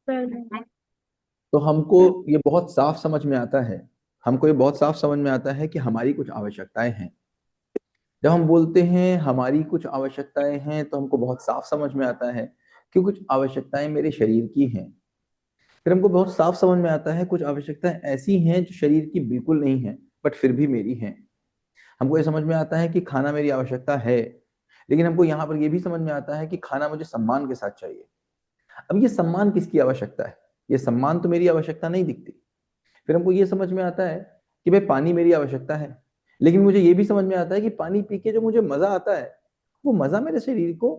तो हमको ये बहुत साफ समझ में आता है, हमको ये बहुत साफ समझ में आता है कि हमारी कुछ आवश्यकताएं हैं। जब हम बोलते हैं हमारी कुछ आवश्यकताएं हैं तो हमको बहुत साफ समझ में आता है कि कुछ आवश्यकताएं मेरे शरीर की हैं। फिर हमको बहुत साफ समझ में आता है कुछ आवश्यकताएं ऐसी हैं जो शरीर की बिल्कुल नहीं है, बट फिर भी मेरी हैं। हमको ये समझ में आता है कि खाना मेरी आवश्यकता है, लेकिन हमको यहाँ पर ये भी समझ में आता है कि खाना मुझे सम्मान के साथ चाहिए। अब ये सम्मान किसकी आवश्यकता है? ये सम्मान तो मेरी आवश्यकता नहीं दिखती। फिर हमको ये समझ में आता है कि भाई पानी मेरी आवश्यकता है, लेकिन मुझे ये भी समझ में आता है कि पानी पी के जो मुझे मजा आता है वो मजा मेरे शरीर को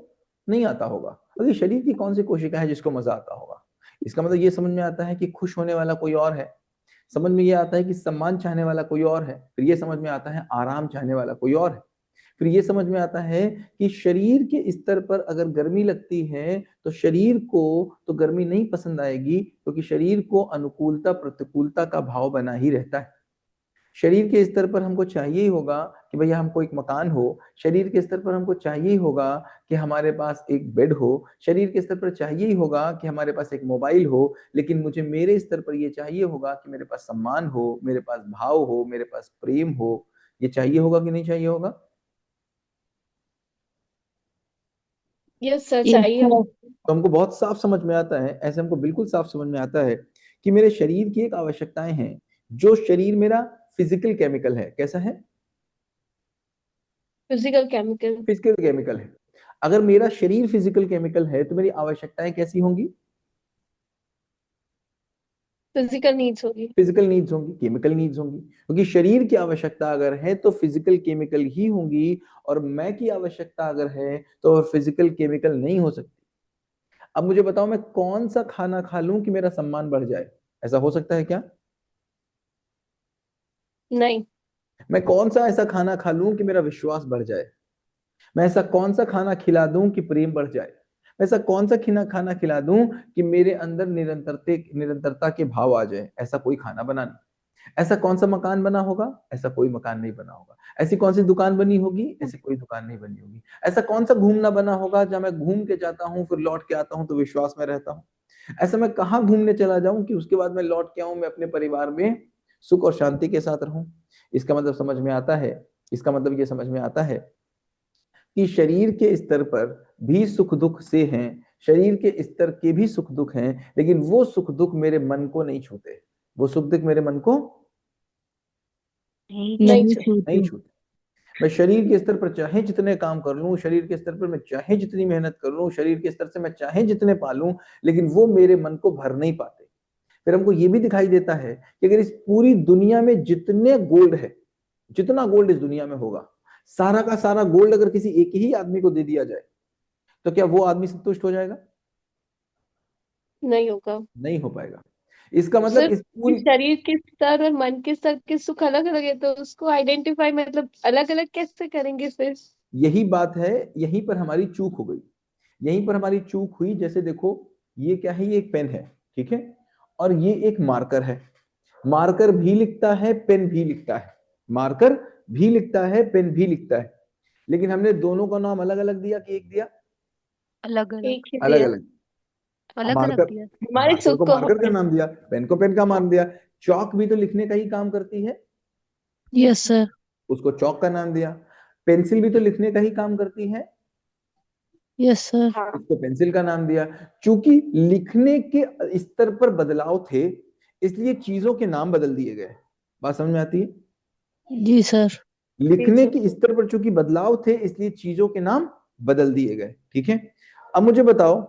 नहीं आता होगा। अगर शरीर की कौन सी कोशिका है जिसको मजा आता होगा? इसका मतलब ये समझ में आता है कि खुश होने वाला कोई और है, समझ में ये आता है कि सम्मान चाहने वाला कोई और है, फिर ये समझ में आता है आराम चाहने वाला कोई और है। फिर ये समझ में आता है कि शरीर के स्तर पर अगर गर्मी लगती है तो शरीर को तो गर्मी नहीं पसंद आएगी, क्योंकि शरीर को अनुकूलता प्रतिकूलता का भाव बना ही रहता है। शरीर के स्तर पर हमको चाहिए ही होगा कि भैया हमको एक मकान हो, शरीर के स्तर पर हमको चाहिए ही होगा कि हमारे पास एक बेड हो, शरीर के स्तर पर चाहिए ही होगा कि हमारे पास एक मोबाइल हो, लेकिन मुझे मेरे स्तर पर ये चाहिए होगा कि मेरे पास सम्मान हो, मेरे पास भाव हो, मेरे पास प्रेम हो। ये चाहिए होगा कि नहीं चाहिए होगा? यस सर, ये चाहिए हम। तो हमको बहुत साफ समझ में आता है, ऐसे हमको बिल्कुल साफ समझ में आता है कि मेरे शरीर की एक आवश्यकताएं हैं। जो शरीर मेरा फिजिकल केमिकल है, कैसा है? Physical chemical. फिजिकल केमिकल है। अगर मेरा शरीर फिजिकल केमिकल है तो मेरी आवश्यकताएं कैसी होंगी? फिजिकल नीड्स होगी। फिजिकल नीड्स होंगी, केमिकल नीड्स होंगी, क्योंकि शरीर की आवश्यकता अगर है तो फिजिकल केमिकल ही होंगी, और मैं की आवश्यकता अगर है तो फिजिकल केमिकल नहीं हो सकती। अब मुझे बताओ मैं कौन सा खाना खा लूं कि मेरा सम्मान बढ़ जाए? ऐसा हो सकता है क्या? नहीं। मैं कौन सा ऐसा खाना खा लूं कि मेरा विश्वास बढ़ जाए? मैं ऐसा कौन सा खाना खिला दूं कि प्रेम बढ़ जाए? मैं ऐसा कौन सा खाना खिला दूं कि मेरे अंदर निरंतरता के भाव आ जाए? ऐसा कोई खाना बनाना। ऐसा कौन सा मकान बना होगा? ऐसा कोई मकान नहीं बना होगा। ऐसी कौन सी दुकान बनी होगी? ऐसी कोई दुकान नहीं बनी होगी। ऐसा कौन सा घूमना बना होगा जहां मैं घूम के जाता हूँ फिर लौट के आता हूँ तो विश्वास में रहता हूँ? ऐसा मैं कहाँ घूमने चला जाऊं कि उसके बाद मैं लौट के आऊं मैं अपने परिवार में सुख और शांति के साथ रहूं? इसका मतलब समझ में आता है, इसका मतलब ये समझ में आता है कि शरीर के स्तर पर भी सुख दुख से हैं, शरीर के स्तर के भी सुख दुख हैं, लेकिन वो सुख दुख मेरे मन को नहीं छूते। वो सुख दुख मेरे मन को नहीं नहीं सर। नहीं छूती। छूते। मैं शरीर के स्तर पर चाहे जितने काम कर लूं, शरीर के स्तर पर मैं चाहे जितनी मेहनत कर लूं, शरीर के स्तर से मैं चाहे जितने पालूं, लेकिन वो मेरे मन को भर नहीं पाते। फिर हमको ये भी दिखाई देता है कि अगर इस पूरी दुनिया में जितने गोल्ड है, जितना गोल्ड इस दुनिया में होगा, सारा का सारा गोल्ड अगर किसी एक ही आदमी को दे दिया जाए तो क्या वो आदमी संतुष्ट हो जाएगा? नहीं होगा। नहीं हो पाएगा। इसका मतलब सर, इस पूरी शरीर के स्तर और मन के स्तर के सुख अलग अलग है, तो उसको आइडेंटिफाई मतलब अलग अलग कैसे करेंगे फिर? यही बात है, यहीं पर हमारी चूक हो गई, यहीं पर हमारी चूक हुई। जैसे देखो, ये क्या है? ये एक पेन है, ठीक है, और ये एक मार्कर है। मार्कर भी लिखता है, पेन भी लिखता है। मार्कर भी लिखता है, पेन भी लिखता है, लेकिन हमने दोनों का नाम अलग अलग दिया कि एक दिया? अलग अलग। एक ही अलग दिया। अलग। अलग अलग मार्कर, दिया। हमारे मार्कर सुख को को मार्कर का हमारे। नाम दिया, पेन को पेन का नाम दिया। चौक भी तो लिखने का ही काम करती है, यस सर। उसको चौक का नाम दिया। पेंसिल भी तो लिखने का ही काम करती है, यस सर। हाँ। उसको पेंसिल का नाम दिया। चूंकि लिखने के स्तर पर बदलाव थे, इसलिए चीजों के नाम बदल दिए गए। बात समझ में आती है? जी सर। जी लिखने सर। के स्तर पर चूंकि बदलाव थे, इसलिए चीजों के नाम बदल दिए गए, ठीक है। अब मुझे बताओ,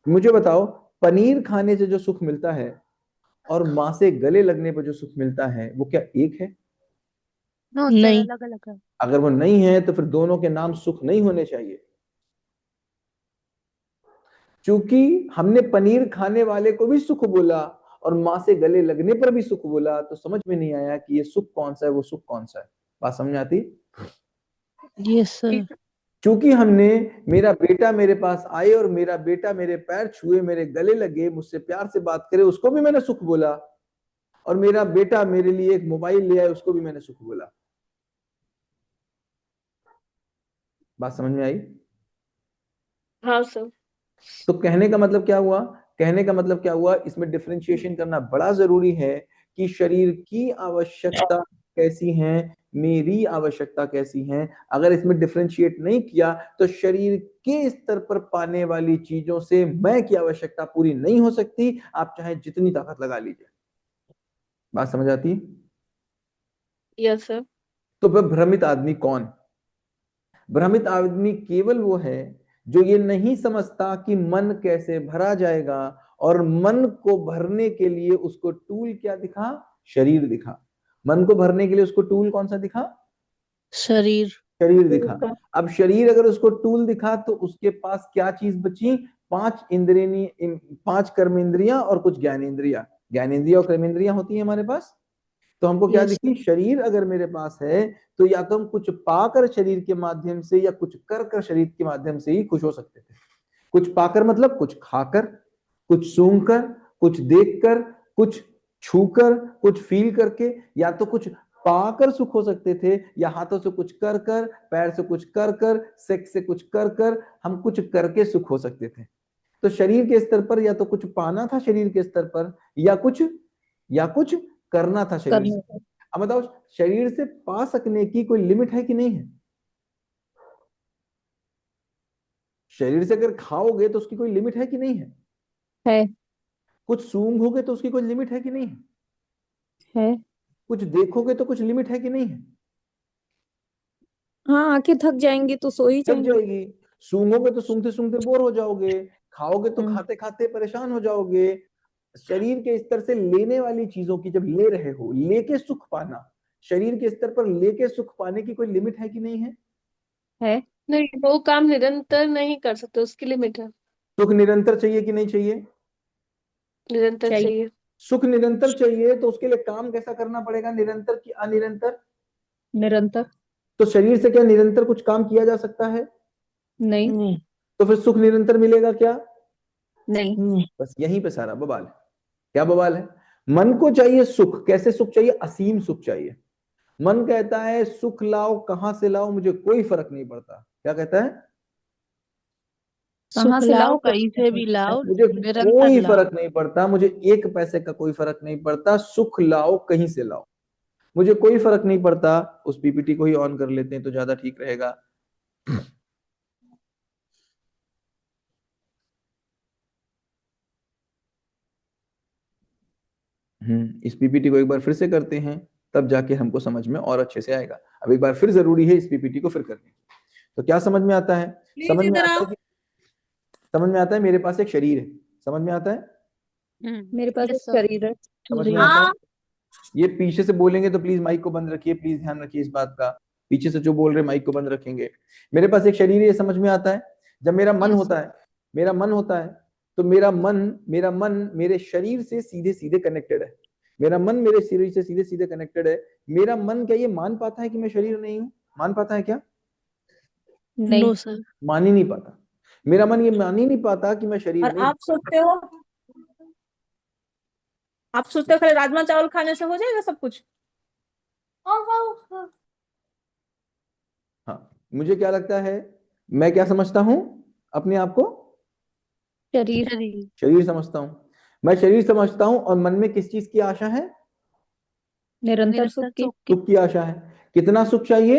मुझे बताओ, पनीर खाने से जो सुख मिलता है और मां से गले लगने पर जो सुख मिलता है वो क्या एक है? नो सर, नहीं। अलग अलग है। अगर वो नहीं है तो फिर दोनों के नाम सुख नहीं होने चाहिए। चूंकि हमने पनीर खाने वाले को भी सुख बोला और मां से गले लगने पर भी सुख बोला, तो समझ में नहीं आया कि ये सुख कौन सा है, वो सुख कौन सा है। बात समझ आती? यस जी सर। सर। चूंकि हमने, मेरा बेटा मेरे पास आए और मेरा बेटा मेरे पैर छुए, मेरे गले लगे, मुझसे प्यार से बात करे, उसको भी मैंने सुख बोला। और मेरा बेटा मेरे लिए एक मोबाइल ले आए, उसको भी मैंने सुख बोला। बात समझ में आई? हाँ सर। तो कहने का मतलब क्या हुआ? कहने का मतलब क्या हुआ, इसमें डिफरेंशिएशन करना बड़ा जरूरी है कि शरीर की आवश्यकता कैसी है, मेरी आवश्यकता कैसी है। अगर इसमें डिफरेंशिएट नहीं किया तो शरीर के स्तर पर पाने वाली चीजों से मैं की आवश्यकता पूरी नहीं हो सकती, आप चाहे जितनी ताकत लगा लीजिए। बात समझ आती है? Yes sir. तो वह भ्रमित आदमी कौन? भ्रमित आदमी केवल वो है जो ये नहीं समझता कि मन कैसे भरा जाएगा, और मन को भरने के लिए उसको टूल क्या दिखा? शरीर दिखा। मन को भरने के लिए उसको टूल कौन सा दिखा? शरीर। शरीर दिखा। अब शरीर अगर उसको टूल दिखा तो उसके पास क्या चीज बची? 5 कर्मेंद्रियां और कुछ ज्ञानेंद्रियां। ज्ञानेंद्रिया और कर्मेंद्रियां होती है हमारे पास। तो हमको क्या Yes, दिखी? शरीर अगर मेरे पास है तो या तो हम कुछ पाकर शरीर के माध्यम से या कुछ कर कर शरीर के माध्यम से ही खुश हो सकते थे। कुछ पाकर मतलब कुछ खाकर, कुछ सूंघकर, कुछ देखकर, कुछ छूकर, कुछ फील करके, या तो कुछ पाकर सुख हो सकते थे, या हाथों से कुछ कर कर, पैर से कुछ कर कर, सेक्स से कुछ कर कर हम कुछ करके सुख हो सकते थे। तो शरीर के स्तर पर या तो कुछ पाना था शरीर के स्तर पर, या कुछ करना था शरीर से। अब बताओ, शरीर से पा सकने की कोई लिमिट है कि नहीं है? शरीर से अगर खाओगे तो उसकी कोई लिमिट है कि नहीं है? है। कुछ सूंघोगे तो उसकी कोई लिमिट है कि नहीं है? है। कुछ देखोगे तो कुछ लिमिट है कि नहीं है? हाँ, आंखें थक जाएंगी तो सो ही थक जाएंगी। जाएगी। सूंघोगे तो सूंघते सूंघते बोर हो जाओगे, खाओगे तो खाते खाते परेशान हो जाओगे। शरीर के स्तर से लेने वाली चीजों की जब ले रहे हो, लेके सुख पाना, शरीर के स्तर पर लेके सुख पाने की कोई लिमिट है कि नहीं है? है। नहीं, वो काम निरंतर नहीं कर सकते, उसकी लिमिट है। सुख निरंतर चाहिए कि नहीं चाहिए? निरंतर चाहिए। चाहिए। सुख निरंतर चाहिए तो उसके लिए काम कैसा करना पड़ेगा? निरंतर की अनिरंतर? निरंतर। तो शरीर से क्या निरंतर कुछ काम किया जा सकता है? नहीं। तो फिर सुख निरंतर मिलेगा क्या? नहीं। बस यहीं पे सारा बवाल है। क्या बवाल है? मन को चाहिए सुख। कैसे सुख चाहिए? असीम सुख चाहिए। मन कहता है सुख लाओ, कहां से लाओ मुझे कोई फर्क नहीं पड़ता। क्या कहता है? कहाँ से लाओ, कहीं से भी लाओ, मुझे निरंतर कोई लाओ। फर्क नहीं पड़ता, मुझे एक पैसे का कोई फर्क नहीं पड़ता, सुख लाओ कहीं से लाओ, मुझे कोई फर्क नहीं पड़ता। उस पीपीटी को ही ऑन कर लेते हैं तो ज्यादा ठीक रहेगा। इस पीपीटी को एक बार फिर से करते हैं, तब जाके हमको समझ में और अच्छे से आएगा। अब एक बार फिर जरूरी है इस पीपीटी को फिर करने। तो क्या समझ में आता है? समझ में आता है कि समझ में आता है मेरे पास एक शरीर है। समझ में आता है? मेरे पास एक यस सर। शरीर है। समझ में आता है? ये पीछे से बोलेंगे तो प्लीज माइक को बंद रखिए, प्लीज ध्यान रखिए इस बात का। पीछे से जो बोल रहे माइक को बंद रखेंगे। मेरे पास एक शरीर है, ये समझ में आता है? जब मेरा मन होता है, तो मेरा मन मेरे शरीर से सीधे सीधे कनेक्टेड है। मेरा मन मेरे शरीर से सीधे सीधे कनेक्टेड है। मेरा मन क्या ये मान पाता है कि मैं शरीर नहीं हूं? मान पाता है क्या? नहीं। No sir. मान ही नहीं पाता। मेरा मन ये मान ही नहीं पाता कि मैं शरीर और नहीं। आप सोचते हो खाली राजमा चावल खाने से हो जाएगा सब कुछ? हाँ, मुझे क्या लगता है, मैं क्या समझता हूं अपने आप को? शरीर। शरीर समझता हूं। मैं शरीर समझता हूं और मन में किस चीज की आशा है? निरंतर सुख की। सुख की आशा है। कितना सुख चाहिए?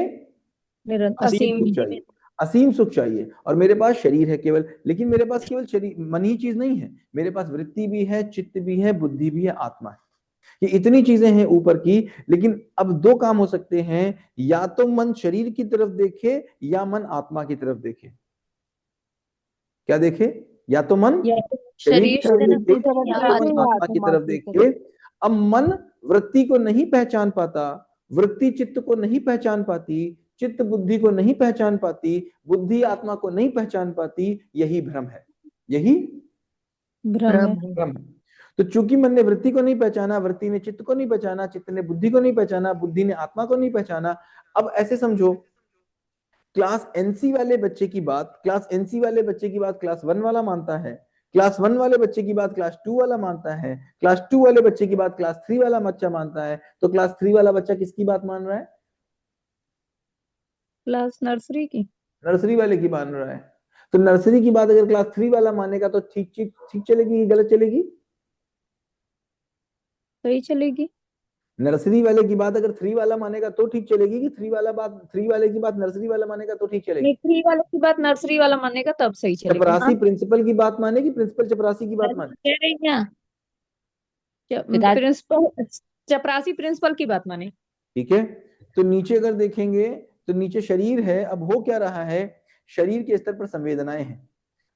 निरंतर असीम सुख चाहिए। असीम सुख चाहिए। और मेरे पास शरीर है केवल, लेकिन मेरे पास केवल शरीर मन ही चीज नहीं है, मेरे पास वृत्ति भी है, चित्त भी है, बुद्धि भी है, आत्मा है। ये इतनी चीजें हैं ऊपर की। लेकिन अब दो काम हो सकते हैं, या तो मन शरीर की तरफ देखे या मन आत्मा की तरफ देखे। क्या देखे? या तो मन शरीर की तरफ देखे या तो मन आत्मा की तरफ देखे। अब मन वृत्ति को नहीं पहचान पाता, वृत्ति चित्त को नहीं पहचान पाती, चित्त बुद्धि को नहीं पहचान पाती, बुद्धि आत्मा को नहीं पहचान पाती। यही भ्रम है। यही भ्रम। भ्रम है। तो चूंकि मन ने वृत्ति को नहीं पहचाना, वृत्ति ने चित्त को नहीं पहचाना, चित्त ने बुद्धि को नहीं पहचाना, बुद्धि ने आत्मा को नहीं पहचाना। अब ऐसे समझो, क्लास एनसी वाले बच्चे की बात क्लास 1 वाला मानता है, क्लास 1 वाले बच्चे की बात क्लास 2 वाला मानता है, क्लास 2 वाले बच्चे की बात क्लास 3 वाला बच्चा मानता है। तो क्लास 3 वाला बच्चा किसकी बात मान रहा है? क्लास नर्सरी की। नर्सरी वाले की मान रहा है। तो नर्सरी की बात अगर क्लास 3 वाला मानेगा तो ठीक ठीक ठीक चलेगी कि गलत चलेगी? सही चलेगी। नर्सरी वाले की बात अगर 3 वाला मानेगा तो ठीक चलेगी कि 3 वाले की बात नर्सरी वाला मानेगा तो ठीक चलेगी? नहीं, 3 वाले की बात नर्सरी वाला मानेगा तब सही चलेगी। हाँ, चपरासी प्रिंसिपल की बात माने कि प्रिंसिपल चपरासी की बात माने? कह रही हैं प्रिंसिपल, चपरासी प्रिंसिपल की बात माने। ठीक है, तो नीचे अगर देखेंगे तो नीचे शरीर है। अब हो क्या रहा है, शरीर के स्तर पर संवेदनाएं हैं,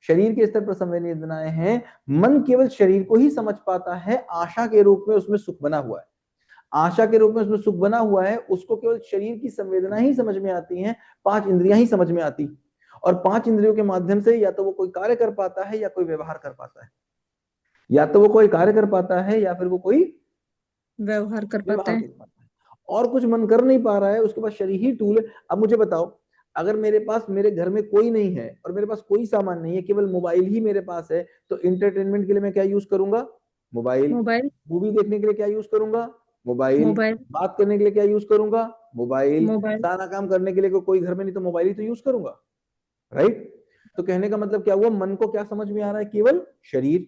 शरीर के स्तर पर संवेदनाएं हैं। मन केवल शरीर को ही समझ पाता है, आशा के रूप में उसमें सुख बना हुआ है, आशा के रूप में उसमें सुख बना हुआ है, उसको केवल शरीर की संवेदना ही समझ में आती हैं, 5 इंद्रियां ही समझ में आती, और 5 इंद्रियों के माध्यम से या तो वो कोई कार्य कर पाता है या कोई व्यवहार कर पाता है, या तो वो कोई कार्य कर पाता है या फिर वो कोई व्यवहार कर पाते व्यवहार हैं। कर पाता है, और कुछ मन कर नहीं पा रहा है, उसके पास शरीर ही टूल है। अब मुझे बताओ, अगर मेरे पास मेरे घर में कोई नहीं है और मेरे पास कोई सामान नहीं है, केवल मोबाइल ही मेरे पास है, तो इंटरटेनमेंट के लिए मैं क्या यूज करूंगा? मोबाइल। मोबाइल। मूवी देखने के लिए क्या यूज करूंगा? मोबाइल। मोबाइल। बात करने के लिए क्या यूज करूंगा? मोबाइल। मोबाइल। सारा काम करने के लिए कोई घर में नहीं तो मोबाइल ही तो यूज करूंगा, राइट? तो कहने का मतलब क्या हुआ, मन को क्या समझ में आ रहा है? केवल शरीर,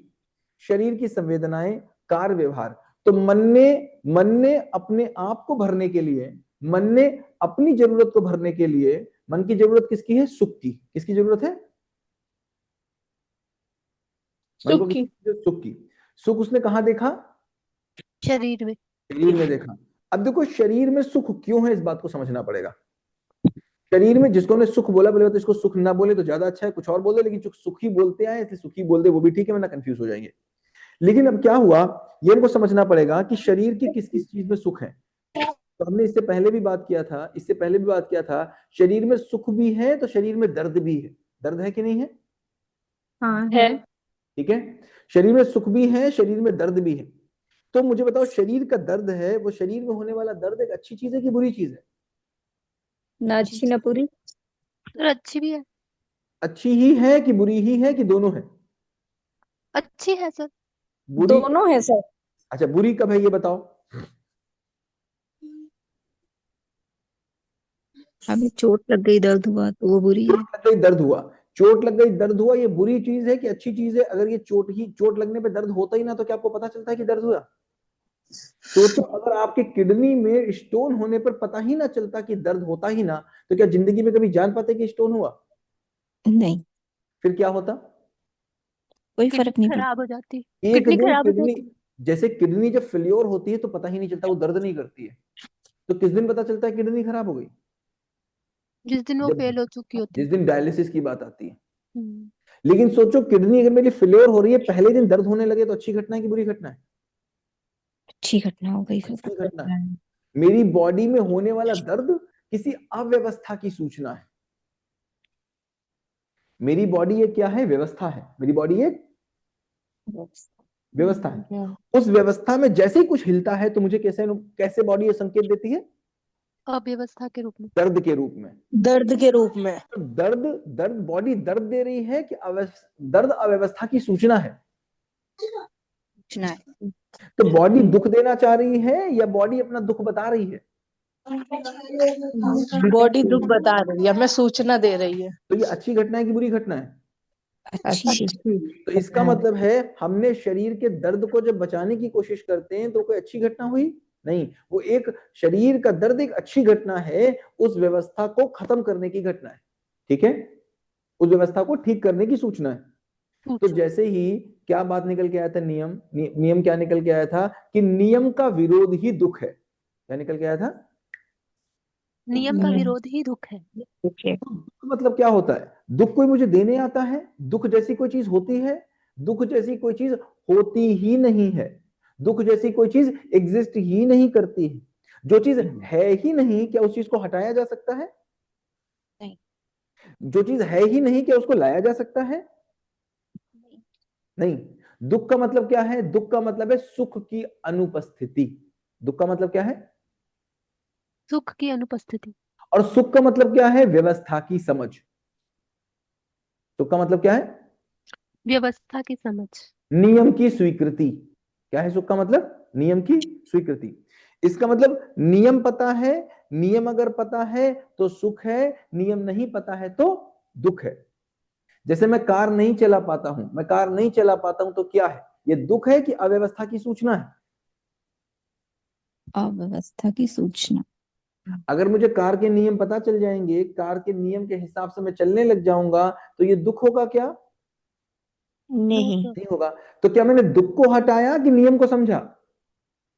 शरीर की संवेदनाएं, कार्य व्यवहार। तो मन ने अपने आप को भरने के लिए, मन ने अपनी जरूरत को भरने के लिए, मन की जरूरत किसकी है? सुख की। किसकी जरूरत है? मन को सुख की। सुख की। सुख उसने कहां देखा? शरीर में। शरीर में देखा। अब देखो, शरीर में सुख क्यों है, इस बात को समझना पड़ेगा। शरीर में, जिसको ने सुख बोला, बोले तो इसको सुख ना बोले तो ज्यादा अच्छा है, कुछ और बोल दे, लेकिन सुख ही बोलते आए इसलिए सुखी बोल दे, वो भी ठीक है, वरना कंफ्यूज हो जाएंगे। लेकिन अब क्या हुआ, ये हमको समझना पड़ेगा कि शरीर की किस किस चीज में सुख है। तो हमने इससे पहले भी बात किया था, शरीर में सुख भी है तो शरीर में दर्द भी है। दर्द है कि नहीं है? हाँ है। है। ठीक है, शरीर में सुख भी है, शरीर में दर्द भी है। तो मुझे बताओ, शरीर का दर्द है, वो शरीर में होने वाला दर्द एक अच्छी चीज है कि बुरी चीज है? ना अच्छी ना पूरी। और अच्छी भी है। अच्छी ही है कि बुरी ही है कि दोनों है? अच्छी है सर। बुरी। दोनों है सर। अच्छा, बुरी कब है ये बताओ? हमें चोट लग गई, दर्द हुआ तो वो बुरी है। चोट लग गई, दर्द हुआ। चोट लग गई, दर्द हुआ, ये बुरी चीज है कि अच्छी चीज है? अगर ये चोट लगने पे दर्द होता ही ना तो क्या आपको पता चलता है कि दर्द हुआ? सोचो, अगर आपके किडनी में स्टोन होने पर पता ही ना चलता कि दर्द होता ही ना, तो क्या जिंदगी में कभी जान पाते कि स्टोन हुआ? नहीं, फिर क्या होता? कोई फर्क नहीं पड़ता। खराब हो जाती। एक किडनी दिन खराब हो किडनी, जाती। जैसे किडनी जब फेल्योर होती है तो पता ही नहीं चलता, वो दर्द नहीं करती है, तो किस दिन पता चलता है किडनी खराब हो गई? जिस दिन वो जब, फेल हो चुकी होती। जिस दिन डायलिसिस की बात आती है। हम्म। लेकिन सोचो, किडनी अगर मेरी फेल्योर हो रही है, पहले दिन दर्द होने लगे, तो अच्छी घटना है कि बुरी घटना है? अच्छी घटना हो गई फिर। अच्छी घटना है। मेरी बॉडी में होने वाला दर्द किसी अव्यवस्था की सूचना है। मेरी बॉडी एक क्या है? व्यवस्था है। मेरी बॉडी एक व्यवस्था है। उस व्यवस्था में जैसे ही कुछ हिलता है तो मुझे कैसे कैसे बॉडी ये संकेत देती है? अव्यवस्था के रूप में। दर्द के रूप में। दर्द के रूप में। तो दर्द, बॉडी दर्द दे रही है कि दर्द अव्यवस्था की सूचना है? सूचना है। तो बॉडी दुख देना चाह रही है या बॉडी अपना दुख बता रही है? बॉडी दुख बता रही है, हमें सूचना दे रही है। तो ये अच्छी घटना है कि बुरी घटना है? अच्छी। तो इसका मतलब है, हमने शरीर के दर्द को जब बचाने की कोशिश करते हैं तो कोई अच्छी घटना हुई नहीं, वो एक शरीर का दर्द एक अच्छी घटना है, उस व्यवस्था को खत्म करने की घटना है। ठीक है, उस व्यवस्था को ठीक करने की सूचना है। तो जैसे ही क्या बात निकल के आया था, नियम क्या निकल के आया था कि नियम का विरोध ही दुख है। क्या निकल के आया था? नियम का विरोध ही दुख है। दुख मतलब क्या होता है? दुख कोई मुझे देने आता है? दुख जैसी कोई चीज होती है? दुख जैसी कोई चीज होती ही नहीं है। दुख जैसी कोई चीज एग्जिस्ट ही नहीं करती है। जो चीज है ही नहीं, क्या उस चीज को हटाया जा सकता है? नहीं। जो चीज है ही नहीं, क्या उसको लाया जा सकता है? नहीं। दुख का मतलब क्या है? दुख का मतलब है सुख की अनुपस्थिति। दुख का मतलब क्या है? सुख की अनुपस्थिति। और सुख का मतलब क्या है? व्यवस्था की समझ। सुख का मतलब क्या है? व्यवस्था की समझ। नियम की स्वीकृति। क्या है सुख का मतलब? नियम की स्वीकृति। इसका मतलब नियम पता है, नियम अगर पता है तो सुख है, नियम नहीं पता है तो दुख है। जैसे मैं कार नहीं चला पाता हूं, मैं कार नहीं चला पाता हूं तो क्या है, ये दुख है कि अव्यवस्था की सूचना है? अव्यवस्था की सूचना। अगर मुझे कार के नियम पता चल जाएंगे, कार के नियम के हिसाब से मैं चलने लग जाऊंगा, तो ये दुख होगा क्या? नहीं, नहीं होगा। तो क्या मैंने दुख को हटाया कि नियम को समझा?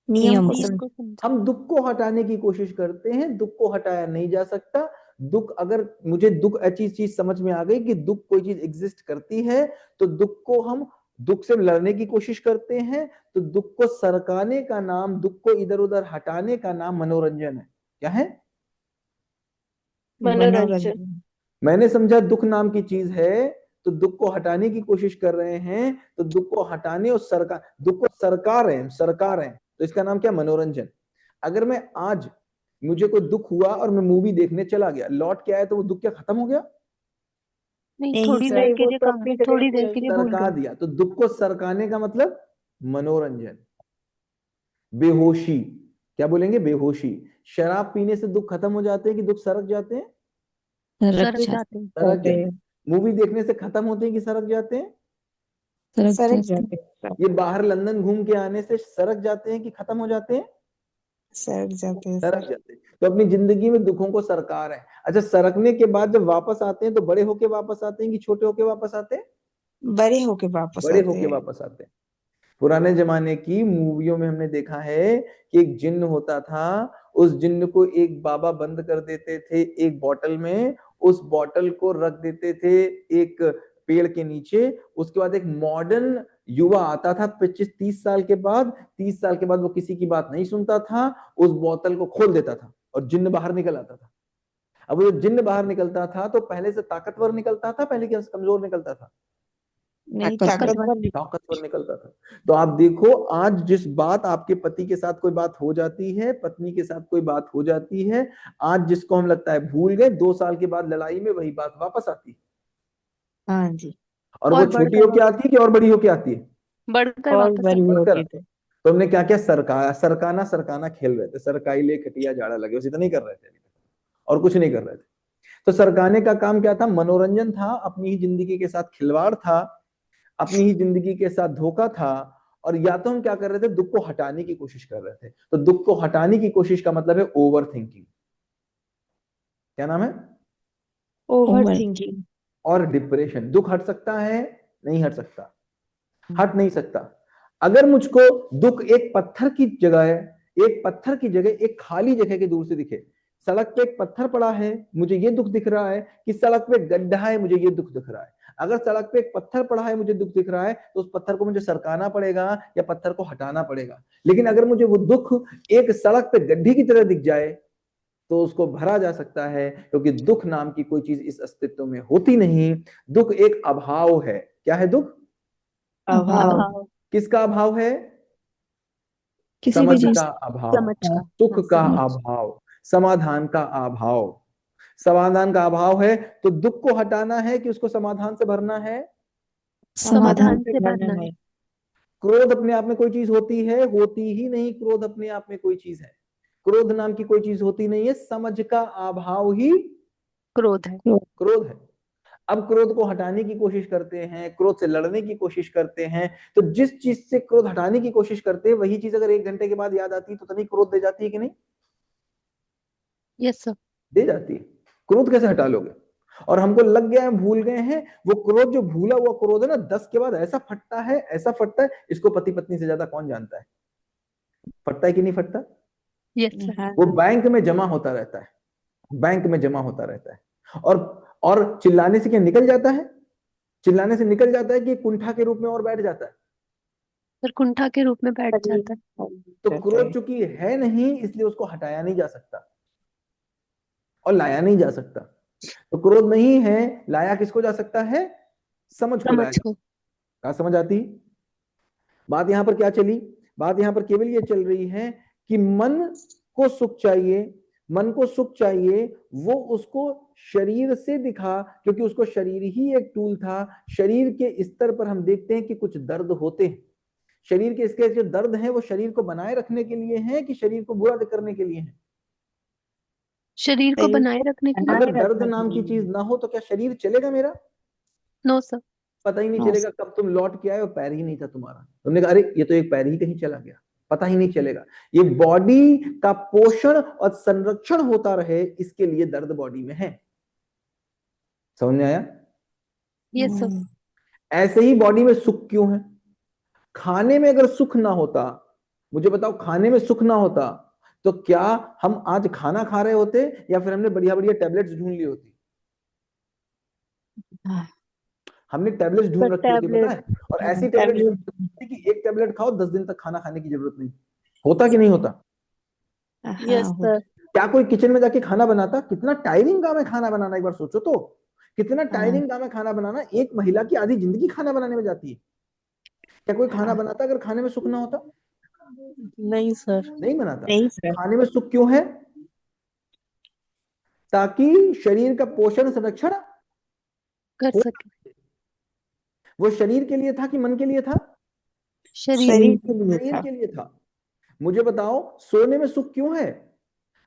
नियम को नियम समझ। को समझा। हम दुख को हटाने की कोशिश करते हैं, दुख को हटाया नहीं जा सकता। दुख, अगर मुझे दुख अच्छी चीज समझ में आ गई कि दुख कोई चीज एग्जिस्ट करती है, तो दुख को हम दुख से लड़ने की कोशिश करते हैं। तो दुख को सरकाने का नाम, दुख को इधर उधर हटाने का नाम मनोरंजन है। क्या है? मनोरंजन। मैंने समझा दुख नाम की चीज है, तो दुख को हटाने की कोशिश कर रहे हैं, तो दुख को हटाने और सरकार, दुख को सरकार रहे हैं, सरकार रहे हैं, तो इसका नाम क्या? मनोरंजन। अगर मैं आज, मुझे कोई दुख हुआ और मैं मूवी देखने चला गया, लौट के आया, तो वो दुख क्या खत्म हो गया? नहीं, नहीं थोड़ी सर, देर नहीं, के वो लिए तो अपनी जगह थोड़ी पे देर के लिए भूल सरका गए। दिया, तो दुख को सरकाने का मतलब मनोरंजन। बेहोशी, क्या बोलेंगे? बेहोशी। शराब पीने से दुख खत्म हो जाते हैं कि दुख सरक जाते हैं? सरक सरक जाते, जाते हैं। सरक जाते हैं। मूवी देखने से खत्म होते हैं कि सरक जाते हैं? सरक जाते, ये बाहर लंदन घूम के आने से सरक जाते हैं कि खत्म हो जाते हैं? सरक जाते हैं सरक सर। जाते हैं। तो अपनी जिंदगी में दुखों को सरकार है। अच्छा, सरकने के बाद जब वापस आते हैं तो बड़े होके वापस आते हैं कि छोटे होके वापस आते हैं? बड़े होके वापस बड़े आते होके हैं। वापस आते हैं। पुराने जमाने की मूवियों में हमने देखा है कि एक जिन्न होता था, उस जिन्न को एक बाबा बंद कर देते थे एक बोतल में, उस बोतल को रख देते थे एक पेड़ के नीचे। उसके बाद एक मॉडर्न युवा आता था 25-30 साल के बाद, 30 साल के बाद वो किसी की बात नहीं सुनता था, उस बोतल को खोल देता था और जिन्न बाहर निकल आता था। अब वो जिन्न बाहर निकलता था तो पहले से ताकतवर निकलता था, पहले से कमजोर निकलता था? नहीं, ताकतवर निकलता था। तो आप देखो, आज जिस बात आपके पति के साथ कोई बात हो जाती है, पत्नी के साथ कोई बात हो जाती है, आज जिसको हम लगता है भूल गए, 2 साल के बाद लड़ाई में वही बात वापस आती है। हाँ जी। और वो और छोटी बढ़कर होके आती है कि और बड़ी होके आती है? बढ़कर और वापस बड़ी बढ़कर। होके थे। तो हमने क्या क्या सरकाना सरकाना खेल रहे थे, सरकाई ले खटिया जाड़ा लगे, बस इतना ही कर रहे थे और कुछ नहीं कर रहे थे। तो सरकाने का काम क्या था? मनोरंजन था, अपनी ही जिंदगी के साथ खिलवाड़ था, अपनी ही जिंदगी के साथ धोखा था। और या तो हम क्या कर रहे थे? दुख को हटाने की कोशिश कर रहे थे। तो दुख को हटाने की कोशिश का मतलब है ओवर थिंकिंग। क्या नाम है? Over thinking. और डिप्रेशन। दुख हट सकता है? नहीं हट सकता, हट नहीं सकता। अगर मुझको दुख एक पत्थर की जगह है, एक पत्थर की जगह एक खाली जगह के दूर से दिखे, सड़क पे एक पत्थर पड़ा है, मुझे ये दुख दिख रहा है, कि सड़क पे गड्ढा है, मुझे ये दुख दिख रहा है। अगर सड़क पे एक पत्थर पड़ा है, मुझे दुख दिख रहा है, तो उस पत्थर को मुझे सरकाना पड़ेगा या पत्थर को हटाना पड़ेगा। लेकिन अगर मुझे वो दुख एक सड़क पे गड्ढे की तरह दिख जाए, तो उसको भरा जा सकता है, क्योंकि दुख नाम की कोई चीज इस अस्तित्व में होती नहीं। दुख एक अभाव है। क्या है दुख? अभाव। किसका अभाव है? किसी भी समझ चीज का अभाव, समझ का। सुख का समझ। अभाव, समाधान का अभाव। समाधान का अभाव है, तो दुख को हटाना है कि उसको समाधान से भरना है? समाधान से भरना है। क्रोध अपने आप में कोई चीज होती है? होती ही नहीं। क्रोध अपने आप में कोई चीज है? क्रोध नाम की कोई चीज होती नहीं है। समझ का अभाव ही क्रोध है। क्रोध है। अब क्रोध को हटाने की कोशिश करते हैं, क्रोध से लड़ने की कोशिश करते हैं। तो जिस चीज से क्रोध हटाने की कोशिश करते हैं, वही चीज अगर 1 घंटे के बाद याद आती है, तो तभी क्रोध दे जाती है कि नहीं? Yes sir. दे जाती है। क्रोध कैसे हटा लोगे? और हमको लग गया है, भूल गए हैं। वो क्रोध, जो भूला हुआ क्रोध है ना, 10 के बाद ऐसा फटता है, ऐसा फटता है, इसको पति पत्नी से ज्यादा कौन जानता है? फटता है कि नहीं फटता? Yes sir. वो बैंक में जमा होता रहता है, बैंक में जमा होता रहता है। और चिल्लाने से क्या निकल जाता है? चिल्लाने से निकल जाता है कि कुंठा के रूप में और बैठ जाता है? फिर कुंठा के रूप में बैठ जाता है। तो क्रोध चूंकि है नहीं, इसलिए उसको हटाया नहीं जा सकता और लाया नहीं जा सकता। तो क्रोध नहीं है, लाया किसको जा सकता है? समझ को लाया। समझ को। कहा समझ आती? बात यहां पर क्या चली? बात यहां पर केवल ये चल रही है कि मन को सुख चाहिए, मन को सुख चाहिए, वो उसको शरीर से दिखा, क्योंकि उसको शरीर ही एक टूल था। शरीर के स्तर पर हम देखते हैं कि कुछ दर्द होते हैं। शरीर के इसके जो दर्द है, वो शरीर को बनाए रखने के लिए है कि शरीर को बुरा करने के लिए है? शरीर को बनाए रखने के लिए। अगर दर्द नाम की चीज ना हो तो क्या शरीर चलेगा मेरा? No sir. पता ही नहीं नो चलेगा कब तुम लौट के आए और पैर ही नहीं था तुम्हारा, तुमने कहा अरे ये तो एक पैर ही कहीं चला गया, पता ही नहीं चलेगा। ये बॉडी का पोषण और संरक्षण होता रहे, इसके लिए दर्द बॉडी में है। समझ में आया? Yes sir. ऐसे ही बॉडी में सुख क्यों है? खाने में अगर सुख ना होता, मुझे बताओ, खाने में सुख ना होता तो क्या हम आज खाना खा रहे होते, या फिर हमने बढ़िया बढ़िया टैबलेट्स ढूंढ ली होती? हमने टैबलेट्स ढूंढ रखी होती, पता है, और ऐसी टैबलेट्स ढूंढ रखी होती कि एक टैबलेट खाओ 10 दिन तक खाना खाने की जरूरत नहीं। होता कि नहीं होता? Yes sir. क्या कोई किचन में जाके खाना बनाता? कितना टायरिंग काम है खाना बनाना, एक बार सोचो तो, कितना टायरिंग काम है खाना बनाना। एक महिला की आधी जिंदगी खाना बनाने में जाती है। क्या कोई खाना बनाता अगर खाने में सुख ना होता? नहीं सर। नहीं बनाता। नहीं सर। खाने में सुख क्यों है? ताकि शरीर का पोषण संरक्षण कर हो। सके। वो शरीर के लिए था कि मन के लिए था? शरीर। शरीर के लिए शरीर था। के लिए था। मुझे बताओ, सोने में सुख क्यों है?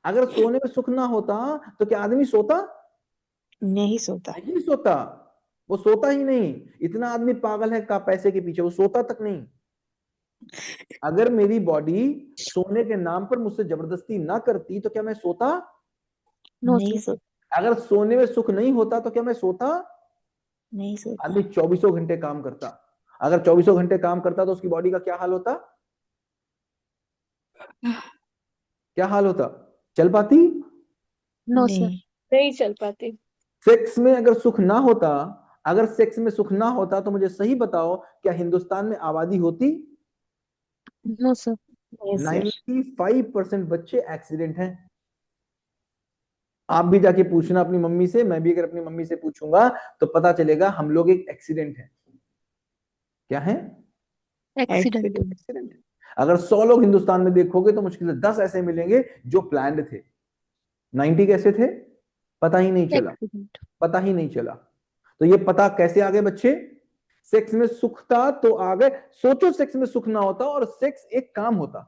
अगर सोने में सुख ना होता तो क्या आदमी सोता? नहीं सोता। नहीं सोता। वो सोता ही नहीं। इतना आदमी पागल है का पैसे के पीछे, वो सोता तक नहीं। अगर मेरी बॉडी सोने के नाम पर मुझसे जबरदस्ती ना करती तो क्या मैं सोता? नो नहीं सर। सोता। अगर सोने में सुख नहीं होता तो क्या मैं सोता? नहीं सोता। आदमी 24 घंटे काम करता। अगर 24 घंटे काम करता तो उसकी बॉडी का क्या हाल होता? क्या हाल होता? चल पाती? No sir. नहीं। नहीं चल पाती। सेक्स में अगर सुख ना होता, अगर सेक्स में सुख ना होता तो मुझे सही बताओ, क्या हिंदुस्तान में आबादी होती? No sir. नहीं सर। 95% बच्चे एक्सीडेंट हैं। आप भी जाके पूछना अपनी मम्मी से, मैं भी अगर अपनी मम्मी से पूछूंगा तो पता चलेगा हम लोग एक एक्सीडेंट है। क्या है? एक्सीडेंट। एक्सीडेंट। एक्सीडेंट। अगर 100 लोग हिंदुस्तान में देखोगे तो मुश्किल से 10 ऐसे मिलेंगे जो प्लान्ड थे। 90 कैसे थे? पता ही नहीं चला। एक्सीडेंट। पता ही नहीं चला। तो ये पता कैसे आ गए बच्चे? सेक्स में सुख था तो आ गए। सोचो सेक्स में सुख ना होता और सेक्स एक काम होता,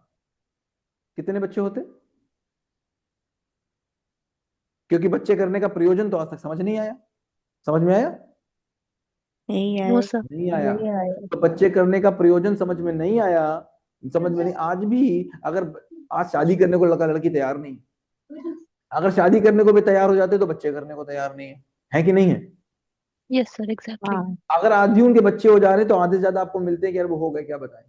कितने बच्चे होते? क्योंकि बच्चे करने का प्रयोजन तो आज तक समझ नहीं आया। समझ में आया? नहीं नो आया। सर। नहीं आया। नहीं आया। तो बच्चे करने का प्रयोजन समझ में नहीं आया। समझ में नहीं। आज भी अगर आज शादी करने को लड़का लड़की तैयार नहीं, अगर शादी करने को भी तैयार हो जाते तो बच्चे करने को तैयार नहीं है कि नहीं है? Yes sir exactly. हाँ। अगर आधी उनके बच्चे हो जा रहे हैं तो आधे से ज्यादा आपको मिलते हैं कि यार वो हो गए, क्या बताएं,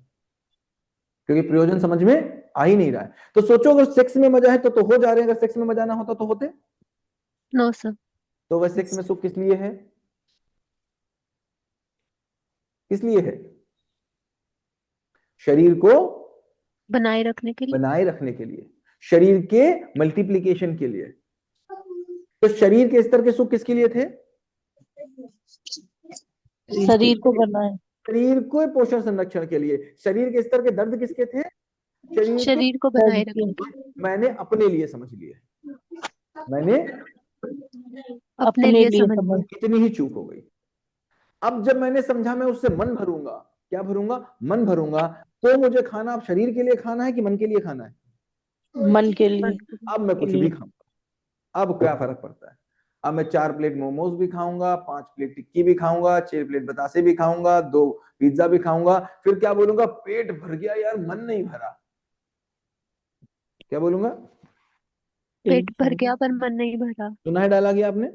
क्योंकि प्रयोजन समझ में आ ही नहीं रहा है। तो सोचो, अगर सेक्स में मजा है तो हो जा रहे हैं, अगर सेक्स में मजा ना होता तो होते? No sir. तो वह सेक्स में सुख किस लिए है? किस लिए है? शरीर को बनाए रखने के लिए। बनाए रखने के लिए, शरीर के मल्टीप्लीकेशन के लिए। तो शरीर के स्तर के सुख किसके लिए थे? शरीर को बनाए। शरीर को पोषण संरक्षण के लिए। शरीर के स्तर के दर्द किसके थे? शरीर के। शरीर को बनाए रखने के लिए। मैंने अपने लिए समझ लिया, मैंने अपने लिए समझ समझ। इतनी ही चूक हो गई। अब जब मैंने समझा, मैं उससे मन भरूंगा। क्या भरूंगा? मन भरूंगा। तो मुझे खाना अब शरीर के लिए खाना है कि मन के लिए खाना है? मन के लिए। अब मैं कुछ भी खाऊंगा, अब क्या फर्क पड़ता है? अब मैं 4 प्लेट मोमोज भी खाऊंगा, 5 प्लेट टिक्की भी खाऊंगा, 6 प्लेट बतासे भी खाऊंगा, 2 पिज्जा भी खाऊंगा। फिर क्या बोलूंगा? पेट भर गया यार, मन नहीं भरा। क्या बोलूंगा? पेट भर गया पर मन नहीं भरा। सुना है डायलॉग ये आपने?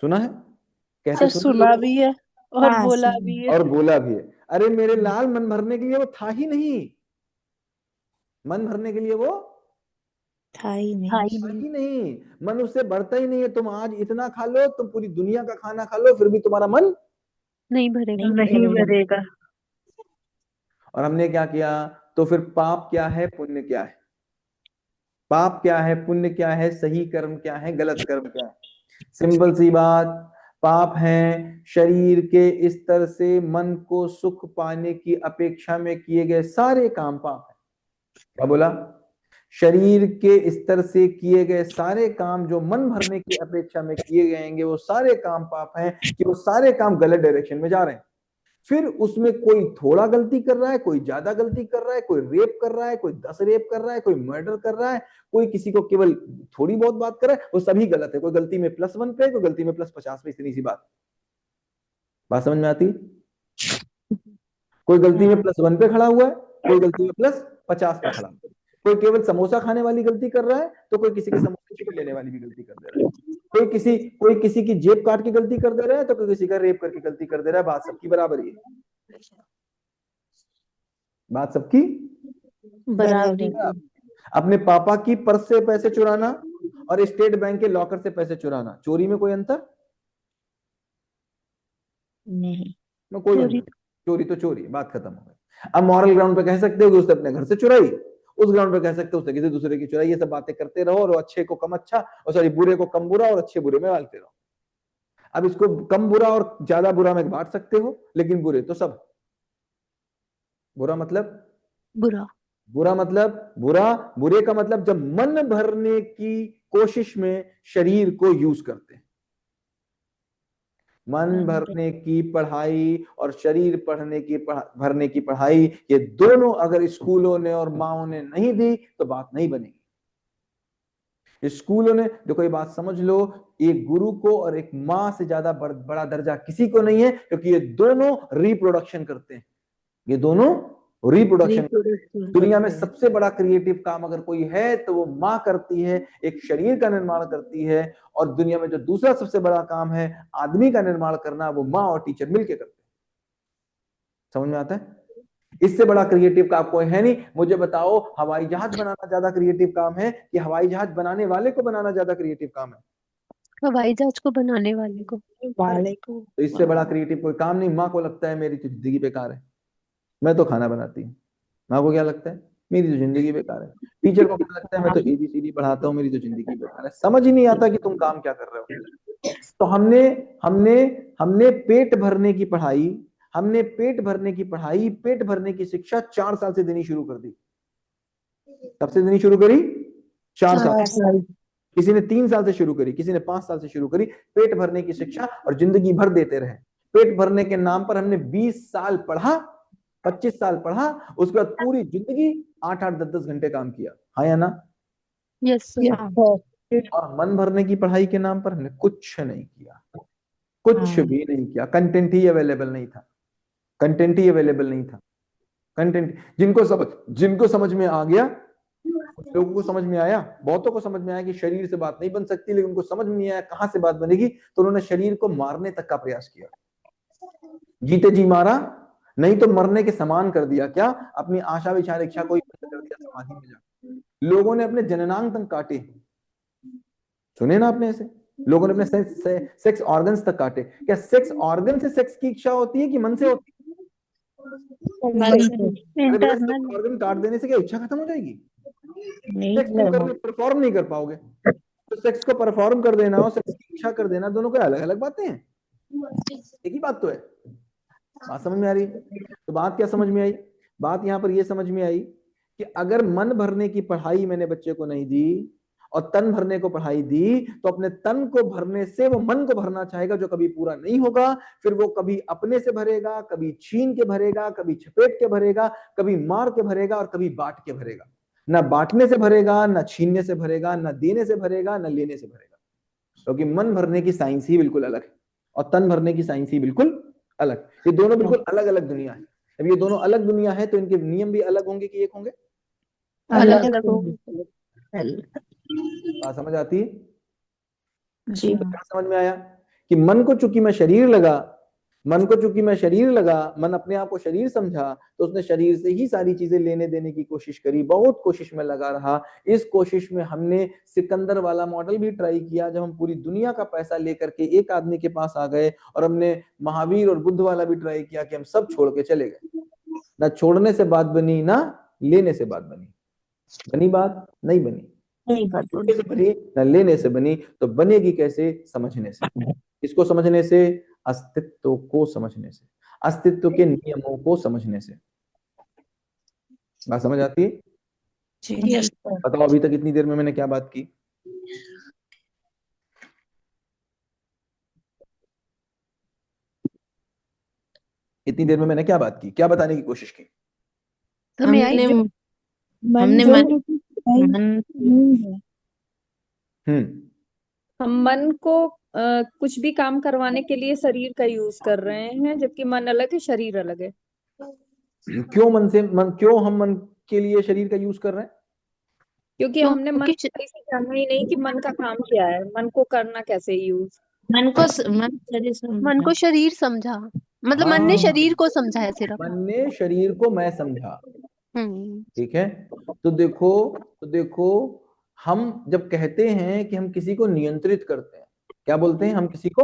सुना है? कहते सर सुना सुना भी है और हाँ, बोला सुना। भी है। और बोला भी है। अरे मेरे लाल, मन भरने के लिए वो था ही नहीं। मन भरने के लिए वो था ही था नहीं। ही था नहीं। ही नहीं। मन उससे बढ़ता ही नहीं है। तुम आज इतना खा लो, तुम पूरी दुनिया का खाना खा लो, फिर भी तुम्हारा मन नहीं भरेगा। नहीं भरेगा। और हमने क्या किया? तो फिर पाप क्या है, पुण्य क्या है? पाप क्या है, पुण्य क्या है, सही कर्म क्या है, गलत कर्म क्या है? सिंपल सी बात। पाप है शरीर के स्तर से मन को सुख पाने की अपेक्षा में किए गए सारे काम पाप है। क्या बोला? शरीर के स्तर से किए गए सारे काम जो मन भरने की अपेक्षा में किए गएंगे वो सारे काम पाप हैं, कि वो सारे काम गलत डायरेक्शन में जा रहे हैं। फिर उसमें कोई थोड़ा गलती कर रहा है, कोई ज्यादा गलती कर रहा है, कोई रेप कर रहा है, कोई 10 रेप कर रहा है, कोई मर्डर कर रहा है, कोई किसी को केवल थोड़ी बहुत बात कर रहा है, वो सभी गलत है। कोई गलती में +1 पे, कोई गलती में +50 पे, इतनी सी बात समझ में आती? कोई गलती में +1 पे खड़ा हुआ है, कोई गलती में +50 पे खड़ा हुआ है। कोई केवल समोसा खाने वाली गलती कर रहा है, तो कोई किसी के समोसे छीन लेने वाली भी गलती कर दे रहा है। कोई किसी की जेब काट के गलती कर दे रहा है, तो कोई किसी का रेप करके गलती कर दे रहा है। बात सबकी बराबरी है। बात सबकी बराबरी। अपने पापा की पर्स से पैसे चुराना और स्टेट बैंक के लॉकर से पैसे चुराना, चोरी में कोई अंतर? नहीं। में कोई चोरी। अंतर। चोरी तो चोरी, बात खत्म हो गई। अब मॉरल ग्राउंड पे कह सकते हो कि उसने अपने घर से चुराई, उस ग्राउंड पे कह सकते हो उसने किसी दूसरे की चुराई। ये सब बातें करते रहो और अच्छे को कम अच्छा, और सॉरी बुरे को कम बुरा और अच्छे बुरे में डालते रहो। अब इसको कम बुरा और ज्यादा बुरा में बांट सकते हो, लेकिन बुरे तो सब। बुरा मतलब बुरा। बुरे का मतलब जब मन भरने की कोशिश में शरीर को यूज करते हैं। मन भरने की पढ़ाई और शरीर भरने की पढ़ाई, ये दोनों अगर स्कूलों ने और माओ ने नहीं दी तो बात नहीं बनेगी। स्कूलों ने, देखो ये बात समझ लो, एक गुरु को और एक माँ से ज्यादा बड़ा दर्जा किसी को नहीं है, क्योंकि ये दोनों रिप्रोडक्शन करते हैं। ये दोनों रिप्रोडक्शन। दुनिया में सबसे बड़ा क्रिएटिव काम अगर कोई है तो वो माँ करती है, एक शरीर का निर्माण करती है। और दुनिया में जो दूसरा सबसे बड़ा काम है आदमी का निर्माण करना, वो माँ और टीचर मिलकर करते हैं। समझ में आता है? इससे बड़ा क्रिएटिव काम कोई है नहीं। मुझे बताओ, हवाई जहाज बनाना ज्यादा क्रिएटिव काम है कि हवाई जहाज बनाने वाले को बनाना ज्यादा क्रिएटिव काम है? हवाई जहाज को बनाने वाले को। तो इससे बड़ा क्रिएटिव कोई काम नहीं। माँ को लगता है मेरी तो जिंदगी बेकार है, मैं तो खाना बनाती हूँ। माँ को क्या लगता है? मेरी तो जिंदगी बेकार है। टीचर को क्या लगता है? मैं तो ABCD पढ़ाता हूँ, मेरी तो जिंदगी बेकार है। समझ ही नहीं आता कि तुम काम क्या कर रहे हो। तो हमने हमने हमने पेट भरने की पढ़ाई, पेट भरने की शिक्षा 4 साल से देनी शुरू कर दी। कब से देनी शुरू करी? 4 साल। किसी ने 3 साल से शुरू करी, किसी ने 5 साल से शुरू करी। पेट भरने की शिक्षा, और जिंदगी भर देते रहे। पेट भरने के नाम पर हमने 20 साल पढ़ा, 25 साल पढ़ा, उसके बाद पूरी जिंदगी 8-8, 10-10 घंटे काम किया। हाँ या ना? Yes sir. और मन भरने की पढ़ाई के नाम पर हमने कुछ नहीं किया, कुछ भी नहीं किया। कंटेंट ही अवेलेबल नहीं था। कंटेंट जिनको समझ में आ गया, लोगों को समझ में आया, बहुतों को समझ में आया कि शरीर से बात नहीं बन सकती, लेकिन उनको समझ में नहीं आया कहां से बात बनेगी, तो उन्होंने शरीर को मारने तक का प्रयास किया। जीते जी मारा, नहीं तो मरने के समान कर दिया। क्या? अपनी आशा विचार इच्छा को बंद कर दिया समाधि में जाकर। लोगों ने अपने जननांग तक काटे, सुने ना आपने ऐसे? लोगों ने अपने सेक्स ऑर्गन्स तक काटे। क्या सेक्स ऑर्गन से सेक्स की इच्छा होती है कि मन से होती है? इंटरनल ऑर्गन काट देने से क्या इच्छा खत्म हो जाएगी? नहीं। सेक्स तुम करने परफॉर्म नहीं कर पाओगे। तो सेक्स को परफॉर्म कर देना और सेक्स की इच्छा कर देना, दोनों को अलग अलग बातें हैं। एक ही बात तो है। बात समझ में आ रही है? तो बात क्या समझ में आई? बात यहाँ पर यह समझ में आई कि अगर मन भरने की पढ़ाई मैंने बच्चे को नहीं दी और तन भरने को पढ़ाई दी, तो अपने तन को भरने से वो मन को भरना चाहेगा, जो कभी पूरा नहीं होगा। फिर वो कभी अपने से भरेगा, कभी छीन के भरेगा, कभी चपेट के भरेगा, कभी मार के भरेगा और कभी बांट के भरेगा। ना बांटने से भरेगा, ना छीनने से भरेगा, ना देने से भरेगा, ना लेने से भरेगा। क्योंकि मन भरने की साइंस ही बिल्कुल अलग है और तन भरने की साइंस ही बिल्कुल अलग। ये दोनों बिल्कुल अलग अलग दुनिया है। अब ये दोनों अलग दुनिया है, तो इनके नियम भी अलग होंगे कि एक होंगे? अलग अलग हो। बात समझ आती है? जी तो क्या समझ में आया कि मन को चूंकि मैं शरीर लगा, मन अपने आप को शरीर समझा, तो उसने शरीर से ही सारी चीजें लेने देने की कोशिश करी। बहुत कोशिश में लगा रहा। इस कोशिश में हमने सिकंदर वाला मॉडल भी ट्राई किया, जब हम पूरी दुनिया का पैसा लेकर के एक आदमी के पास आ गए, और हमने महावीर और बुद्ध वाला भी ट्राई किया कि हम सब छोड़ के चले गए। ना छोड़ने से बात बनी, ना लेने से बात बनी। बनी बात? नहीं बनी। से बनी ना लेने से बनी। तो बनेगी कैसे? समझने से। इसको समझने से, अस्तित्व को समझने से, अस्तित्व के नियमों को समझने से। बात समझ आती है? जी। बताओ अभी तक इतनी देर में मैंने क्या बात की? इतनी देर में मैंने क्या बात की, क्या बताने की कोशिश की? हमें आई हमने मन हमने जो मन है कि mind मन नहीं है। हम्म हम मन को कुछ भी काम करवाने के लिए शरीर का यूज कर रहे हैं, जबकि मन अलग है, शरीर अलग है। क्यों हम मन के लिए शरीर का यूज कर रहे हैं? क्योंकि हमने मन को सही से जाना ही नहीं कि मन का काम क्या है, मन को करना कैसे यूज। मन शरीर मन को शरीर समझा, मतलब मन ने हाँ, शरीर को समझा है सिर्फ। मन ने शरीर को मैं समझा। हम्म ठीक है, तो देखो हम जब कहते हैं कि हम किसी को नियंत्रित करते हैं, क्या बोलते हैं? हम किसी को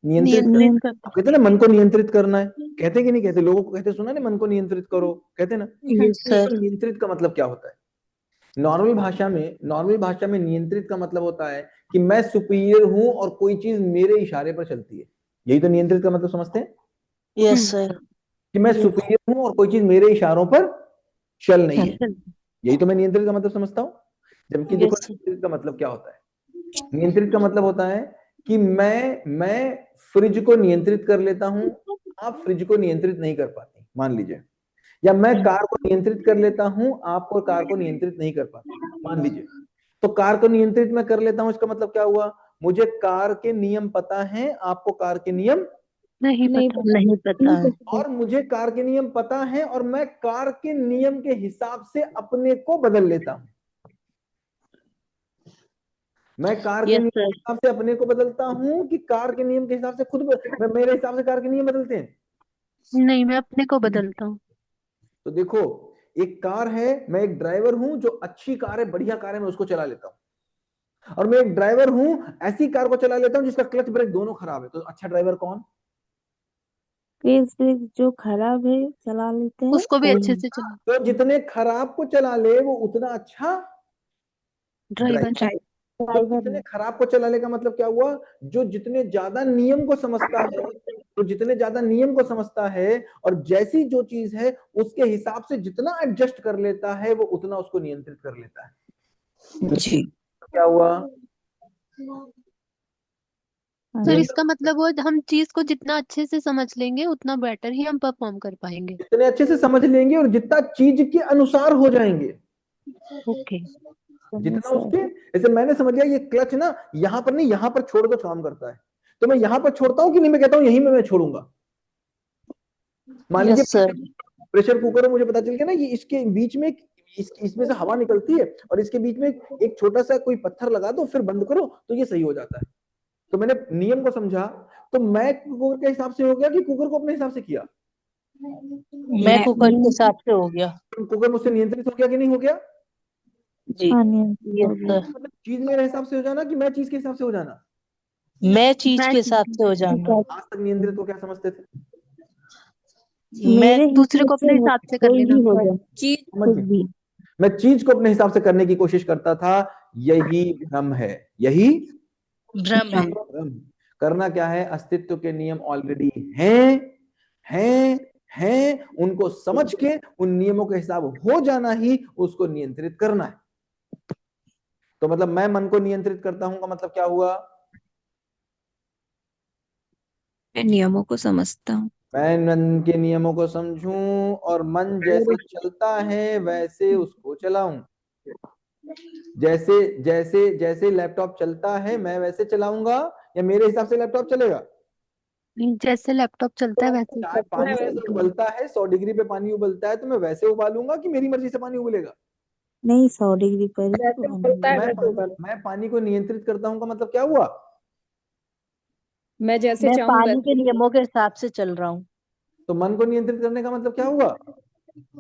नियंत्रित करते नियंत्रित हैं। करते आप कहते हैं ना मन को नियंत्रित करना है, कहते हैं कि नहीं कहते? लोगों को कहते सुना नहीं, मन को नियंत्रित करो, कहते हैं ना? यस तो सर। नियंत्रित का मतलब क्या होता है? नॉर्मल भाषा में नियंत्रित का मतलब होता है कि मैं सुपीरियर हूं और कोई चीज मेरे इशारे पर चलती है। यही तो नियंत्रित का मतलब समझते हैं, यस सर। कि मैं सुपीरियर हूं और कोई चीज मेरे इशारों पर चल नहीं है। यही तो मैं नियंत्रित का मतलब समझता हूँ। जबकि देखो यस नियंत्रित का मतलब क्या होता है? नियंत्रित का मतलब होता है कि मैं फ्रिज को नियंत्रित कर लेता हूं, आप फ्रिज को नियंत्रित नहीं कर पाती, मान लीजिए। या मैं कार को नियंत्रित कर लेता हूं, आप कार को नियंत्रित नहीं कर पाते, मान लीजिए। तो कार को नियंत्रित मैं कर लेता हूं, इसका मतलब क्या हुआ? मुझे कार के नियम पता है, आपको कार के नियम नहीं नहीं पता है। और मुझे कार के नियम पता है, और मैं कार के नियम के हिसाब से अपने को बदल लेता हूं। मैं कार के यस नियम के सर। हिसाब से अपने को बदलता हूं कि कार के नियम के हिसाब से मेरे हिसाब से कार के नियम बदलते हैं? नहीं, मैं अपने को बदलता हूँ। तो देखो, एक कार है, मैं एक ड्राइवर हूं, जो अच्छी कार है, बढ़िया कार है, मैं उसको चला लेता हूं। और मैं एक ड्राइवर हूं, ऐसी कार को चला लेता हूं जिसका क्लच ब्रेक दोनों खराब है। तो अच्छा ड्राइवर कौन? जो खराब है चला लेते हैं उसको भी कोई अच्छे नहीं। से चला तो जितने खराब को चला ले वो उतना अच्छा ड्राइवर। तो जितने खराब को चला ले का मतलब क्या हुआ? जो जितने ज्यादा नियम को समझता है, तो जितने ज्यादा नियम को समझता है और जैसी जो चीज है उसके हिसाब से जितना एडजस्ट कर लेता है, वो उतना उसको नियंत्रित कर लेता है। जी। क्या हुआ? सर इसका मतलब वो हम चीज को जितना अच्छे से समझ लेंगे उतना बेटर ही हम परफॉर्म कर पाएंगे। जितने अच्छे से समझ लेंगे और जितना चीज के अनुसार हो जाएंगे, ओके। जितना उसके, जैसे मैंने समझ लिया ये क्लच ना यहां पर नहीं, यहां पर छोड़ दो काम करता है, तो मैं यहां पर छोड़ता हूं कि नहीं? मैं कहता हूं यहीं में मैं छोड़ूंगा। मान लीजिए यस सर। प्रेशर कुकर में मुझे पता चल गया ना, ये इसके बीच में इसमें से हवा निकलती है और इसके बीच में एक छोटा सा कोई पत्थर लगा दो, फिर बंद करो, तो ये सही हो जाता है। तो मैंने नियम को समझा, तो मैं कुकर के हिसाब से हो गया कि कुकर को अपने हिसाब से किया? मैं कुकर के हिसाब से हो गया। कुकर मुझसे नियंत्रित हो गया कि नहीं हो गया? जी। Yes sir. मतलब चीज मेरे हिसाब से हो जाना कि मैं चीज के हिसाब से हो जाना? मैं चीज के हिसाब से हो जाना। आज तक नियंत्रित को क्या समझते थे? मैं दूसरे को अपने हिसाब से कर लेना। चीज समझ गए? मैं चीज को अपने हिसाब से करने की कोशिश करता था, यही भ्रम है, यही भ्रम है। भ्रम। करना क्या है? अस्तित्व के नियम ऑलरेडी हैं, उनको समझ के उन नियमों के हिसाब हो जाना ही उसको नियंत्रित करना है। तो मतलब मैं मन को नियंत्रित करता हूं का मतलब क्या हुआ? मैं नियमों को समझता हूँ। मैं मन के नियमों को समझूं और मन जैसा चलता है वैसे उसको चलाऊं। जैसे जैसे जैसे लैपटॉप चलता है मैं वैसे चलाऊंगा, या मेरे हिसाब से लैपटॉप चलेगा? जैसे लैपटॉप चलता है वैसे चाहे पानी जैसे उबलता है, 100 डिग्री पे पानी उबलता है, तो मैं वैसे उबालूंगा कि मेरी मर्जी से पानी उबलेगा? नहीं, 100 डिग्री पर तो मैं पानी को नियंत्रित करता हूं का मतलब क्या हुआ? मैं जैसे मैं चाहूँ पानी के नियमों के हिसाब से चल रहा हूँ। तो मन को नियंत्रित करने का मतलब क्या हुआ?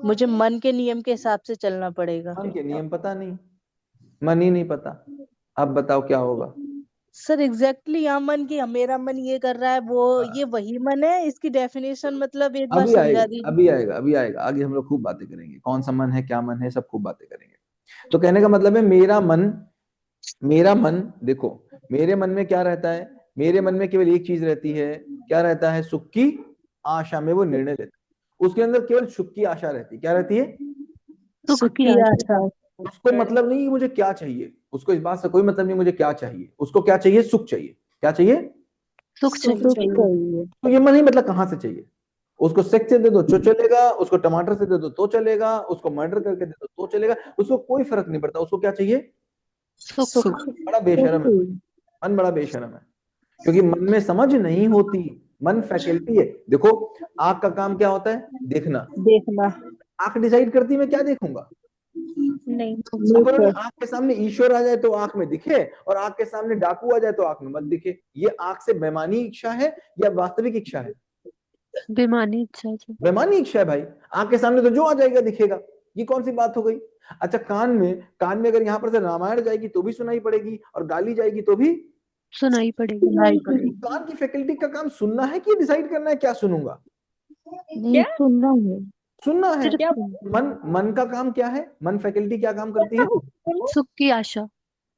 मुझे मन के नियम के हिसाब से चलना पड़ेगा। मन के नियम पता नहीं, मन ही नहीं पता। अब बताओ क्या होगा? सर एग्जैक्टली यहाँ मन की मेरा मन ये कर रहा है, वो ये वही मन है, इसकी डेफिनेशन मतलब एक बार अभी आएगा, समझा दीजिए। अभी आएगा, आगे हम लोग खूब बातें करेंगे, कौन सा मन है, क्या मन है, सब खूब बातें करेंगे। तो कहने का मतलब है मेरा मन देखो, मेरे मन में क्या रहता है? मेरे मन में केवल एक चीज रहती है, क्या रहता है? सुख की आशा में वो निर्णय लेता है। उसके अंदर केवल सुख की आशा रहती है। क्या रहती है? सुख की आशा। उसको मतलब नहीं कि मुझे क्या चाहिए, उसको इस बात से कोई मतलब नहीं मुझे क्या चाहिए, उसको क्या चाहिए? सुख चाहिए। क्या चाहिए? सुख चाहिए। तो ये मन ही मतलब कहां से चाहिए? उसको सेक से दे दो तो चलेगा, उसको टमाटर से दे दो तो चलेगा, उसको मर्डर करके दे दो तो चलेगा, उसको कोई फर्क नहीं पड़ता। उसको क्या चाहिए? सुख। बड़ा बेशरम है मन, बड़ा बेशरम है, क्योंकि मन में समझ नहीं होती। मन फैकल्टी है। देखो, आंख का काम क्या होता है? देखना। देखना। आंख डिसाइड करती मैं क्या देखूंगा? नहीं। अगर आंख के सामने ईश्वर आ जाए तो आंख में दिखे, और आंख के सामने डाकू आ जाए तो आंख में मत दिखे। ये आंख से बेमानी इच्छा है या वास्तविक इच्छा है? बेमानी इच्छा है। बेमानी इच्छा है भाई। आंख के सामने तो जो आ जाएगा दिखेगा, ये कौन सी बात हो गई? अच्छा, कान में अगर यहाँ पर से रामायण जाएगी तो भी सुनाई पड़ेगी, और गाली जाएगी तो भी सुनाई पड़ेगी। कान की फैकल्टी का काम सुनना है कि डिसाइड करना है क्या सुनूंगा? क्या सुनना है। सुनना है। सिर्फ क्या? मन का काम क्या है? मन फैकल्टी क्या काम करती है? सुख की आशा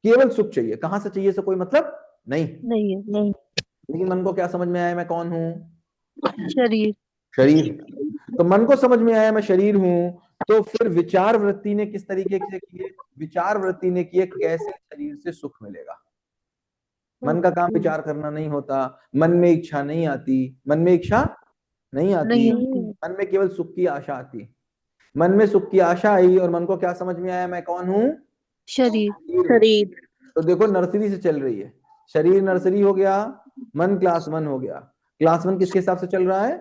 केवल सुख चाहिए। कहां से चाहिए से कोई मतलब नहीं। नहीं है। नहीं। लेकिन मन को क्या समझ में आया? मैं कौन हूं? शरीर। शरीर। तो मन को समझ में आया मैं शरीर हूं, तो फिर विचार वृत्ति ने किस तरीके से किए? विचार वृत्ति ने किए कैसे शरीर से सुख मिलेगा। मन का काम विचार करना नहीं होता, मन में इच्छा नहीं आती, मन में इच्छा नहीं आती, नहीं आती। मन में केवल सुख की आशा आती। मन में सुख की आशा आई और मन को क्या समझ में आया? मैं कौन हूं? शरीर। शरीर। तो देखो, नर्सरी से चल रही है। शरीर नर्सरी हो गया, मन क्लास 1 हो गया। क्लास 1 किसके हिसाब से चल रहा है?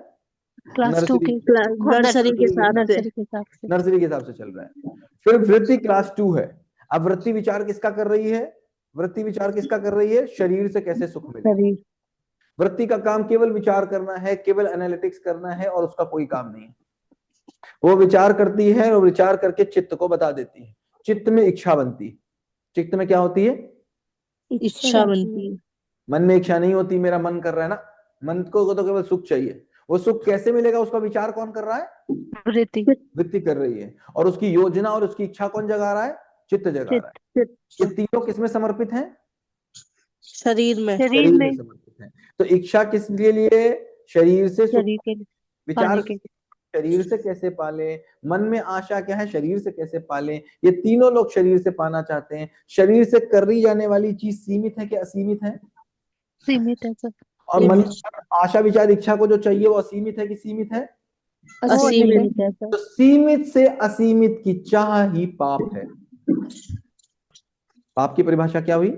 क्लास 2 के नर्सरी के साथ से। नर्सरी के हिसाब से। नर्सरी के हिसाब से चल रहा है। फिर वृत्ति क्लास 2 है। अब वृत्ति विचार किसका कर रही है? वृत्ति विचार किसका कर रही है? शरीर से कैसे सुख मिले। शरीर। वृत्ति का काम केवल विचार करना है, केवल एनालिटिक्स करना है, और उसका कोई काम नहीं है। वो विचार करती है और विचार करके चित्त को बता देती है। चित्त में इच्छा बनती है। चित्त में क्या होती है? इच्छा बनती है। मन में इच्छा नहीं होती। मेरा मन कर रहा है ना, मन को तो केवल सुख चाहिए। वो सुख कैसे मिलेगा? उसका विचार कौन कर रहा है? वृत्ति। वृत्ति कर रही है। और उसकी योजना और उसकी इच्छा कौन जगा रहा है? चित्त जगा रहा है। ये तीनों किसमें समर्पित हैं? शरीर में। शरीर में। समर्पित हैं। तो इच्छा किस लिए? शरीर से सुख। शरीर के लिए विचार पाने के। शरीर से कैसे पाले? मन में आशा क्या है? शरीर से कैसे पाले? ये तीनों लोग शरीर से पाना चाहते हैं। शरीर से करी जाने वाली चीज सीमित है कि असीमित है? सीमित है सब। और मन आशा विचार इच्छा को जो चाहिए वो असीमित है कि सीमित है? असीमित है। तो सीमित से असीमित की चाह ही पाप है। पाप की परिभाषा क्या हुई?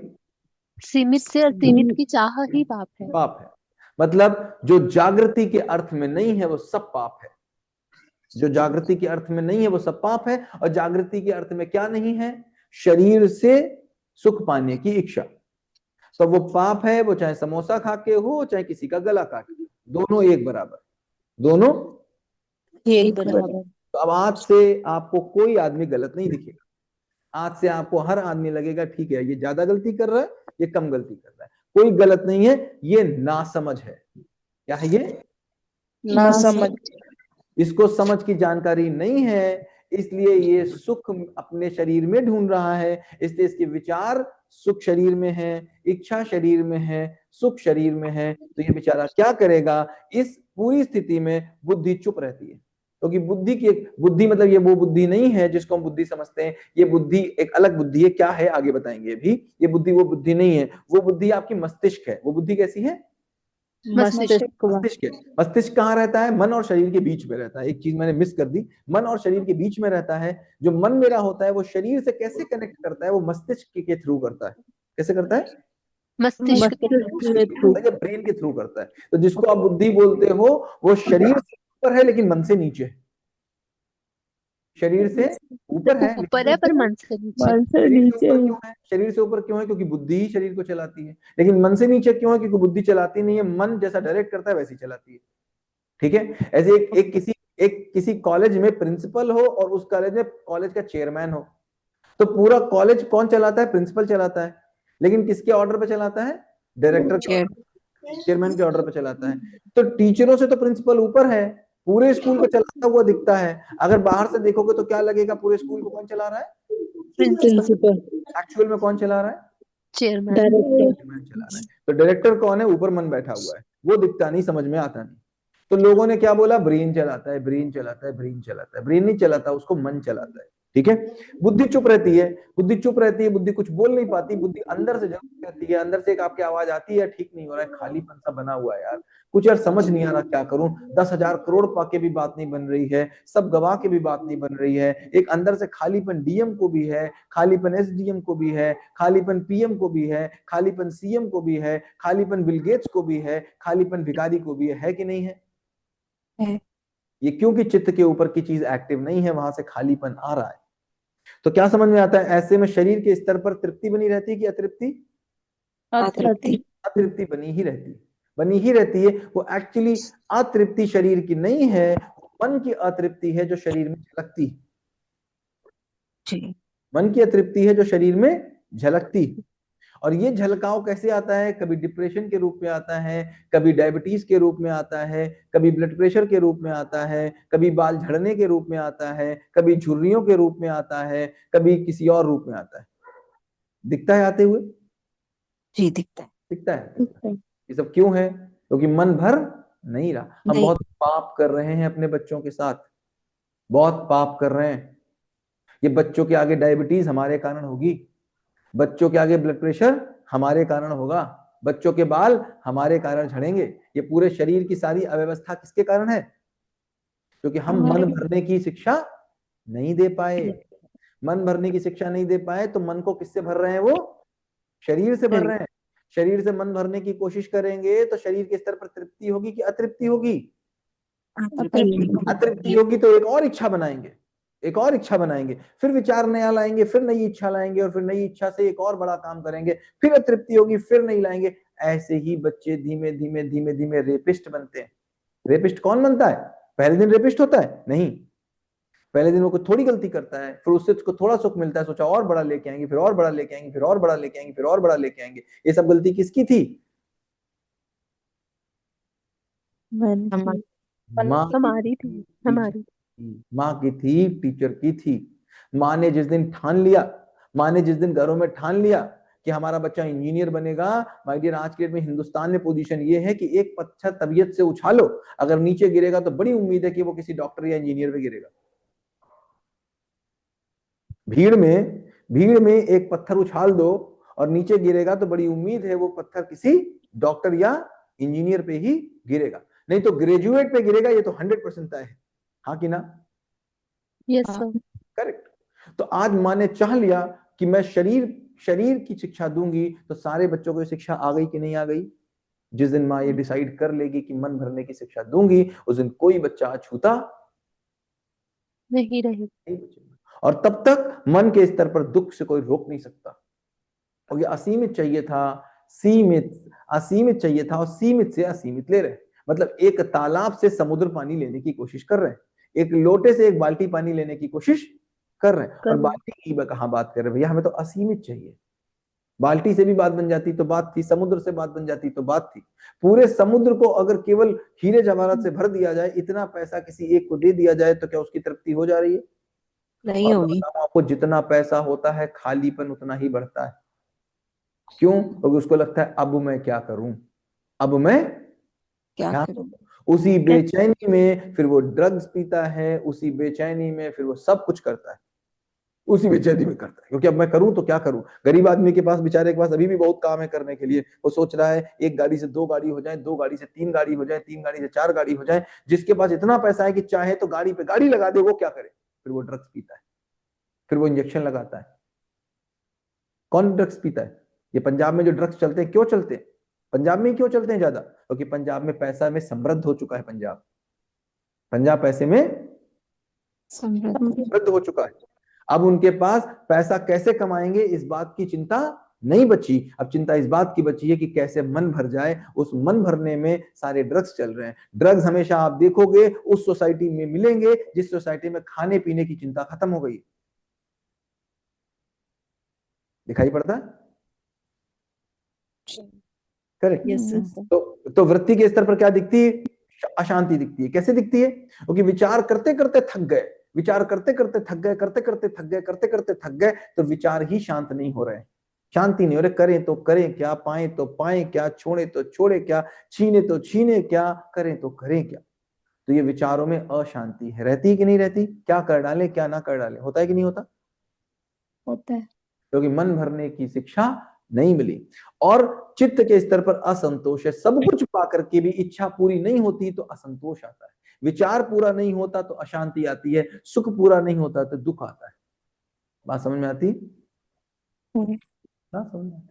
सीमित से असीमित की चाह ही पाप है। पाप है। मतलब जो जागृति के अर्थ में नहीं है वो सब पाप है। जो जागृति के अर्थ में नहीं है वो सब पाप है। और जागृति के अर्थ में क्या नहीं है? शरीर से सुख पाने की इच्छा। तो वो पाप है। वो चाहे समोसा खा के हो, चाहे किसी का गला काट के, दोनों एक बराबर। दोनों एक बराबर। तो अब आज से आपको कोई आदमी गलत नहीं दिखेगा। आज से आपको हर आदमी लगेगा ठीक है, ये ज्यादा गलती कर रहा है, ये कम गलती कर रहा है। कोई गलत नहीं है, ये नासमझ है। क्या है ये? नासमझ। इसको समझ की जानकारी नहीं है, इसलिए ये सुख अपने शरीर में ढूंढ रहा है। इसलिए इसके विचार सुख शरीर में है, इच्छा शरीर में है, सुख शरीर में है। तो ये बेचारा क्या करेगा? इस पूरी स्थिति में बुद्धि चुप रहती है, क्योंकि बुद्धि मतलब ये वो बुद्धि नहीं है जिसको हम बुद्धि समझते हैं। ये बुद्धि एक अलग बुद्धि है। क्या है आगे बताएंगे अभी। ये बुद्धि वो बुद्धि नहीं है। वो बुद्धि आपकी मस्तिष्क है। वो बुद्धि कैसी है? मस्तिष्क। मस्तिष्क है। मस्तिष्क कहाँ रहता है? मन और शरीर के बीच में रहता है। एक चीज मैंने मिस कर दी, मन और शरीर के बीच में रहता है। जो मन मेरा होता है वो शरीर से कैसे कनेक्ट करता है? वो मस्तिष्क के थ्रू करता है। कैसे करता है? मस्तिष्क ब्रेन के थ्रू करता है। तो जिसको आप बुद्धि बोलते हो वो शरीर से ऊपर है लेकिन मन से नीचे है। शरीर से ऊपर है पर मन से नीचे। क्यों है? शरीर से ऊपर क्यों है? क्योंकि बुद्धि ही शरीर को चलाती है। लेकिन मन से नीचे क्यों है? क्योंकि बुद्धि चलाती नहीं है। मन जैसा डायरेक्ट करता है वैसी चलाती है। ठीक है। ऐसे एक किसी कॉलेज में प्रिंसिपल हो और उस कॉलेज में कॉलेज का चेयरमैन हो, तो पूरा कॉलेज कौन चलाता है? प्रिंसिपल चलाता है। लेकिन किसके ऑर्डर पे चलाता है? डायरेक्टर के, चेयरमैन के ऑर्डर पे चलाता है। तो टीचरों से तो प्रिंसिपल ऊपर है, पूरे स्कूल को चलाता हुआ दिखता है। अगर बाहर से देखोगे तो क्या लगेगा? पूरे स्कूल को कौन चला रहा है? प्रिंसिपल। एक्चुअल में कौन चला रहा है? चेयरमैन चला रहा है। तो डायरेक्टर कौन है? ऊपर मन बैठा हुआ है। वो दिखता नहीं, समझ में आता नहीं। तो लोगों ने क्या बोला? ब्रेन चलाता है, ब्रेन चलाता है, ब्रेन चलाता है। ब्रेन नहीं चलाता, उसको मन चलाता है। ठीक है। बुद्धि चुप रहती है। बुद्धि चुप रहती है। बुद्धि कुछ बोल नहीं पाती। बुद्धि अंदर से जरूर कहती है, अंदर से एक आपकी आवाज आती है ठीक नहीं हो रहा है, खालीपन सा बना हुआ है यार, कुछ यार समझ नहीं आ रहा क्या करूं, 10,000 करोड़ पाके भी बात नहीं बन रही है, सब गवा के भी बात नहीं बन रही है, एक अंदर से खालीपन डीएम को भी है, खालीपन एसडीएम को भी है, खालीपन पीएम को भी है, खालीपन सीएम को भी है, खालीपन बिल गेट्स को भी है, खालीपन भिखारी को भी है कि नहीं है? ये क्योंकि चित्त के ऊपर की चीज एक्टिव नहीं है, वहां से खालीपन आ रहा है। तो क्या समझ में आता है? ऐसे में शरीर के स्तर पर तृप्ति बनी रहती है कि अतृप्ति? अतृप्ति बनी ही रहती है। वो एक्चुअली अतृप्ति शरीर की नहीं है, मन की अतृप्ति है जो शरीर में झलकती है। मन की अतृप्ति है जो शरीर में झलकती है। और ये झलकाव कैसे आता है? कभी डिप्रेशन के रूप में आता है, कभी डायबिटीज के रूप में आता है, कभी ब्लड प्रेशर के रूप में आता है, कभी बाल झड़ने के रूप में आता है, कभी झुर्रियों के रूप में आता है, कभी किसी और रूप में आता है। दिखता है आते हुए? जी दिखता है। ये सब क्यों है? क्योंकि मन भर नहीं रहा। हम बहुत पाप कर रहे हैं अपने बच्चों के साथ, बहुत पाप कर रहे हैं। ये बच्चों के आगे डायबिटीज हमारे कारण होगी, बच्चों के आगे ब्लड प्रेशर हमारे कारण होगा, बच्चों के बाल हमारे कारण झड़ेंगे। ये पूरे शरीर की सारी अव्यवस्था किसके कारण है? क्योंकि हम मन भरने की शिक्षा नहीं दे पाए। मन भरने की शिक्षा नहीं दे पाए तो मन को किससे भर रहे हैं? वो शरीर से भर रहे हैं। शरीर से मन भरने की कोशिश करेंगे तो शरीर के स्तर पर तृप्ति होगी कि अतृप्ति होगी? अतृप्ति होगी तो एक और इच्छा बनाएंगे, एक और इच्छा बनाएंगे, फिर विचार नया लाएंगे, फिर नई इच्छा लाएंगे, और फिर नई इच्छा से एक और बड़ा काम करेंगे, फिर अतृप्ति होगी, फिर नहीं लाएंगे। ऐसे ही बच्चे धीमे धीमे धीमे धीमे रेपिस्ट बनते हैं। रेपिस्ट कौन बनता है? पहले दिन रेपिस्ट होता है? नहीं, पहले दिन वो कुछ थोड़ी गलती करता है, फिर उससे उसको थोड़ा सुख मिलता है, सोचा और बड़ा लेके आएंगे, फिर और बड़ा लेके आएंगे, फिर और बड़ा लेके आएंगे, फिर और बड़ा लेके आएंगे। ये सब गलती किसकी थी? हमारी थी, हमारी माँ की थी, टीचर की थी। माँ ने जिस दिन ठान लिया, माँ ने जिस दिन घरों में ठान लिया कि हमारा बच्चा इंजीनियर बनेगा, माय डियर आज के डेट में हिंदुस्तान में पोजीशन ये है कि एक पत्थर तबीयत से उछालो, अगर नीचे गिरेगा तो बड़ी उम्मीद है कि वो किसी डॉक्टर या इंजीनियर पे गिरेगा। भीड़ में एक पत्थर उछाल दो और नीचे गिरेगा तो बड़ी उम्मीद है वो पत्थर किसी डॉक्टर या इंजीनियर पे ही गिरेगा, नहीं तो ग्रेजुएट पे गिरेगा। ये तो 100% तय है, हाँ कि ना? Yes sir, correct. तो आज माँ ने चाह लिया कि मैं शरीर की शिक्षा दूंगी, तो सारे बच्चों को शिक्षा आ गई कि नहीं आ गई? जिस दिन माँ ये डिसाइड कर लेगी कि मन भरने की शिक्षा दूंगी, उस दिन कोई बच्चा अछूता नहीं रहेगा। और तब तक मन के स्तर पर दुख से कोई रोक नहीं सकता। और ये असीमित चाहिए था, असीमित चाहिए था, और सीमित से असीमित ले रहे। मतलब एक तालाब से समुद्र पानी लेने की कोशिश कर रहे हैं, एक लोटे से एक बाल्टी पानी लेने की कोशिश कर रहे हैं, और बाल्टी की कहां बात कर रहे हैं भैया? हमें तो असीमित चाहिए। बाल्टी से भी बात बन जाती तो बात थी, समुद्र से बात बन जाती तो बात थी। पूरे समुद्र को अगर केवल हीरे जवाहरात से भर दिया जाए, इतना पैसा किसी एक को दे दिया जाए, तो क्या उसकी तृप्ति हो जा रही है? नहीं होगी। आपको जितना पैसा होता है खालीपन उतना ही बढ़ता है। क्यों? क्योंकि उसको लगता है अब मैं क्या करूं, अब मैं क्या करूं। उसी बेचैनी में फिर वो ड्रग्स पीता है, उसी बेचैनी में फिर वो सब कुछ करता है, उसी बेचैनी में करता है, क्योंकि अब मैं करूं तो क्या करूं। गरीब आदमी के पास, बेचारे के पास अभी भी बहुत काम है करने के लिए। वो सोच रहा है एक गाड़ी से 2 गाड़ी हो जाए, 2 गाड़ी से 3 गाड़ी हो जाए, 3 गाड़ी से 4 गाड़ी हो जाए। जिसके पास इतना पैसा है कि चाहे तो गाड़ी पे गाड़ी लगा दे, वो क्या करे? फिर वो ड्रग्स पीता है, फिर वो इंजेक्शन लगाता है। कौन ड्रग्स पीता है? ये पंजाब में जो ड्रग्स चलते हैं, क्यों चलते हैं? पंजाब में क्यों चलते हैं ज्यादा? क्योंकि पंजाब में पैसा में समृद्ध हो चुका है। पंजाब पैसे में समृद्ध हो चुका है। अब उनके पास पैसा कैसे कमाएंगे, इस बात की चिंता नहीं बची। अब चिंता इस बात की बची है कि कैसे मन भर जाए। उस मन भरने में सारे ड्रग्स चल रहे हैं। ड्रग्स हमेशा आप देखोगे उस सोसाइटी में मिलेंगे जिस सोसाइटी में खाने पीने की चिंता खत्म हो गई। दिखाई पड़ता है? करेक्ट। यस तो वृत्ति के स्तर पर क्या दिखती है? अशांति दिखती है। कैसे दिखती है? क्योंकि विचार करते करते थक गए, विचार करते करते थक गए, करते करते थक गए, करते करते थक गए, तो विचार ही शांत नहीं हो रहे, शांति नहीं हो रहे। करें तो करें क्या, पाए तो पाए क्या, छोड़े तो छोड़े क्या, छीने तो छीने क्या, करें तो करें क्या। तो ये विचारों में अशांति है। रहती है कि नहीं रहती? क्या कर डाले क्या ना कर डाले, होता है कि नहीं होता? होता है। क्योंकि मन भरने की शिक्षा नहीं मिली। और चित्त के स्तर पर असंतोष है, सब कुछ पा करके भी इच्छा पूरी नहीं होती तो असंतोष आता है, विचार पूरा नहीं होता तो अशांति आती है, सुख पूरा नहीं होता तो दुख आता है। बात समझ में आती? बात समझ में आती?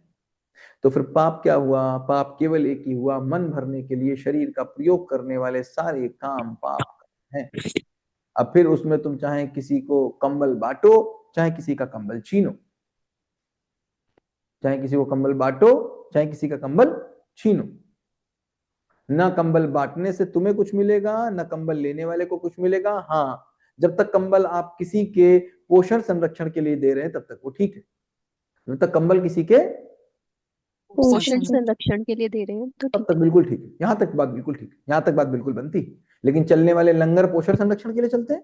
तो फिर पाप क्या हुआ? पाप केवल एक ही हुआ, मन भरने के लिए शरीर का प्रयोग करने वाले सारे काम पाप हैं। अब फिर उसमें तुम चाहे किसी को कंबल बांटो, चाहे किसी का कंबल छीनो, चाहे किसी को कंबल बांटो, चाहे किसी का कंबल छीनो, ना कंबल बांटने से तुम्हें कुछ मिलेगा, ना कंबल लेने वाले को कुछ मिलेगा। हाँ, जब तक कंबल आप किसी के पोषण संरक्षण के लिए दे रहे हैं तब तक वो ठीक है, जब तक कंबल किसी के पोषण संरक्षण के लिए दे रहे हैं तो तब ठीक तक बिल्कुल ठीक है, यहाँ तक बात बिल्कुल ठीक है, यहाँ तक बात बिल्कुल बनती है। लेकिन चलने वाले लंगर पोषण संरक्षण के लिए चलते हैं,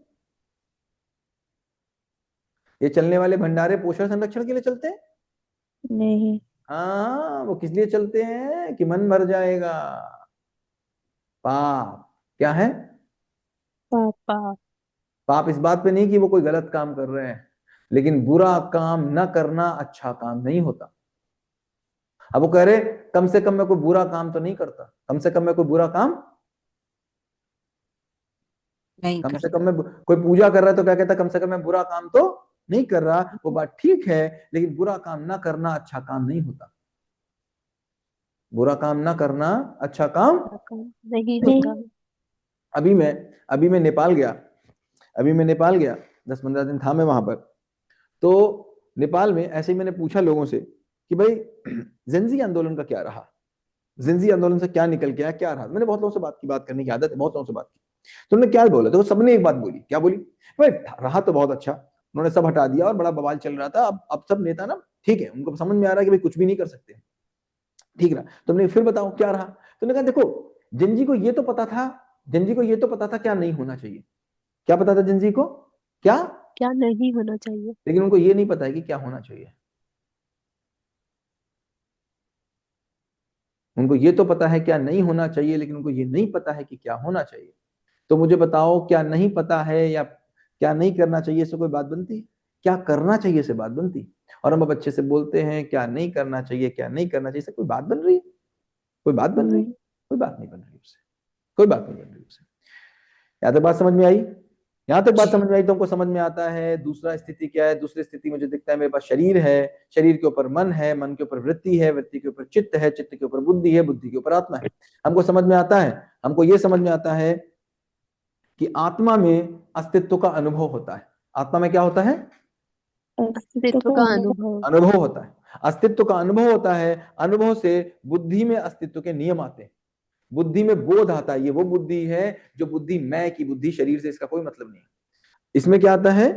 ये चलने वाले भंडारे पोषण संरक्षण के लिए चलते हैं? नहीं। हाँ, वो किस लिए चलते हैं? कि मन भर जाएगा। पाप क्या है? पाप। पाप इस बात पे नहीं कि वो कोई गलत काम कर रहे हैं, लेकिन बुरा काम न करना अच्छा काम नहीं होता। अब वो कह रहे कम से कम मैं कोई बुरा काम तो नहीं करता, कम से कम मैं कोई बुरा काम नहीं कम कर से कम मैं कोई पूजा कर रहा है तो क्या कहता, कम से कम मैं बुरा काम तो नहीं कर रहा। वो बात ठीक है, लेकिन बुरा काम ना करना अच्छा काम नहीं होता, बुरा काम ना करना अच्छा काम नहीं होता। अभी मैं नेपाल गया, 10-15 दिन था मैं वहां पर। तो नेपाल में ऐसे ही मैंने पूछा लोगों से कि भाई जिंजी आंदोलन का क्या रहा, जिंजी आंदोलन से क्या निकल के आया, क्या रहा। मैंने बहुत लोगों से बात करने की आदत है, बहुत लोगों से बात की। तो उन्होंने क्या बोला, तो सबने एक बात बोली, क्या बोली? भाई रहा तो बहुत अच्छा, उन्होंने सब हटा दिया और बड़ा बवाल चल रहा था। अब सब नेता ना ठीक है, उनको समझ में आ रहा है कि भाई कुछ भी नहीं कर सकते, ठीक ना। तुमने फिर बताओ क्या रहा? तुमने कहा देखो, जिंजी को ये तो पता था, क्या नहीं होना चाहिए। क्या पता था जिंजी को? क्या नहीं होना चाहिए, लेकिन उनको ये नहीं पता है कि क्या होना चाहिए। उनको ये तो पता है क्या नहीं होना चाहिए, लेकिन उनको ये नहीं पता है कि क्या होना चाहिए। तो मुझे बताओ, क्या नहीं पता है या क्या नहीं करना चाहिए से कोई बात बनती है? क्या करना चाहिए से बात बनती है। और हम अब अच्छे से बोलते हैं क्या नहीं करना चाहिए, क्या नहीं करना चाहिए से कोई बात बन रही है? कोई बात बन रही है? कोई बात नहीं बन रही उससे, कोई बात नहीं बन रही उससे। यहाँ तक बात समझ में आई? यहाँ तक बात समझ में आई? तो हमको समझ में आता है दूसरा स्थिति क्या है। दूसरी स्थिति मुझे दिखता है मेरे पास शरीर है, शरीर के ऊपर मन है, मन के ऊपर वृत्ति है, वृत्ति के ऊपर चित्त है, चित्त के ऊपर बुद्धि है, बुद्धि के ऊपर आत्मा है। हमको समझ में आता है, हमको ये समझ में आता है कि आत्मा में अस्तित्व का अनुभव होता है। आत्मा में क्या होता है? अस्तित्व का अनुभव। अनुभव होता है, अस्तित्व का अनुभव होता है। अनुभव से बुद्धि में अस्तित्व के नियम आते हैं, बुद्धि में बोध आता है। ये वो बुद्धि है जो बुद्धि मैं की बुद्धि, शरीर से इसका कोई मतलब नहीं। इसमें क्या आता है?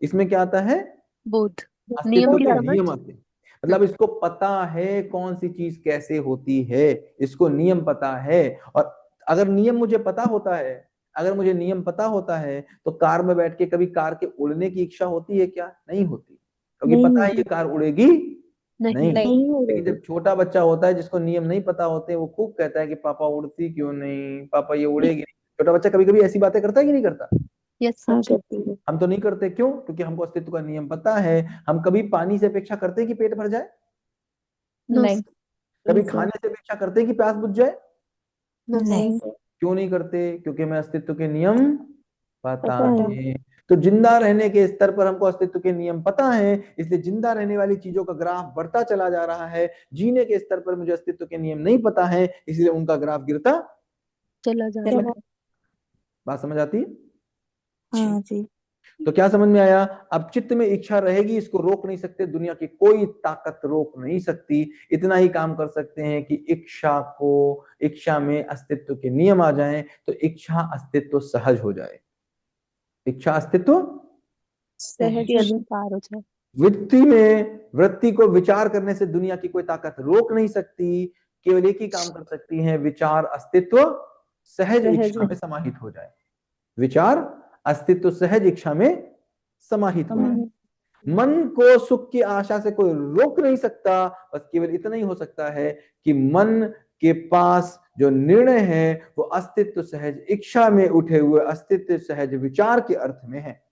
इसमें क्या आता है? बोध, अस्तित्व नियम की के समझ। नियम आते हैं। मतलब इसको पता है कौन सी चीज कैसे होती है, इसको नियम पता है। और अगर नियम मुझे पता होता है, अगर मुझे नियम पता होता है तो कार में बैठ के कभी कार के उड़ने की इच्छा होती है क्या? नहीं होती, क्योंकि पता है ये कार उड़ेगी नहीं। लेकिन जब छोटा बच्चा होता है जिसको नियम नहीं पता होते, वो खूब कहता है कि पापा उड़ती क्यों नहीं, पापा ये उड़ेगी नहीं। छोटा बच्चा कभी कभी ऐसी बातें करता है कि नहीं करता? Yes sir. हम तो नहीं करते, क्यों? क्योंकि हमको अस्तित्व का नियम पता है। हम कभी पानी से अपेक्षा करते हैं कि पेट भर जाए? नहीं। कभी खाने से अपेक्षा करते हैं कि प्यास बुझ जाए? नहीं क्यों नहीं करते? क्योंकि हमें अस्तित्व के नियम पता है। तो जिंदा रहने के स्तर पर हमको अस्तित्व के नियम पता है, इसलिए जिंदा रहने वाली चीजों का ग्राफ बढ़ता चला जा रहा है। जीने के स्तर पर मुझे अस्तित्व के नियम नहीं पता है, इसलिए उनका ग्राफ गिरता चला जा रहा है। बात समझ आती है? हाँ जी। तो क्या समझ में आया? अब चित्त में इच्छा रहेगी, इसको रोक नहीं सकते, दुनिया की कोई ताकत रोक नहीं सकती। इतना ही काम कर सकते हैं कि इच्छा में अस्तित्व के नियम आ जाएं, तो इच्छा अस्तित्व सहज हो जाए, इच्छा अस्तित्व सहज के अनुसार हो जाए। वृत्ति को विचार करने से दुनिया की कोई ताकत रोक नहीं सकती। केवल एक ही काम कर सकती है, विचार अस्तित्व सहज इच्छा में समाहित हो जाए, विचार अस्तित्व सहज इच्छा में समाहित हो जाए। मन को सुख की आशा से कोई रोक नहीं सकता, बस केवल इतना ही हो सकता है कि मन के पास जो निर्णय है वो अस्तित्व सहज इच्छा में उठे हुए अस्तित्व सहज विचार के अर्थ में है।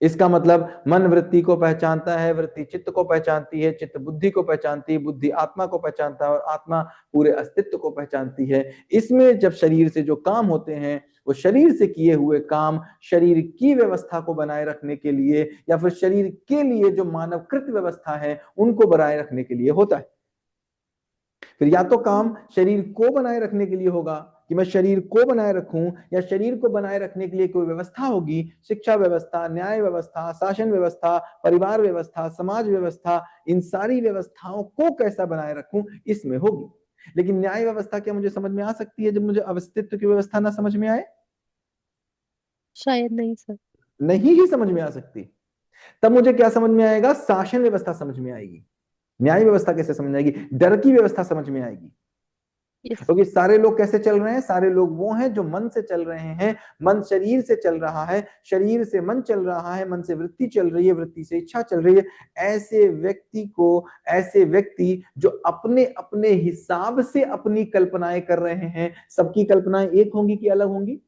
इसका मतलब मन वृत्ति को पहचानता है, वृत्ति चित्त को पहचानती है, चित्त बुद्धि को पहचानती है, बुद्धि आत्मा को पहचानता है और आत्मा पूरे अस्तित्व को पहचानती है। इसमें जब शरीर से जो काम होते हैं वो शरीर से किए हुए काम शरीर की व्यवस्था को बनाए रखने के लिए या फिर शरीर के लिए जो मानवकृत व्यवस्था है उनको बनाए रखने के लिए होता है। फिर या तो काम शरीर को बनाए रखने के लिए होगा कि मैं शरीर को बनाए रखूं, या शरीर को बनाए रखने के लिए कोई व्यवस्था होगी, शिक्षा व्यवस्था, न्याय व्यवस्था, शासन व्यवस्था, परिवार व्यवस्था, समाज व्यवस्था, इन सारी व्यवस्थाओं को कैसा बनाए रखूं इसमें होगी। लेकिन न्याय व्यवस्था क्या मुझे समझ में आ सकती है जब मुझे अस्तित्व की व्यवस्था ना समझ में आए? शायद नहीं सर। नहीं ही समझ में आ सकती। तब मुझे क्या समझ में आएगा? शासन व्यवस्था समझ में आएगी। न्याय व्यवस्था कैसे समझ में आएगी? डर की व्यवस्था समझ में आएगी। यस क्योंकि सारे लोग कैसे चल रहे हैं? सारे लोग वो हैं जो मन से चल रहे हैं। मन शरीर से चल रहा है, शरीर से मन चल रहा है, मन से वृत्ति चल रही है, वृत्ति से इच्छा चल रही है। ऐसे व्यक्ति जो अपने अपने हिसाब से अपनी कल्पनाएं कर रहे हैं, सबकी कल्पनाएं एक होंगी कि अलग होंगी?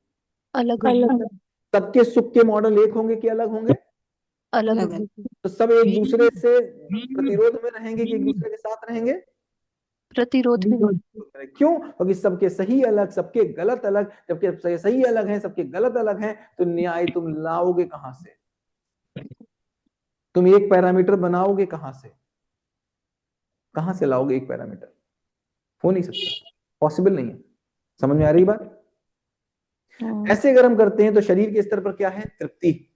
अलग होगी। सबके सुख के मॉडल एक होंगे कि अलग होंगे? अलग अलग होगी। तो सब एक दूसरे से प्रतिरोध में रहेंगे कि एक दूसरे के साथ रहेंगे? प्रतिरोध में। क्यों? क्योंकि सबके सही अलग, सबके गलत अलग। जबकि सही अलग है, सबके गलत अलग हैं, तो न्याय तुम लाओगे कहां से? तुम एक पैरामीटर बनाओगे कहां से? कहां से लाओगे एक पैरामीटर? हो नहीं सकता, पॉसिबल नहीं है। समझ में आ रही बात? ऐसे अगर हम करते हैं तो शरीर के स्तर पर क्या है? तृप्ति।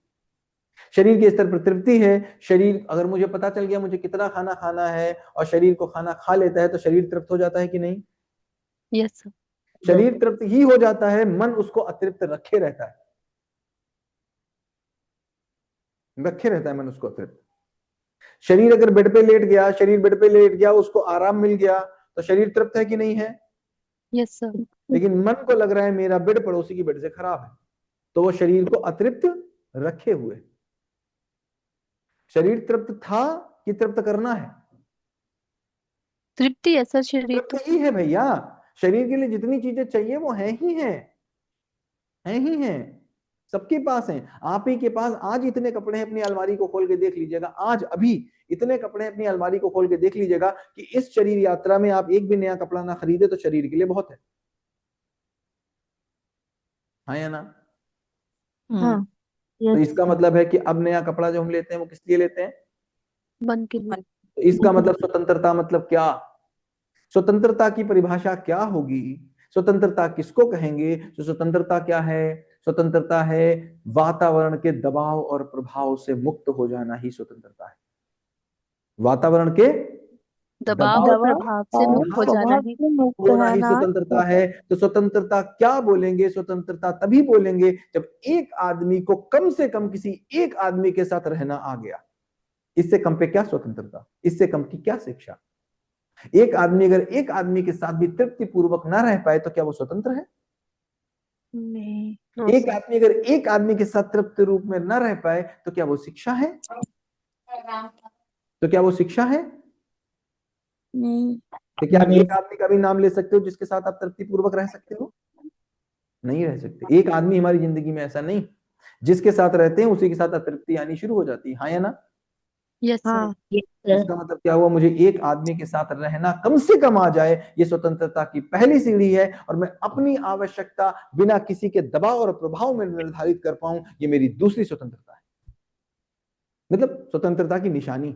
शरीर के स्तर पर तृप्ति है। शरीर, अगर मुझे पता चल गया मुझे कितना खाना खाना है और शरीर को खाना खा लेता है तो शरीर तृप्त हो जाता है कि नहीं? Yes sir. शरीर तृप्त ही हो जाता है, मन उसको अतृप्त रखे रहता है। मन उसको अतृप्त। शरीर अगर बेड पे लेट गया, उसको आराम मिल गया तो शरीर तृप्त है कि नहीं है? Yes sir. लेकिन मन को लग रहा है मेरा बेड पड़ोसी की बेड से खराब है, तो वो शरीर को अतृप्त रखे हुए। शरीर तृप्त था कि तृप्त करना है? तृप्ति है सर शरीर तो। तृप्त ही है भैया। शरीर के लिए जितनी चीजें चाहिए वो है ही हैं। सबके पास हैं। आप ही के पास आज इतने कपड़े हैं, अपनी अलमारी को खोल के देख लीजिएगा। आज अभी इतने कपड़े हैं, अपनी अलमारी को खोल के देख लीजिएगा कि इस शरीर यात्रा में आप एक भी नया कपड़ा ना खरीदे तो शरीर के लिए बहुत है। हाँ या ना? हाँ। तो इसका मतलब है कि अब नया कपड़ा जो हम लेते हैं वो किस लिए लेते हैं? मन के लिए। तो इसका मतलब स्वतंत्रता मतलब क्या? स्वतंत्रता की परिभाषा क्या होगी? स्वतंत्रता किसको कहेंगे? तो स्वतंत्रता क्या है? स्वतंत्रता है वातावरण के दबाव और प्रभाव से मुक्त हो जाना ही स्वतंत्रता है। वातावरण के दबाव और प्रभाव से मुक्त हो जाना ही होना ही स्वतंत्रता है। तो स्वतंत्रता क्या बोलेंगे? स्वतंत्रता तभी बोलेंगे जब एक आदमी को कम से कम किसी एक आदमी के साथ रहना आ गया। इससे कम पे क्या स्वतंत्रता? इससे कम की क्या शिक्षा? एक आदमी अगर एक आदमी के साथ भी तृप्ति पूर्वक ना रह पाए तो क्या वो स्वतंत्र है? नहीं। एक आदमी अगर एक आदमी के साथ तृप्त रूप में न रह पाए तो क्या वो शिक्षा है? तो क्या आप एक आदमी का भी नाम ले सकते हो जिसके साथ आप तृप्ति पूर्वक रह सकते हो? नहीं रह सकते। एक आदमी हमारी जिंदगी में ऐसा नहीं, जिसके साथ रहते हैं उसी के साथ अतृप्ति आनी शुरू हो जाती है। हाँ या ना? यस हाँ। सर। इसका मतलब क्या हुआ? मुझे एक आदमी के साथ रहना कम से कम आ जाए, ये स्वतंत्रता की पहली सीढ़ी है। और मैं अपनी आवश्यकता बिना किसी के दबाव और प्रभाव में निर्धारित कर पाऊं, ये मेरी दूसरी स्वतंत्रता है। मतलब स्वतंत्रता की निशानी।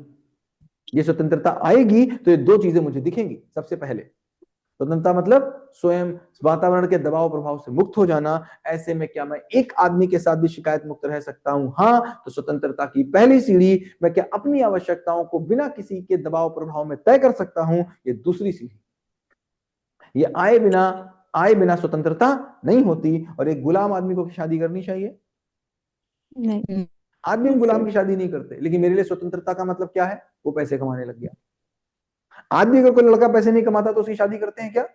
ये स्वतंत्रता आएगी तो ये दो चीजें मुझे दिखेंगी। सबसे पहले स्वतंत्रता मतलब स्वयं वातावरण के दबाव प्रभाव से मुक्त हो जाना। ऐसे में क्या मैं एक आदमी के साथ भी शिकायत मुक्त रह सकता हूं? हाँ। तो स्वतंत्रता की पहली सीढ़ी, मैं क्या अपनी आवश्यकताओं को बिना किसी के दबाव प्रभाव में तय कर सकता हूं? ये दूसरी सीढ़ी। ये आए बिना स्वतंत्रता नहीं होती। और एक गुलाम आदमी को शादी करनी चाहिए? नहीं। आदमी हम गुलाम की शादी नहीं करते। लेकिन मेरे लिए स्वतंत्रता का मतलब क्या है? वो पैसे कमाने लग गया। आदमी अगर कोई लड़का पैसे नहीं कमाता तो उसकी शादी करते हैं क्या?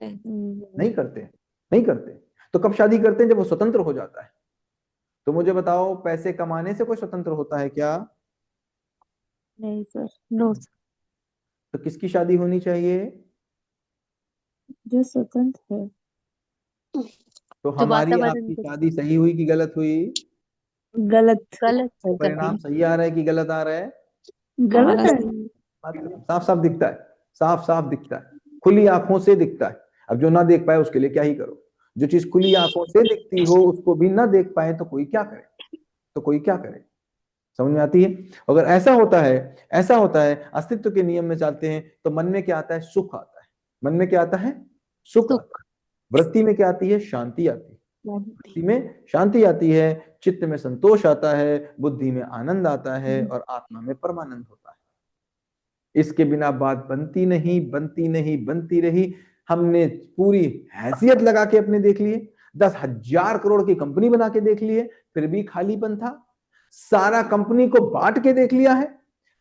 नहीं करते। तो कब शादी करते हैं? जब वो स्वतंत्र हो जाता है। तो मुझे बताओ, पैसे कमाने से कोई स्वतंत्र होता है क्या? नहीं सर। No sir. तो किसकी शादी होनी चाहिए? जो स्वतंत्र है। तो जो हमारी वातावरण आपकी को। शादी सही हुई कि गलत हुई? गलत गलत है परिणाम कभी। सही आ रहा है कि गलत आ रहा है? गलत हमारा है। मतलब साफ साफ दिखता है, साफ साफ दिखता है, खुली आंखों से दिखता है। अब जो ना देख पाए उसके लिए क्या ही करो। जो चीज खुली आंखों से दिखती हो उसको भी ना देख पाए तो कोई क्या करे, तो कोई क्या करे। समझ में आती है? अगर ऐसा होता है, ऐसा होता है, अस्तित्व के नियम में चलते हैं तो मन में क्या आता है? सुख आता है। मन में क्या आता है? सुख आता सुख। है। वृत्ति में क्या आती है? शांति आती है। शांति। वृत्ति में शांति आती है, चित्त में संतोष आता है, बुद्धि में आनंद आता है और आत्मा में परमानंद होता है। इसके बिना बात बनती नहीं, बनती नहीं, बनती रही। हमने पूरी हैसियत लगा के अपने देख लिए, 10,000 करोड़ की कंपनी बना के देख लिए, फिर भी खालीपन था। सारा कंपनी को बांट के देख लिया है,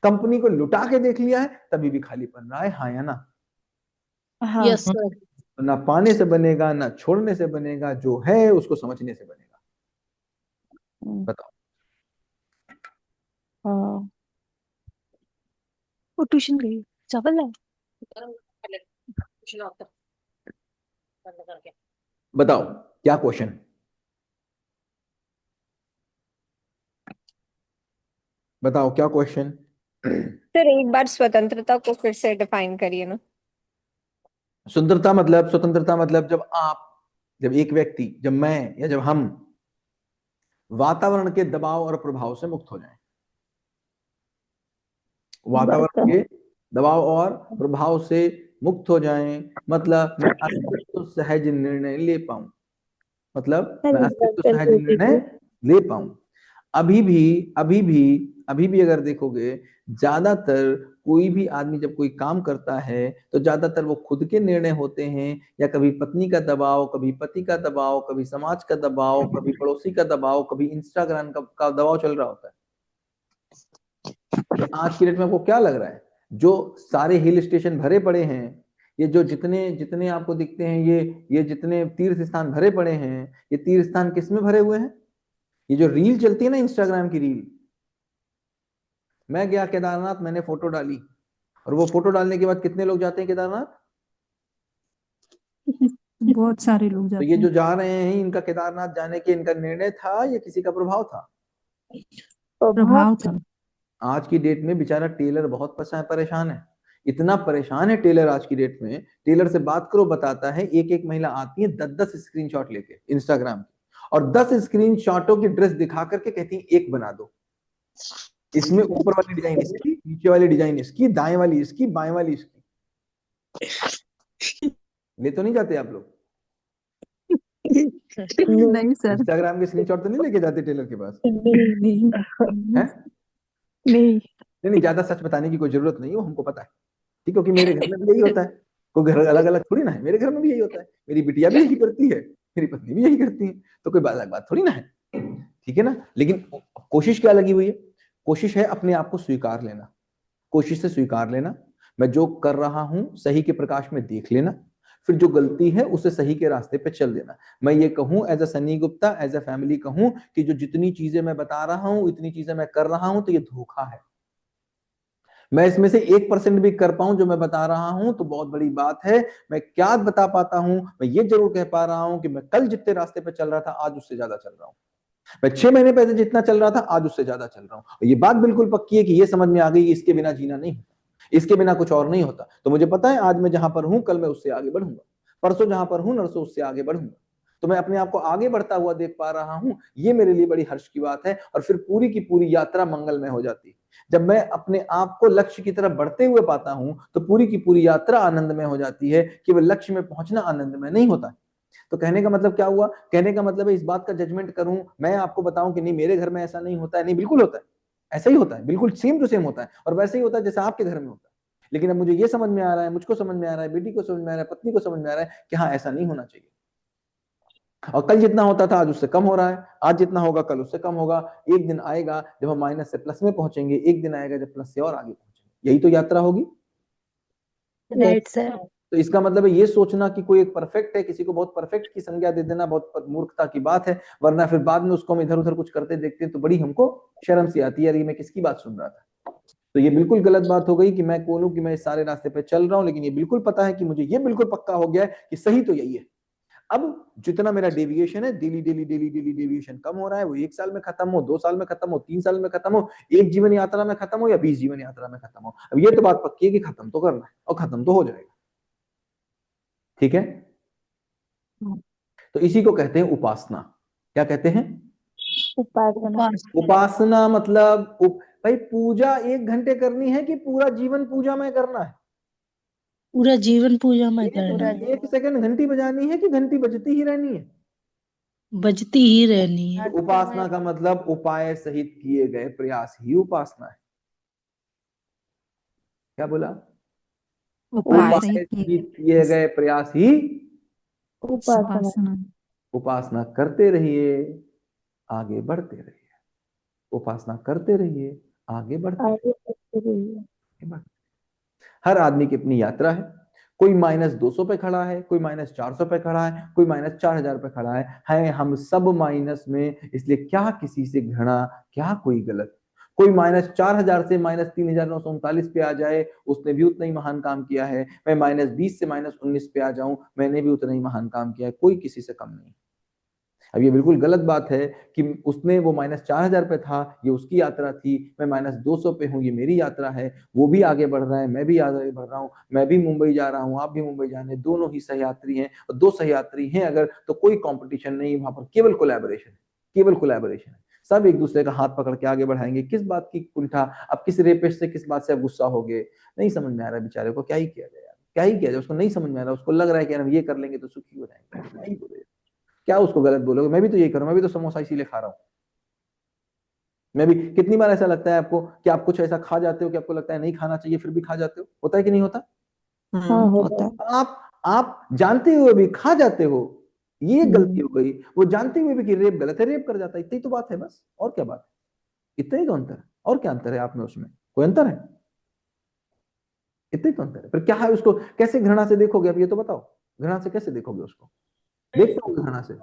कंपनी को लुटा के देख लिया है, तभी भी खालीपन रहा है। हाँ या ना? हाँ। Yes sir. ना पाने से बनेगा, ना छोड़ने से बनेगा, जो है उसको समझने से बनेगा। बताओ। हाँ। वो ट्यूशन गई, चावल है। बताओ क्या क्वेश्चन? बताओ क्या क्वेश्चन? सर एक बार स्वतंत्रता को फिर से डिफाइन करिए ना। स्वतंत्रता मतलब, स्वतंत्रता मतलब जब आप, जब एक व्यक्ति, जब मैं या जब हम वातावरण के दबाव और प्रभाव से मुक्त हो जाएं। वातावरण के दबाव और प्रभाव से मुक्त हो जाएं मतलब मैं अस्तित्व सहज निर्णय ले पाऊं। मतलब मैं अस्तित्व सहज निर्णय ले पाऊं। अभी भी अभी भी अभी भी अगर देखोगे, ज्यादातर कोई भी आदमी जब कोई काम करता है तो ज्यादातर वो खुद के निर्णय होते हैं, या कभी पत्नी का दबाव, कभी पति का दबाव, कभी समाज का दबाव, कभी पड़ोसी का दबाव, कभी इंस्टाग्राम का दबाव चल रहा होता है। आज की डेट में आपको क्या लग रहा है? जो सारे हिल स्टेशन भरे पड़े हैं, ये जो जितने जितने आपको दिखते हैं, ये जितने तीर्थ स्थान भरे पड़े हैं, ये तीर्थ स्थान किस में भरे हुए हैं? ये जो रील चलती है ना, इंस्टाग्राम की रील, मैं गया केदारनाथ, मैंने फोटो डाली, और वो फोटो डालने के बाद कितने लोग जाते हैं केदारनाथ? बहुत सारे लोग तो जाते ये जो हैं। जा रहे हैं, इनका केदारनाथ जाने के इनका निर्णय था या किसी का प्रभाव था? प्रभाव था। आज की डेट में बेचारा टेलर बहुत परेशान है। इतना परेशान है टेलर आज की डेट में, टेलर से बात करो बताता है, एक एक महिला आती है 10-10 स्क्रीनशॉट लेके इंस्टाग्राम की, और 10 स्क्रीनशॉटों की ड्रेस दिखा करके कहती है एक बना दो, इसमें ऊपर वाली डिजाइन इसकी, नीचे वाली डिजाइन इसकी, दाएं वाली इसकी, बाएं वाली इसकी। ले तो नहीं जाते आप लोग? नहीं सर। इंस्टाग्राम के स्क्रीनशॉट तो नहीं लेके जाते टेलर के पास? नहीं हैं? नहीं। नहीं, ज्यादा सच बताने की कोई जरूरत नहीं है, वो हमको पता है, ठीक, क्योंकि मेरे घर में भी यही होता है। कोई घर अलग अलग थोड़ी ना है, मेरे घर में भी यही होता है, मेरी बिटिया भी यही करती है, मेरी पत्नी भी यही करती है, तो कोई अलग बात थोड़ी ना है, ठीक है ना? लेकिन कोशिश क्या लगी हुई है? कोशिश है अपने आप को स्वीकार लेना, कोशिश से स्वीकार लेना, मैं जो कर रहा हूं सही के प्रकाश में देख लेना, फिर जो गलती है उसे सही के रास्ते पे चल देना। मैं ये कहूं as a Sunny Gupta, as a family कहूं कि जो जितनी चीजें मैं बता रहा हूं, इतनी चीजें मैं कर रहा हूं, तो ये धोखा है। मैं इसमें से 1% भी कर पाऊं जो मैं बता रहा हूं तो बहुत बड़ी बात है। मैं क्या बता पाता हूं? मैं ये जरूर कह पा रहा हूं कि मैं कल जितने रास्ते पे चल रहा था आज उससे ज्यादा चल रहा हूं। मैं 6 महीने पहले जितना चल रहा था आज उससे ज्यादा चल रहा हूं। और ये बात बिल्कुल पक्की है कि ये समझ में आ गई कि इसके बिना जीना नहीं होता, इसके बिना कुछ और नहीं होता। तो मुझे पता है आज मैं जहां पर हूं कल मैं उससे आगे बढ़ूंगा, परसों जहां पर हूं नरसों उससे आगे बढ़ूंगा। तो मैं अपने आप को आगे बढ़ता हुआ देख पा रहा हूं, ये मेरे लिए बड़ी हर्ष की बात है। और फिर पूरी की पूरी यात्रा मंगलमय हो जाती है। जब मैं अपने आप को लक्ष्य की तरफ बढ़ते हुए पाता हूं तो पूरी की पूरी यात्रा आनंदमय हो जाती है। केवल लक्ष्य में पहुंचना आनंदमय नहीं होता है। तो कहने का मतलब क्या हुआ? कहने का मतलब है इस बात का जजमेंट करूं, मैं आपको बताऊं कि नहीं मेरे घर में ऐसा नहीं होता है, नहीं बिल्कुल होता है, ऐसा ही होता है, बिल्कुल सेम टू सेम होता है, और वैसे ही होता है जैसे आपके घर में होता है। लेकिन अब मुझे ये समझ में आ रहा है, मुझको समझ में आ रहा है, बेटी को समझ में आ रहा है, पत्नी को समझ में आ रहा है कि हाँ ऐसा नहीं होना चाहिए। और कल जितना होता था आज उससे कम हो रहा है, आज जितना होगा कल उससे कम होगा। एक दिन आएगा जब हम माइनस से प्लस में पहुंचेंगे, एक दिन आएगा जब प्लस से और आगे पहुंचेंगे। यही तो यात्रा होगी। Right sir. तो इसका मतलब है ये सोचना कि कोई एक परफेक्ट है, किसी को बहुत परफेक्ट की संज्ञा दे देना बहुत मूर्खता की बात है। वरना फिर बाद में उसको हम इधर उधर कुछ करते देखते हैं तो बड़ी हमको शर्म सी आती है, यार ये मैं किसकी बात सुन रहा था। तो ये बिल्कुल गलत बात हो गई कि मैं बोलूं कि मैं इस सारे रास्ते पे चल रहा हूं, लेकिन ये बिल्कुल पता है कि मुझे ये बिल्कुल पक्का हो गया है कि सही तो यही है। अब जितना मेरा डेविएशन है, daily daily daily daily deviation कम हो रहा है, वो 1 साल में खत्म हो, 2 साल में खत्म हो, 3 साल में खत्म हो, 1 जीवन यात्रा में खत्म हो या 20 जीवन यात्रा में खत्म हो, अब ये तो बात पक्की है कि खत्म तो करना है और खत्म तो हो जाएगा। ठीक है, तो इसी को कहते हैं उपासना। क्या कहते हैं? उपासना। उपासना मतलब भाई पूजा 1 घंटे करनी है कि पूरा जीवन पूजा में करना है? पूरा जीवन पूजा में करना है। 1 सेकंड घंटी बजानी है कि घंटी बजती ही रहनी है? बजती ही रहनी है। तो उपासना का मतलब उपाय सहित किए गए प्रयास ही उपासना है। क्या बोला? उपाय उपाय सहित सहित किए गए प्रयास ही उपासना। उपासना करते रहिए, आगे बढ़ते रहिए। उपासना करते रहिए, आगे बढ़ते रहिए। हर आदमी की अपनी यात्रा है। कोई -200 पे खड़ा है, कोई -400 पे खड़ा है, कोई -4000 पे खड़ा है हम सब माइनस में। इसलिए क्या किसी से घृणा, क्या कोई गलत? कोई -4000 से -3939 पे आ जाए, उसने भी उतना ही महान काम किया है। मैं -20 से -19 पे आ जाऊं, मैंने भी उतना ही महान काम किया है। कोई किसी से कम नहीं। अब ये बिल्कुल गलत बात है कि उसने वो -4000 पे था, ये उसकी यात्रा थी, मैं -200 पे हूँ, ये मेरी यात्रा है। वो भी आगे बढ़ रहा है, मैं भी आगे बढ़ रहा हूँ, मैं भी मुंबई जा रहा हूँ, आप भी मुंबई जा रहे हैं, दोनों ही सहयात्री हैं। और 2 सहयात्री हैं अगर, तो कोई कंपटीशन नहीं, वहां पर केवल कोलैबोरेशन है, केवल कोलैबोरेशन है। सब एक दूसरे का हाथ पकड़ के आगे बढ़ाएंगे। किस बात की कुंठा? अब किस रेपिस्ट से किस बात से अब गुस्सा हो गए? नहीं समझ में आ रहा बेचारे को, क्या ही किया जाए यार, क्या ही किया जाए। उसको नहीं समझ में आ रहा, उसको लग रहा है कि हम ये कर लेंगे तो सुखी हो जाएंगे। क्या ही बोले, क्या उसको गलत बोलोगे? मैं भी तो यही करूं, मैं भी तो समोसा इसीलिए खा रहा हूं। मैं भी, कितनी बार ऐसा लगता है आपको कि आप कुछ ऐसा खा जाते हो कि आपको लगता है नहीं खाना चाहिए, फिर भी खा जाते हो? होता है कि नहीं होता? होता है। आप जानते हुए भी खा जाते हो, ये गलती हो गई। वो जानते हुए भी कि रेप गलत है, रेप कर जाता है। इतनी तो बात है बस, और क्या बात है? इतना ही तो अंतर है, और क्या अंतर है आप में उसमें? कोई अंतर है? इतना ही तो अंतर है। फिर क्या है, उसको कैसे घृणा से देखोगे? अब ये तो बताओ, घृणा से कैसे देखोगे उसको? देख पाओगे घृणा से?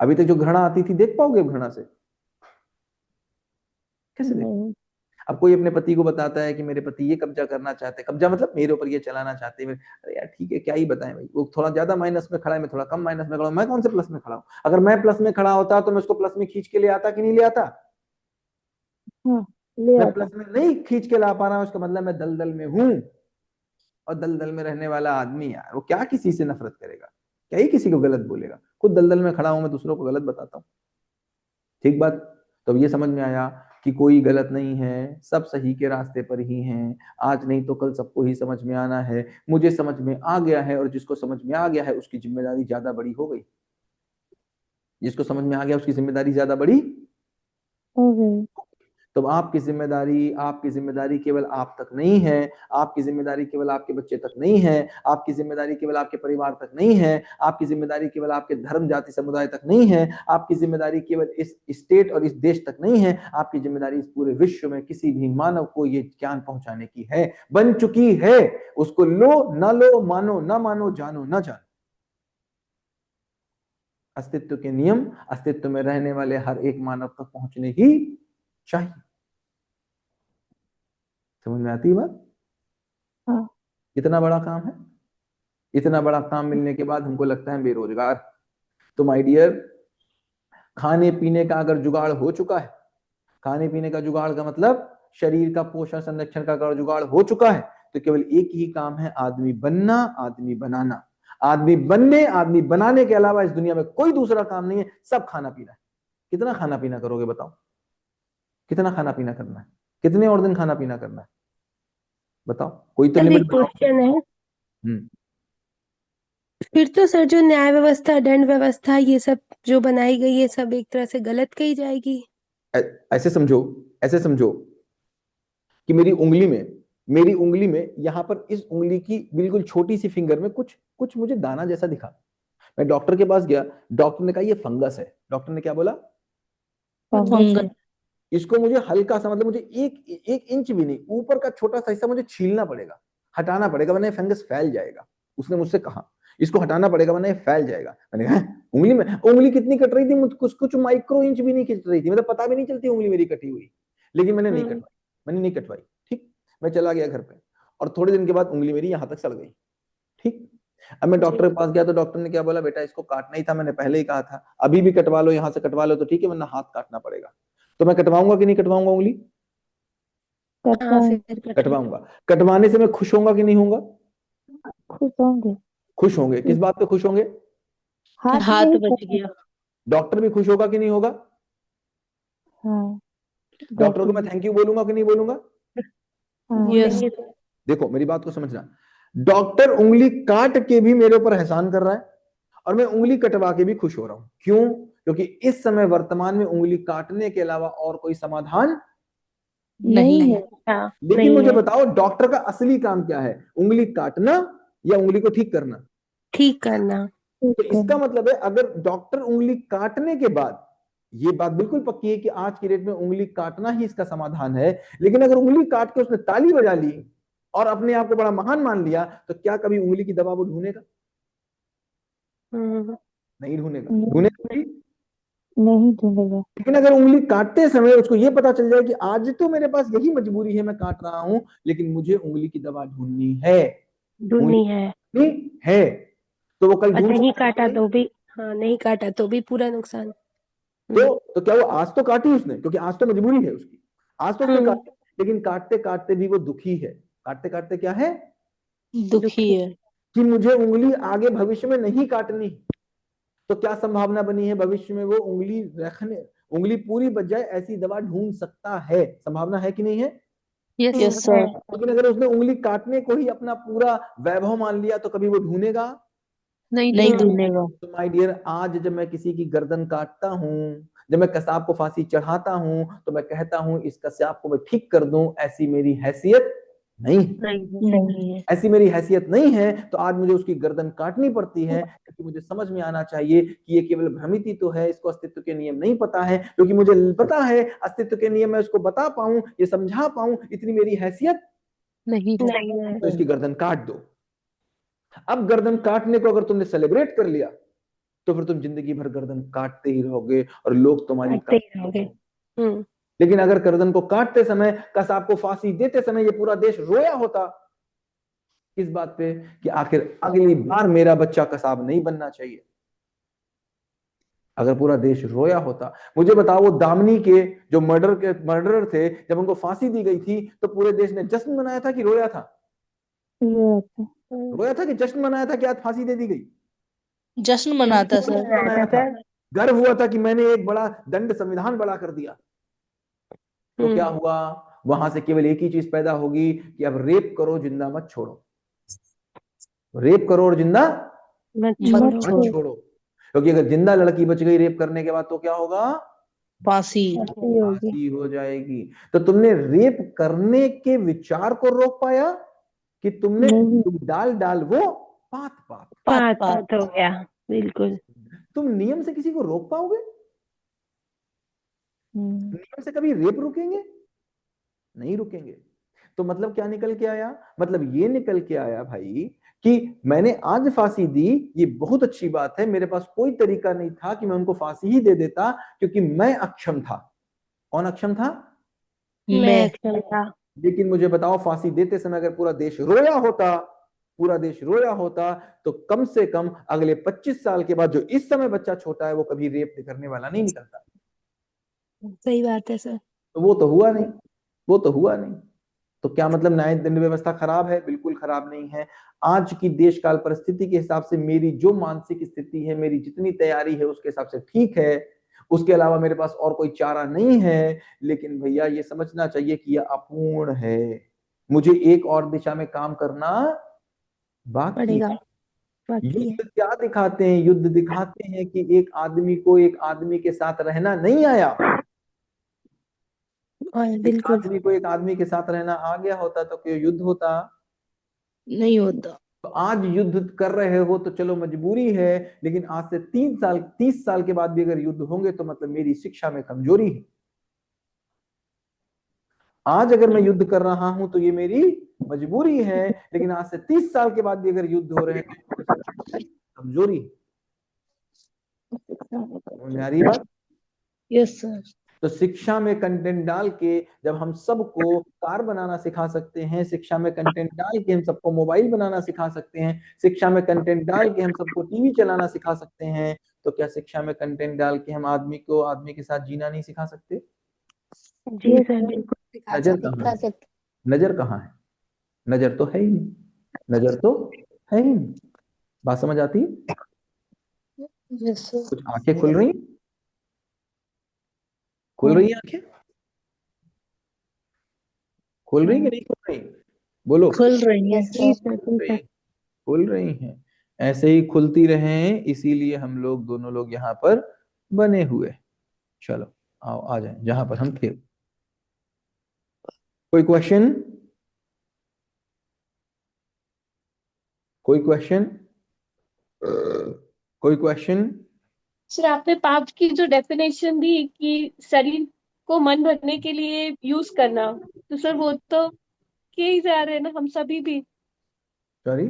अभी तक जो घृणा आती थी, देख पाओगे घृणा से? कैसे देख? अब कोई अपने पति को बताता है कि मेरे पति ये कब्जा करना चाहते हैं, कब्जा मतलब मेरे ऊपर ये चलाना चाहते हैं। अरे यार ठीक है, क्या ही बताएं भाई, वो थोड़ा ज्यादा माइनस में खड़ा है, मैं थोड़ा कम माइनस में खड़ा हूं, मैं कौन से प्लस में खड़ा हूं? अगर मैं प्लस में खड़ा होता तो मैं उसको प्लस में खींच के ले आता कि नहीं ले आता? मैं प्लस में नहीं खींच के ला पा रहा हूं, उसका मतलब मैं दलदल में हूं। और दलदल में रहने वाला आदमी यार, वो क्या किसी से नफरत करेगा? क्या ही किसी को गलत बोलेगा? खुद दलदल में खड़ा हूं, मैं दूसरों को गलत बताता हूँ। ठीक बात। तो अब ये समझ में आया कि कोई गलत नहीं है, सब सही के रास्ते पर ही हैं। आज नहीं तो कल सबको ही समझ में आना है। मुझे समझ में आ गया है, और जिसको समझ में आ गया है उसकी जिम्मेदारी ज्यादा बड़ी हो गई। जिसको समझ में आ गया उसकी जिम्मेदारी ज्यादा बड़ी हो गई। तो आपकी जिम्मेदारी केवल आप तक नहीं है। आपकी जिम्मेदारी केवल आपके बच्चे तक नहीं है। आपकी जिम्मेदारी केवल आपके परिवार तक नहीं है। आपकी जिम्मेदारी केवल आपके धर्म, जाति, समुदाय तक नहीं है। आपकी जिम्मेदारी केवल इस स्टेट और इस देश तक नहीं है। आपकी जिम्मेदारी इस पूरे विश्व में किसी भी मानव को ये ज्ञान पहुंचाने की है, बन चुकी है। उसको लो ना लो, मानो ना मानो, जानो ना जानो। अस्तित्व के नियम अस्तित्व में रहने वाले हर एक मानव तक पहुंचने ही चाहिए। समझ में आती है बात? हाँ। इतना बड़ा काम है। इतना बड़ा काम मिलने के बाद हमको लगता है बेरोजगार। तो माय डियर, खाने पीने का अगर जुगाड़ हो चुका है, खाने पीने का जुगाड़ का मतलब शरीर का पोषण संरक्षण का अगर जुगाड़ हो चुका है, तो केवल एक ही काम है, आदमी बनना, आदमी बनाना। आदमी बनने, आदमी बनाने के अलावा इस दुनिया में कोई दूसरा काम नहीं है। सब खाना पीना है। कितना खाना पीना करोगे बताओ? कितना खाना पीना करना है? कितने और दिन खाना पीना करना है? बताओ, कोई तो लिमिट बताओ। क्वेश्चन है, फिर तो सर जो न्याय व्यवस्था, दंड व्यवस्था, ये सब जो बनाई गई, ये सब एक तरह से गलत कही जाएगी। ऐसे समझो, ऐसे समझो कि मेरी उंगली में यहाँ पर इस उंगली की बिल्कुल छोटी सी फिंगर में कुछ कुछ मुझे दाना जैसा दिखा। मैं डॉक्टर के पास गया, डॉक्टर ने कहा ये फंगस है। डॉक्टर ने क्या बोला? फंगस। इसको मुझे हल्का सा, मतलब मुझे एक इंच भी नहीं, ऊपर का छोटा सा हिस्सा मुझे छीलना पड़ेगा, हटाना पड़ेगा, वरना फंगस फैल जाएगा। उसने मुझसे कहा इसको हटाना पड़ेगा वरना ये फैल जाएगा। मैंने कहा उंगली में, उंगली कितनी कट रही थी? कुछ माइक्रो इंच भी नहीं कट रही थी, मतलब पता भी नहीं चलती उंगली मेरी कटी हुई। लेकिन मैंने नहीं कटवाई। ठीक, मैं चला गया घर पे, और थोड़े दिन के बाद उंगली मेरी यहां तक सड़ गई। ठीक, अब मैं डॉक्टर के पास गया तो डॉक्टर ने क्या बोला, बेटा इसको काटना ही था, मैंने पहले ही कहा था, अभी भी कटवा लो, यहाँ से कटवा लो तो ठीक है, वरना हाथ काटना पड़ेगा। तो मैं कटवाऊंगा कि नहीं कटवाऊंगा उंगली? हाँ फिर कटवाऊंगा। कटवाने से मैं खुश होऊंगा कि नहीं होऊंगा? खुश होंगे। खुश होंगे। किस बात पे खुश होंगे? हाथ बच गया। डॉक्टर भी खुश होगा कि नहीं होगा? हाँ डॉक्टर को मैं थैंक यू बोलूंगा कि नहीं बोलूंगा? हाँ यस। देखो मेरी बात को समझना, डॉक्टर उंगली काट के भी मेरे ऊपर एहसान कर रहा है और मैं उंगली कटवा के भी खुश हो रहा हूं। क्यों? क्योंकि इस समय वर्तमान में उंगली काटने के अलावा और कोई समाधान नहीं है। लेकिन नहीं मुझे है। बताओ डॉक्टर का असली काम क्या है? उंगली काटना या उंगली को ठीक करना? ठीक करना। तो इसका मतलब है अगर डॉक्टर उंगली काटने के बाद, ये बात बिल्कुल पक्की है कि आज की डेट में उंगली काटना ही इसका समाधान है, लेकिन अगर उंगली काट के उसने ताली बजा ली और अपने आप को बड़ा महान मान लिया, तो क्या कभी उंगली की दवा वो ढूंढेगा? नहीं ढूंढेगा। ढूंढेगा? नहीं ढूंढेगा। लेकिन अगर उंगली काटते समय उसको ये पता चल जाए कि आज तो मेरे पास यही मजबूरी है, मैं काट रहा हूं, लेकिन मुझे उंगली की दवा ढूंढनी है, ढूंढनी है। है, तो वो कल और ढूंढ नहीं सकता काटा है। तो भी, हाँ नहीं काटा तो भी पूरा नुकसान। तो क्या वो आज तो काटी उसने, क्योंकि आज तो मजबूरी है उसकी, आज तो उसने काटी, लेकिन काटते काटते भी वो दुखी है। काटते काटते क्या है? दुखी है। कि मुझे उंगली आगे भविष्य में नहीं काटनी। तो क्या संभावना बनी है भविष्य में वो उंगली रखने, उंगली पूरी बच जाए ऐसी दवा ढूंढ सकता है? संभावना है कि नहीं है? Yes sir. लेकिन अगर उसने उंगली काटने को ही अपना पूरा वैभव मान लिया तो कभी वो ढूंढेगा नहीं ढूंढेगा। तो माय डियर, आज जब मैं किसी की गर्दन काटता हूं, जब मैं कसाब को फांसी चढ़ाता हूं, तो मैं कहता हूं इस कसाब को मैं ठीक कर दूं, ऐसी मेरी हैसियत नहीं है। नहीं है। ऐसी मेरी हैसियत नहीं है, तो आज मुझे उसकी गर्दन काटनी पड़ती है, क्योंकि मुझे समझ में आना चाहिए कि ये केवल भ्रमित ही तो है, इसको अस्तित्व के नियम नहीं पता है, क्योंकि मुझे पता है अस्तित्व के नियम मैं उसको बता पाऊं, ये समझा पाऊं, इतनी मेरी हैसियत नहीं है। नहीं है। तो इसकी गर्दन काट दो। अब गर्दन काटने को अगर तुमने सेलिब्रेट कर लिया तो फिर तुम जिंदगी भर गर्दन काटते ही रहोगे और लोग तुम्हारी काटते ही रहोगे। लेकिन अगर गर्दन को काटते समय, कसाब को फांसी देते समय ये पूरा देश रोया होता इस बात पे कि आखिर अगली बार मेरा बच्चा कसाब नहीं बनना चाहिए, अगर पूरा देश रोया होता, मुझे बताओ वो दामिनी के जो मर्डरर थे, जब उनको फांसी दी गई थी तो पूरे देश ने जश्न मनाया था कि रोया था? रोया था कि जश्न मनाया था कि आज फांसी दे दी गई? जश्न मनाता सर। मनाया था। गर्व हुआ था कि मैंने एक बड़ा दंड संविधान बड़ा कर दिया। तो क्या हुआ? वहां से केवल एक ही चीज पैदा होगी कि अब रेप करो जिंदा मत छोड़ो, रेप करो और जिंदा मत मत छोड़ो। छोड़ो, क्योंकि अगर जिंदा लड़की बच गई रेप करने के बाद तो क्या होगा? फांसी। फांसी हो जाएगी। तो तुमने रेप करने के विचार को रोक पाया कि तुमने डाल डाल वो पात पात पात पात हो गया। बिल्कुल। तुम नियम से किसी को रोक पाओगे? नियम से कभी रेप रुकेंगे? नहीं रुकेंगे। तो मतलब क्या निकल के आया? मतलब ये निकल के आया भाई कि मैंने आज फांसी दी, ये बहुत अच्छी बात है, मेरे पास कोई तरीका नहीं था कि मैं उनको फांसी ही दे देता, क्योंकि मैं अक्षम था। कौन अक्षम था? मैं अक्षम था। लेकिन मुझे बताओ फांसी देते समय अगर पूरा देश रोया होता, पूरा देश रोया होता, तो कम से कम अगले 25 साल के बाद जो इस समय बच्चा छोटा है वो कभी रेप करने वाला नहीं निकलता। सही बात है सर। तो वो तो हुआ नहीं, वो तो हुआ नहीं। तो क्या मतलब न्याय दंड व्यवस्था खराब है? बिल्कुल खराब नहीं है। आज की देश काल परिस्थिति के हिसाब से मेरी जो मानसिक स्थिति है, मेरी जितनी तैयारी है उसके हिसाब से ठीक है, उसके अलावा मेरे पास और कोई चारा नहीं है। लेकिन भैया ये समझना चाहिए कि यह अपूर्ण है, मुझे एक और दिशा में काम करना बाकी पड़ेगा। है। बाकी है। युद्ध क्या दिखाते हैं? युद्ध दिखाते हैं कि एक आदमी को एक आदमी के साथ रहना नहीं आया, और एक बिल्कुल आदमी को एक आदमी के साथ रहना आ गया होता तो क्यों युद्ध होता? नहीं होता। तो आज युद्ध कर रहे हो तो चलो मजबूरी है, लेकिन आज से 30 साल के बाद भी अगर युद्ध होंगे तो मतलब मेरी शिक्षा में कमजोरी है। आज अगर मैं युद्ध कर रहा हूं तो ये मेरी मजबूरी है, लेकिन आज से 30 साल के बाद भी अगर युद्ध हो रहे हैं तो कमजोरी है। समझ में आ रही बात? Yes sir. तो शिक्षा में कंटेंट डाल के जब हम सबको कार बनाना सिखा सकते हैं, शिक्षा में कंटेंट डाल के हम सबको मोबाइल बनाना सिखा सकते हैं, शिक्षा में कंटेंट डाल के हम सबको टीवी चलाना सिखा सकते हैं, तो क्या शिक्षा में कंटेंट डाल के हम आदमी को आदमी के साथ जीना नहीं सिखा सकते? जी सर, बिल्कुल सिखा नजर सकते कहाँ है? नजर कहाँ है? नजर तो है ही नहीं, नजर तो है ही नहीं। बात समझ आती है? Yes sir. कुछ आंखें खुल रही हैं? खुल रही है आंखें? खुल रही है कि नहीं खुल रही? बोलो। खुल रही है। जी सर, बिल्कुल। खुल रही हैं। ऐसे ही खुलती रहें, इसीलिए हम लोग दोनों लोग यहाँ पर बने हुए। चलो आओ, आ जाए जहां पर हम थे। कोई क्वेश्चन? कोई क्वेश्चन? कोई क्वेश्चन? सर आपने पाप की जो डेफिनेशन दी कि शरीर को मन भरने के लिए यूज करना, तो सर वो तो किए ही जा रहे हैं ना हम सभी भी। सॉरी,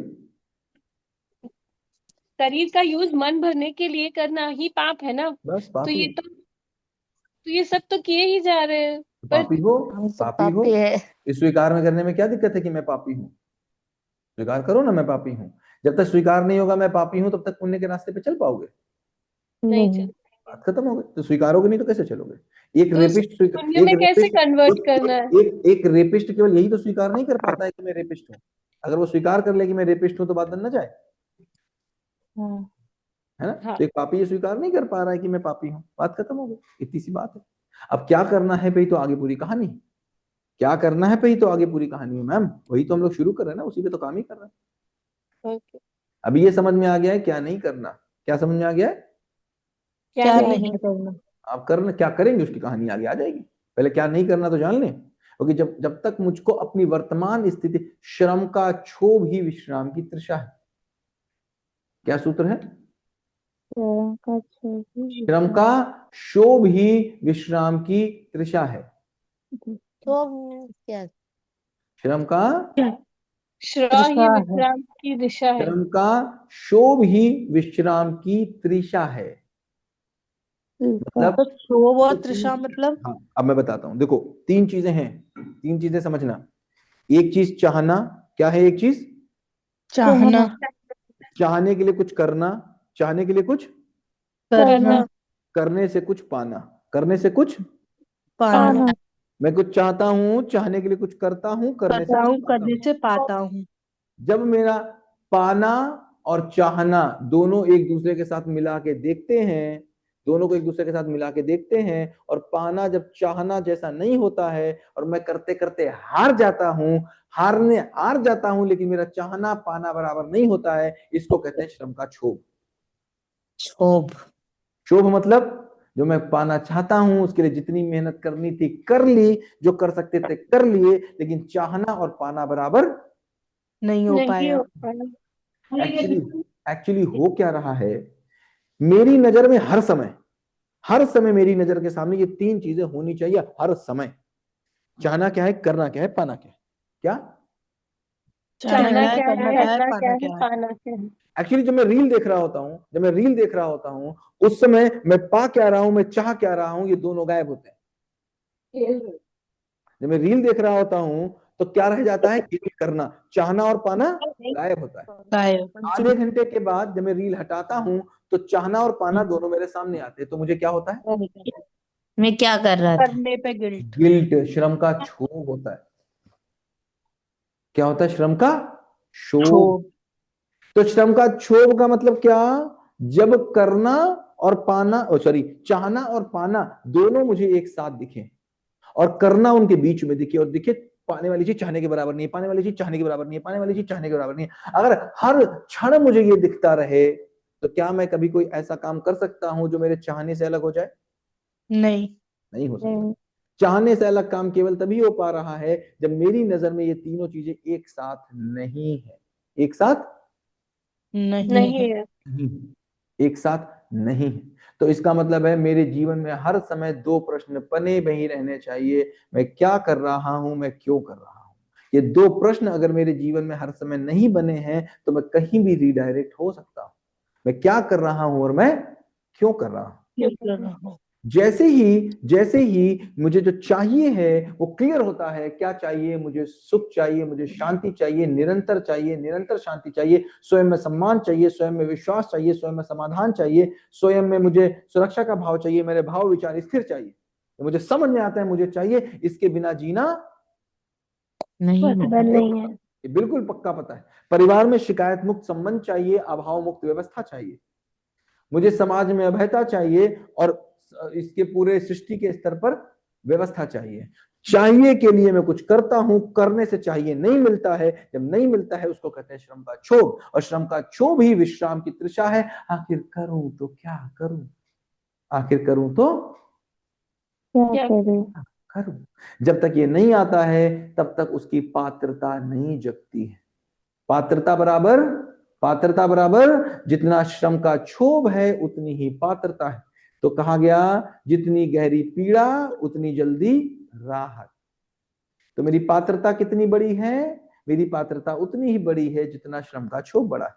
शरीर का यूज मन भरने के लिए करना ही पाप है ना। बस तो पापी ये सब तो किए ही जा रहे हैं। पर पापी हो, हम सब पापी हो। पापी है। इस स्वीकार में करने में क्या दिक्कत है कि मैं पापी हूँ? स्वीकार करो ना मैं पापी हूँ। जब तक स्वीकार नहीं होगा मैं पापी हूँ, तब तक पुण्य के रास्ते पे चल पाओगे? नहीं नहीं। चल, बात खत्म हो गई। तो स्वीकारोगे नहीं तो कैसे चलोगे? एक तो उस रेपिस्ट पुण्य में कैसे कन्वर्ट करना है? एक रेपिस्ट केवल यही तो स्वीकार नहीं कर पाता है कि मैं रेपिस्ट हूँ। अगर वो स्वीकार कर ले कि मैं रेपिस्ट हूँ तो बात बन न जाए, हाँ। है ना? हाँ। तो एक पापी ये स्वीकार नहीं कर पा रहा है कि मैं पापी हूँ, बात खत्म हो गई। इतनी सी बात है। अब क्या करना है भाई, तो आगे पूरी कहानी। क्या करना है भाई, तो आगे पूरी कहानी है मैम। वही तो हम लोग शुरू कर रहे हैं ना, उसी पे तो काम ही कर रहे हैं। ओके। अभी ये समझ में आ गया है क्या नहीं करना? क्या समझ में आ गया है? क्या क्या नहीं नहीं करना। आप करना क्या करेंगे उसकी कहानी आगे आ जाएगी। पहले क्या नहीं करना तो जान लें। क्योंकि जब तक मुझको अपनी वर्तमान स्थिति, श्रम का क्षोभ ही विश्राम की तृषा है। क्या सूत्र है? श्रम का क्षोभ ही विश्राम की तृषा है। तो क्या? श्रम का श्रम ही विश्राम की दिशा है। श्रम का क्षोभ ही विश्राम की तृषा है। मतलब तो क्षोभ और तृषा मतलब? हाँ, अब मैं बताता हूं। देखो, तीन चीजें हैं, तीन चीजें समझना। एक चीज चाहना, क्या है एक चीज? चाहना। चाहने के लिए कुछ करना, चाहने के लिए कुछ करना। करने से कुछ पाना, करने से कुछ पाना। मैं कुछ चाहता हूं, चाहने के लिए कुछ करता हूं, करने से करता हूँ, कुछ पाता करने हूं। से पाता हूँ। जब मेरा पाना और चाहना दोनों एक दूसरे के साथ मिला के देखते हैं, दोनों को एक दूसरे के साथ मिला के देखते हैं, और पाना जब चाहना जैसा नहीं होता है और मैं करते करते हार जाता हूं, लेकिन मेरा चाहना पाना बराबर नहीं होता है, इसको कहते हैं श्रम का क्षोभ। क्षोभ। क्षोभ मतलब जो मैं पाना चाहता हूं उसके लिए जितनी मेहनत करनी थी कर ली, जो कर सकते थे कर लिए, लेकिन चाहना और पाना बराबर नहीं हो पाया। एक्चुअली हो क्या रहा है, मेरी नजर में हर समय मेरी नजर के सामने ये तीन चीजें होनी चाहिए हर समय। चाहना क्या है, करना क्या है, पाना क्या है? क्या चाहना क्या है, करना क्या है, करना क्या है, पाना पाना क्या है? एक्चुअली जब मैं रील देख रहा होता हूं, उस समय मैं पा क्या रहा हूं, मैं चाह क्या रहा हूं, ये दोनों गायब होते हैं। जब मैं रील देख रहा होता हूं तो क्या रह जाता है, केवल करना, चाहना और पाना गायब होता है। गायब। आधे घंटे के बाद जब मैं रील हटाता हूं तो चाहना और पाना दोनों मेरे सामने आते हैं, तो मुझे क्या होता है, मैं क्या कर रहा था? करने पे गिल्ट। गिल्ट, श्रम का क्षोभ होता है। क्या होता है? श्रम का क्षोभ। क्षोभ। तो श्रम का क्षोभ का मतलब क्या? जब करना और पाना, चाहना और पाना दोनों मुझे एक साथ दिखे, और करना उनके बीच में दिखे, और दिखे पाने वाली चीज चाहने के बराबर नहीं है, पाने वाली चीज चाहने के बराबर नहीं है, पाने वाली चीज चाहने के बराबर नहीं है। अगर हर क्षण मुझे ये दिखता रहे तो क्या मैं कभी कोई ऐसा काम कर सकता हूं जो मेरे चाहने से अलग हो जाए? नहीं हो सकता। चाहने से अलग काम केवल तभी हो पा रहा है जब मेरी नजर में ये तीनों चीजें एक साथ नहीं है। एक साथ नहीं है। एक साथ नहीं है। तो इसका मतलब है मेरे जीवन में हर समय दो प्रश्न बने ही रहने चाहिए। मैं क्या कर रहा हूं, मैं क्यों कर रहा हूं। ये दो प्रश्न अगर मेरे जीवन में हर समय नहीं बने हैं तो मैं कहीं भी रीडायरेक्ट हो सकता हूं। मैं क्या कर रहा हूं और मैं क्यों कर रहा हूं। जैसे ही मुझे जो चाहिए है वो क्लियर होता है, क्या चाहिए, मुझे सुख चाहिए, मुझे शांति चाहिए, निरंतर शांति चाहिए, स्वयं में सम्मान चाहिए, स्वयं में विश्वास चाहिए, स्वयं में समाधान चाहिए, स्वयं में मुझे सुरक्षा का भाव चाहिए, मेरे भाव विचार स्थिर चाहिए, तो मुझे समझ में आता है मुझे चाहिए, इसके बिना जीना पॉसिबल नहीं है। ये बिल्कुल पक्का पता है। परिवार में शिकायत मुक्त संबंध चाहिए, अभाव मुक्त व्यवस्था चाहिए, मुझे समाज में अभयता चाहिए और इसके पूरे सृष्टि के स्तर पर व्यवस्था चाहिए। चाहिए के लिए मैं कुछ करता हूं, करने से चाहिए नहीं मिलता है, जब नहीं मिलता है उसको कहते हैं श्रम का क्षोभ, और श्रम का क्षोभ ही विश्राम की तृषा है। आखिर करूं तो क्या करूं, आखिर करूं तो क्या करूं। करूं। जब तक ये नहीं आता है तब तक उसकी पात्रता नहीं जगती है। पात्रता बराबर जितना श्रम का क्षोभ है उतनी ही पात्रता है। तो कहा गया जितनी गहरी पीड़ा उतनी जल्दी राहत। तो मेरी पात्रता कितनी बड़ी है, मेरी पात्रता उतनी ही बड़ी है जितना श्रम का क्षोभ बड़ा है।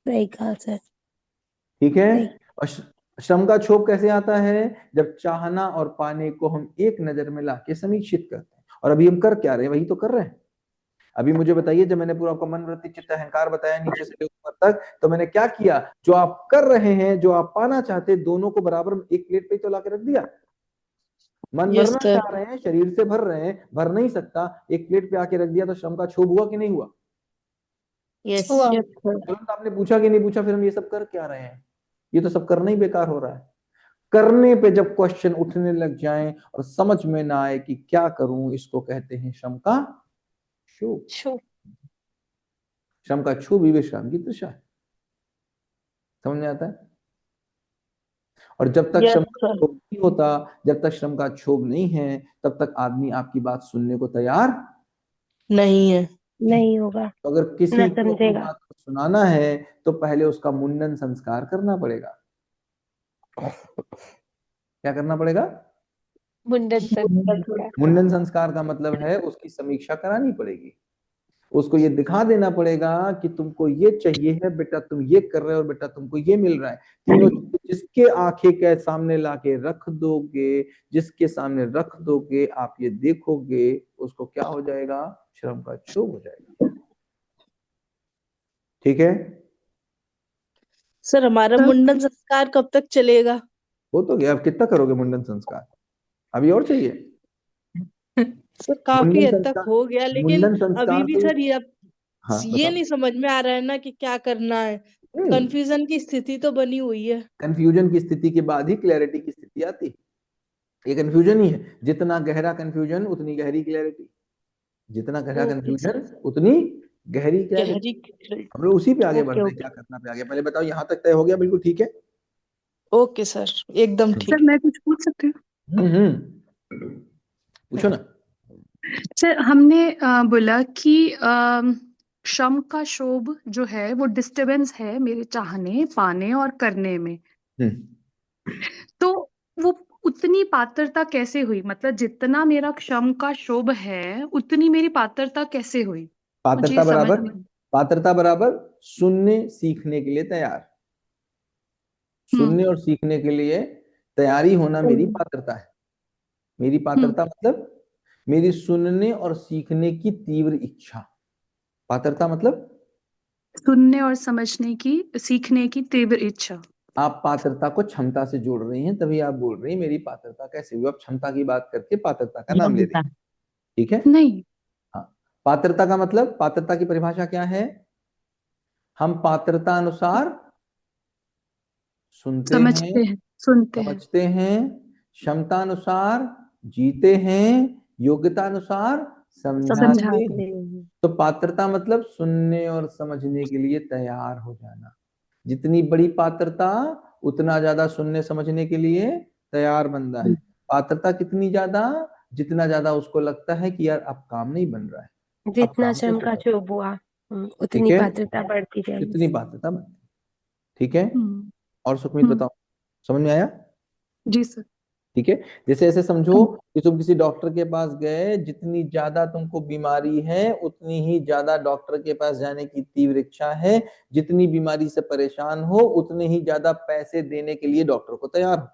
सही कहा सर। ठीक है। सही। और श्रम का क्षोभ कैसे आता है, जब चाहना और पाने को हम एक नजर में लाके समीक्षित करते हैं। और अभी हम कर क्या रहे हैं, वही तो कर रहे हैं। अभी मुझे बताइए, जब मैंने पूरा आपका मन वृत्ति चित्त अहंकार बताया नीचे से ऊपर तक, तो मैंने क्या किया, जो आप कर रहे हैं, जो आप पाना चाहते हैं, दोनों को बराबर एक प्लेट पे तो लाके रख दिया। मन भरना चाह रहे हैं, शरीर से भर रहे हैं, भर नहीं सकता, एक प्लेट पे आके रख दिया, तो श्रम का क्षोभ हुआ कि नहीं हुआ? तुरंत आपने पूछा कि नहीं पूछा, फिर हम ये सब कर क्या रहे हैं, ये तो सब करना ही बेकार हो रहा है। करने पे जब क्वेश्चन उठने लग जाएं और समझ में ना आए कि क्या करूं, इसको कहते हैं श्रम का क्षोभ। श्रम का क्षोभ ही विश्राम की तृषा है। समझ में आता है? और जब तक श्रम का क्षोभ नहीं होता, जब तक श्रम का क्षोभ नहीं है, तब तक आदमी आपकी बात सुनने को तैयार नहीं होगा। तो अगर किसी ना को अपनी समझेगा। बात को सुनाना है तो पहले उसका मुंडन संस्कार करना पड़ेगा। क्या करना पड़ेगा? मुंडन संस्कार का मतलब है उसकी समीक्षा करानी पड़ेगी, उसको ये दिखा देना पड़ेगा कि तुमको ये चाहिए है बेटा, तुम ये कर रहे हो बेटा, तुमको ये मिल रहा है। तीनों जिसके आंखें के सामने लाके रख दोगे, जिसके सामने रख दोगे, आप ये देखोगे, उसको क्या हो जाएगा, श्रम का क्षोभ हो जाएगा। ठीक है सर, हमारा मुंडन संस्कार कब तक चलेगा? वो तो गया, आप कितना करोगे मुंडन संस्कार, अभी और चाहिए? सर काफी हद तक हो गया, लेकिन अभी भी सर ये बताओ। नहीं समझ में आ रहा है ना कि क्या करना है। कंफ्यूजन की स्थिति तो बनी हुई है। कंफ्यूजन की स्थिति के बाद ही क्लैरिटी की स्थिति आती है। ये कंफ्यूजन ही है, जितना गहरा कंफ्यूजन उतनी गहरी क्लैरिटी, जितना गहरा कंफ्यूजन उतनी गहरी क्लैरिटी। हम लोग उसी पे आगे बढ़ रहे हैं, क्या करना पे आगे। पहले बताओ, यहाँ तक तय हो गया? बिल्कुल ठीक है। ओके सर, एकदम ठीक। सर मैं कुछ पूछ सकती हूँ? पूछो ना। सर हमने बोला कि श्रम का क्षोभ जो है वो डिस्टरबेंस है मेरे चाहने, पाने और करने में। तो वो उतनी पात्रता कैसे हुई, मतलब जितना मेरा श्रम का क्षोभ है उतनी मेरी पात्रता कैसे हुई? पात्रता बराबर सुनने सीखने के लिए तैयार। सुनने और सीखने के लिए तैयारी होना मेरी पात्रता है। मेरी पात्रता मतलब मेरी सुनने और सीखने की तीव्र इच्छा। पात्रता मतलब सुनने और समझने की, सीखने की तीव्र इच्छा। आप पात्रता को क्षमता से जोड़ रही हैं, तभी आप बोल रही हैं मेरी पात्रता कैसे हुई। आप क्षमता की बात करके पात्रता का नाम ले रही हैं। ठीक है? नहीं। हाँ, पात्रता का मतलब, पात्रता की परिभाषा क्या है? हम पात्रता अनुसार सुनते हैं, समझते हैं, क्षमता अनुसार जीते हैं, योग्यता अनुसार समझाते हैं। तो पात्रता मतलब सुनने और समझने के लिए तैयार हो जाना। जितनी बड़ी पात्रता उतना ज्यादा सुनने समझने के लिए तैयार बंदा है। पात्रता कितनी ज्यादा, जितना ज्यादा उसको लगता है कि यार अब काम नहीं बन रहा है, जितना श्रम का क्षोभ हुआ उतनी पात्रता बढ़ती जाएगी। उतनी पात्रता बढ़ती। ठीक है? और सुखमीत बताओ, समझ में आया? जी सर। ठीक है। जैसे ऐसे समझो कि तुम किसी डॉक्टर के पास गए, जितनी ज्यादा तुमको बीमारी है उतनी ही ज्यादा डॉक्टर के पास जाने की तीव्र इच्छा है। जितनी बीमारी से परेशान हो उतने ही ज्यादा पैसे देने के लिए डॉक्टर को तैयार हो।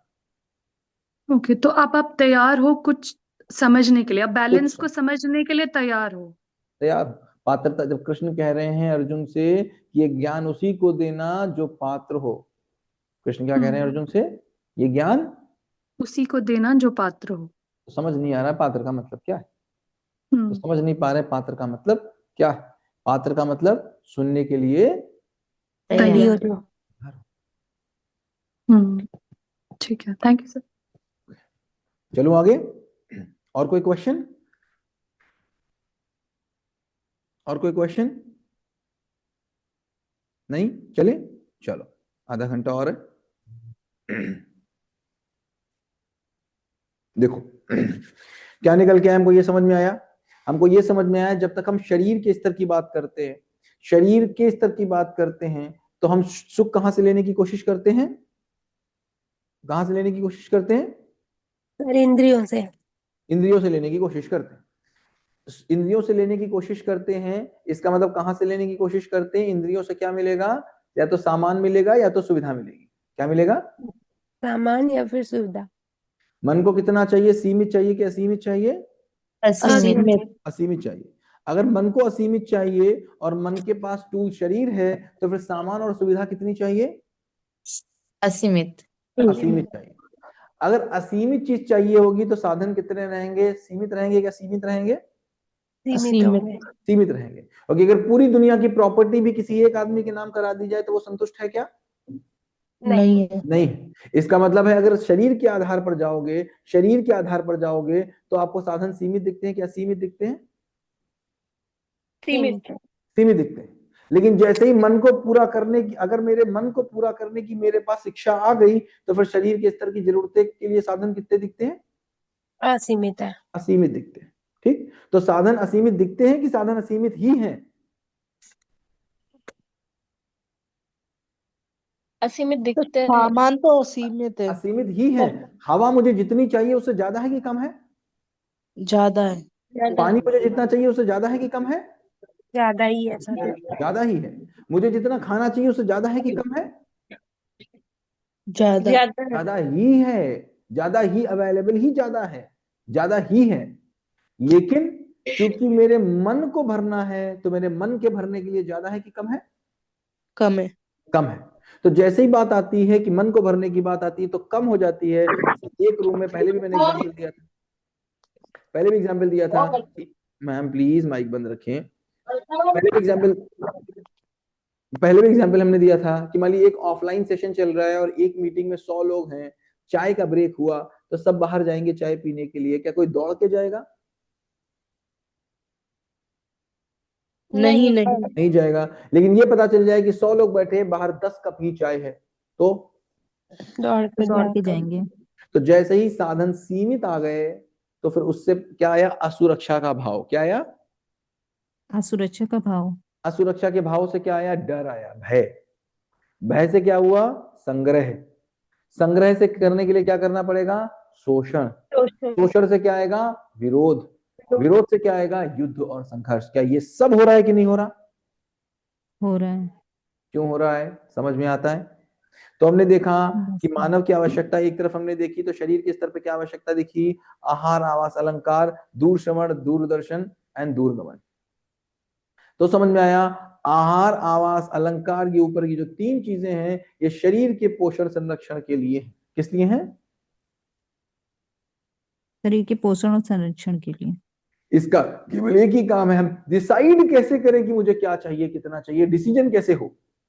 ओके, तो आप तैयार हो कुछ समझने के लिए, आप बैलेंस कुछ को समझने के लिए तैयार हो। तैयार। पात्रता, जब कृष्ण कह रहे हैं अर्जुन से कि ये ज्ञान उसी को देना जो पात्र हो, कृष्ण क्या कह रहे हैं अर्जुन से? ये ज्ञान उसी को देना जो पात्र हो। तो समझ नहीं आ रहा है पात्र का मतलब क्या है, तो हम्म समझ नहीं पा रहे पात्र का मतलब क्या है। पात्र का मतलब सुनने के लिए रेडी हो जाओ। ठीक है, थैंक यू सर। चलो आगे, और कोई क्वेश्चन? और कोई क्वेश्चन? नहीं? चले, चलो आधा घंटा और है। देखो क्या निकल के आया, हमको ये समझ में आया, हमको ये समझ में आया जब तक हम शरीर के स्तर की बात करते हैं, शरीर के स्तर की बात करते हैं, तो हम सुख कहां से लेने की कोशिश करते हैं? कहां से लेने की कोशिश करते हैं? सर इंद्रियों से। इंद्रियों से लेने की कोशिश करते हैं। इंद्रियों से लेने की कोशिश करते हैं, इसका मतलब कहां से लेने की कोशिश करते हैं? इंद्रियों से क्या मिलेगा? या तो सामान मिलेगा या तो सुविधा मिलेगी। क्या मिलेगा? सामान या फिर सुविधा। मन को कितना चाहिए? सीमित चाहिए कि असीमित चाहिए? असीमित। असीमित चाहिए। अगर मन को असीमित चाहिए और मन के पास टूल शरीर है, तो फिर सामान और सुविधा कितनी चाहिए? असीमित। असीमित चाहिए। अगर असीमित चीज चाहिए होगी तो साधन कितने रहेंगे? सीमित रहेंगे क्या सीमित रहेंगे? सीमित रहेंगे। क्योंकि अगर पूरी दुनिया की प्रॉपर्टी भी किसी एक आदमी के नाम करा दी जाए तो वो संतुष्ट है क्या? नहीं है। नहीं। इसका मतलब है अगर शरीर के आधार पर जाओगे, शरीर के आधार पर जाओगे, तो आपको साधन सीमित दिखते हैं क्या सीमित दिखते हैं? सीमित दिखते हैं। लेकिन जैसे ही मन को पूरा करने की, अगर मेरे मन को पूरा करने की मेरे पास शिक्षा आ गई, तो फिर शरीर के स्तर की जरूरतें के लिए साधन कितने दिखते हैं? असीमित है। असीमित दिखते हैं। ठीक, तो साधन असीमित दिखते हैं कि साधन असीमित ही हैं? असीमित दिखते हैं। सामान तो असीमित है। असीमित ही है। हवा मुझे जितनी चाहिए उससे ज्यादा है कि कम है? ज्यादा है। पानी मुझे जितना चाहिए उससे ज्यादा है कि कम है? ज्यादा ही है सर। ज्यादा ही है। मुझे जितना खाना चाहिए उससे ज्यादा है कि कम है? ज्यादा। ज्यादा ही है। ज्यादा ही अवेलेबल ही ज्यादा है, ज्यादा ही है। लेकिन क्योंकि मेरे मन को भरना है, तो मेरे मन के भरने के लिए ज्यादा है कि कम है? कम है। कम है। तो जैसे ही बात आती है कि मन को भरने की बात आती है तो कम हो जाती है। एक रूम में पहले भी मैंने एग्जांपल दिया था, पहले भी एग्जांपल दिया था। मैम प्लीज माइक बंद रखें। पहले भी एग्जांपल हमने दिया था कि मान लीजिए एक ऑफलाइन सेशन चल रहा है और एक मीटिंग में 100 लोग हैं, चाय का ब्रेक हुआ तो सब बाहर जाएंगे चाय पीने के लिए, क्या कोई दौड़ के जाएगा? नहीं जाएगा। लेकिन ये पता चल जाए कि 100 लोग बैठे हैं, बाहर 10 कप ही चाय है, तो दौड़ के जाएंगे। तो जैसे ही साधन सीमित आ गए, तो फिर उससे क्या आया? असुरक्षा का भाव। क्या आया? असुरक्षा का भाव। असुरक्षा के भाव से क्या आया? डर आया, भय। भय से क्या हुआ? संग्रह। संग्रह से करने के लिए क्या करना पड़ेगा? शोषण। शोषण से क्या आएगा? विरोध। विरोध से क्या आएगा? युद्ध और संघर्ष। क्या ये सब हो रहा है कि नहीं हो रहा? हो रहा है। क्यों हो रहा है? समझ में आता है? तो हमने देखा कि मानव की आवश्यकता एक तरफ हमने देखी, तो शरीर के स्तर पे क्या आवश्यकता दिखी? आहार, आवास, अलंकार, दूर श्रवण, दूरदर्शन एंड दूरगमन। तो समझ में आया, आहार, आवास, अलंकार के ऊपर की जो 3 चीजें हैं, ये शरीर के पोषण संरक्षण के लिए हैं। किस लिए हैं? शरीर के पोषण और संरक्षण के लिए। इसका केवल एक ही काम है, हम डिसाइड कैसे करें कि मुझे क्या चाहिए, कितना चाहिए। डिसीजन कैसे हो,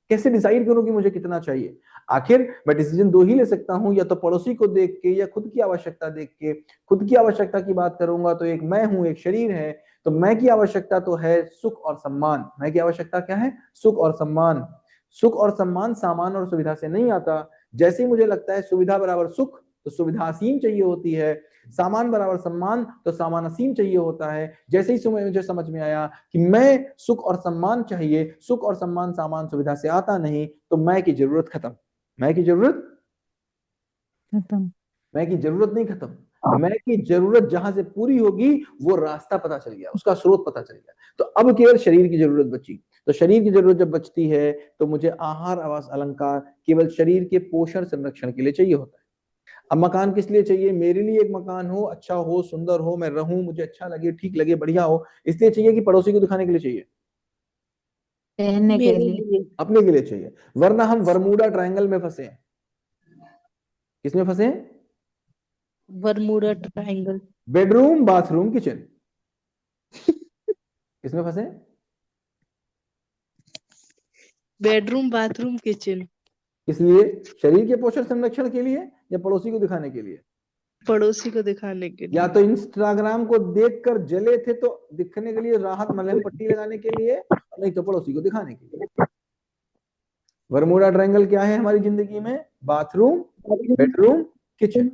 कैसे डिसाइड करूं कि मुझे कितना चाहिए। आखिर मैं डिसीजन 2 ही ले सकता हूं, या तो पड़ोसी को देख के या खुद की आवश्यकता देख के। खुद की आवश्यकता की बात करूंगा तो एक मैं हूं, एक शरीर है, तो मैं की आवश्यकता तो है सुख और सम्मान। मैं की आवश्यकता क्या है? सुख और सम्मान। सुख और सम्मान सामान और सुविधा से नहीं आता। जैसे ही मुझे लगता है सुविधा बराबर सुख, तो सुविधा असीम चाहिए होती है। सामान बराबर सम्मान, तो सामान असीम चाहिए होता है। जैसे ही मुझे समझ में आया कि मैं सुख और सम्मान चाहिए, सुख और सम्मान सामान सुविधा से आता नहीं, तो मैं की जरूरत खत्म। मैं की जरूरत खत्म। मैं की जरूरत नहीं खत्म। मैं की जरूरत जहां से पूरी होगी वो रास्ता पता चल गया, उसका स्रोत पता चल गया। तो अब केवल शरीर की जरूरत बची। तो शरीर की जरूरत जब बचती है तो मुझे आहार, आवास, अलंकार केवल शरीर के पोषण संरक्षण के लिए चाहिए होता है। अब मकान किस लिए चाहिए? मेरे लिए एक मकान हो, अच्छा हो, सुंदर हो, मैं रहूं, मुझे अच्छा लगे, ठीक लगे, बढ़िया हो, इसलिए चाहिए कि पड़ोसी को दिखाने के लिए चाहिए? पहनने के मेरे लिए। लिए। अपने के लिए चाहिए। वरना हम बरमूडा ट्रायंगल में फंसे हैं। किसमें फंसे हैं? Bermuda triangle. Bedroom, bathroom, kitchen, किसमें फंसे हैं? Bedroom, bathroom, kitchen. इसलिए शरीर के पोषण संरक्षण के लिए या पड़ोसी को दिखाने के लिए? पड़ोसी को दिखाने के या लिए। तो इंस्टाग्राम को देखकर जले थे तो दिखने के लिए, राहत मलहम पट्टी लगाने के लिए, नहीं तो पड़ोसी को दिखाने के लिए। बरमूडा ट्रायंगल क्या है हमारी जिंदगी में? Bathroom, bedroom, kitchen.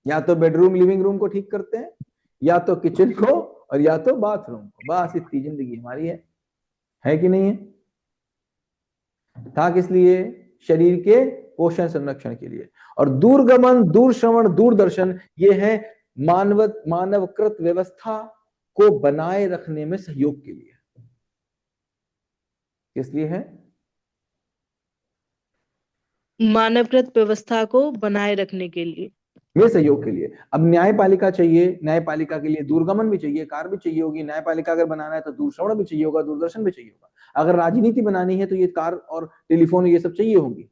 या तो बेडरूम लिविंग रूम को ठीक करते हैं, या तो किचन को, और या तो बाथरूम को। बस इतनी जिंदगी हमारी है कि नहीं है? था किस लिए? शरीर के पोषण संरक्षण के लिए। और दूरगमन, दूरश्रवण, दूरदर्शन ये है मानवकृत व्यवस्था को बनाए रखने में सहयोग के लिए। किस लिए है? मानवकृत व्यवस्था को बनाए रखने के लिए। में सहयोग के लिए। अब न्यायपालिका चाहिए, न्यायपालिका के लिए दूरगमन भी चाहिए, कार भी चाहिए होगी। न्यायपालिका अगर बनाना है तो दूरश्रवण भी चाहिए होगा, दूरदर्शन भी चाहिए होगा। अगर राजनीति बनानी है तो ये कार और टेलीफोन ये सब चाहिए होंगी।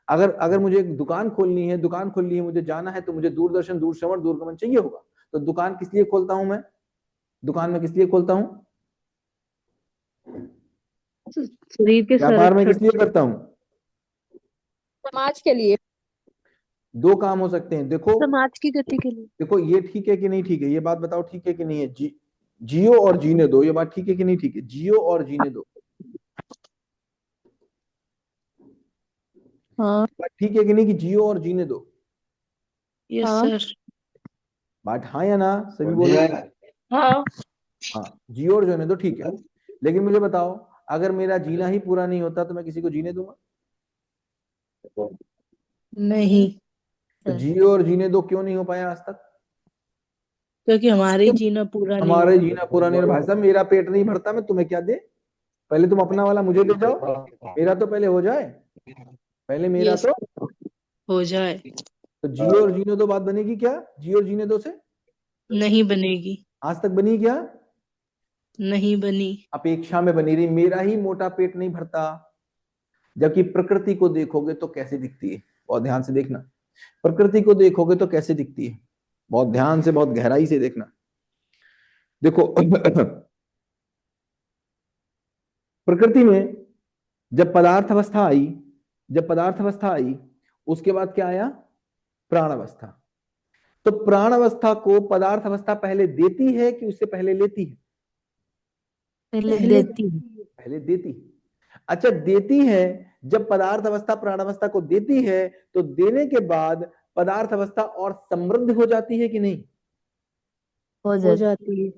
अगर मुझे एक दुकान खोलनी है, मुझे जाना है, तो मुझे दूरदर्शन, दूरश्रवण, दूरगमन चाहिए होगा। तो दुकान किस लिए खोलता हूं मैं? दुकान में किस लिए खोलता हूं? शरीर के व्यापार में किस संरक्षण। लिए करता हूं? समाज के लिए। दो काम हो सकते हैं। देखो समाज की गति के लिए। देखो, ये ठीक है कि नहीं ठीक है? ये बात बताओ, ठीक है कि नहीं है? जियो और जीने दो, ये बात ठीक है कि नहीं ठीक है? जियो और जीने दो, हाँ बात ठीक है कि नहीं कि जियो और जीने दो? यस हाँ सर। बात हाँ या ना? सभी बोलो। हाँ। हाँ, जियो और जीने दो, ठीक है। लेकिन मुझे बताओ, अगर मेरा जीना ही पूरा नहीं होता तो मैं किसी को जीने दूंगा? नहीं, तो जियो और जीने दो क्यों नहीं हो पाया आज तक? क्योंकि हमारे ही जीना पूरा नहीं हमारे हुआ। जीना पूरा नहीं। भाई साहब, मेरा पेट नहीं भरता, मैं तुम्हें क्या दे? पहले तुम अपना वाला मुझे दे जाओ, मेरा तो पहले हो जाए। पहले मेरा यस, तो हो जाए। तो जियो और जीने दो बात बनेगी क्या? जियो और जीने दो से नहीं बनेगी। आज तक बनी क्या? नहीं बनी। अपेक्षा में बनी रही। मेरा ही मोटा पेट नहीं भरता। जबकि प्रकृति को देखोगे तो कैसे दिखती है? बहुत ध्यान से देखना। प्रकृति को देखोगे तो कैसे दिखती है? बहुत ध्यान से, बहुत गहराई से देखना। देखो प्रकृति में जब पदार्थ अवस्था आई, उसके बाद क्या आया? प्राण अवस्था। तो प्राण अवस्था को पदार्थ अवस्था पहले देती है कि उससे पहले लेती है? पहले देती है। पहले देती है। अच्छा, देती है। जब पदार्थ अवस्था प्राण अवस्था को देती है तो देने के बाद पदार्थ अवस्था और समृद्ध हो जाती है कि नहीं? हो जाती है।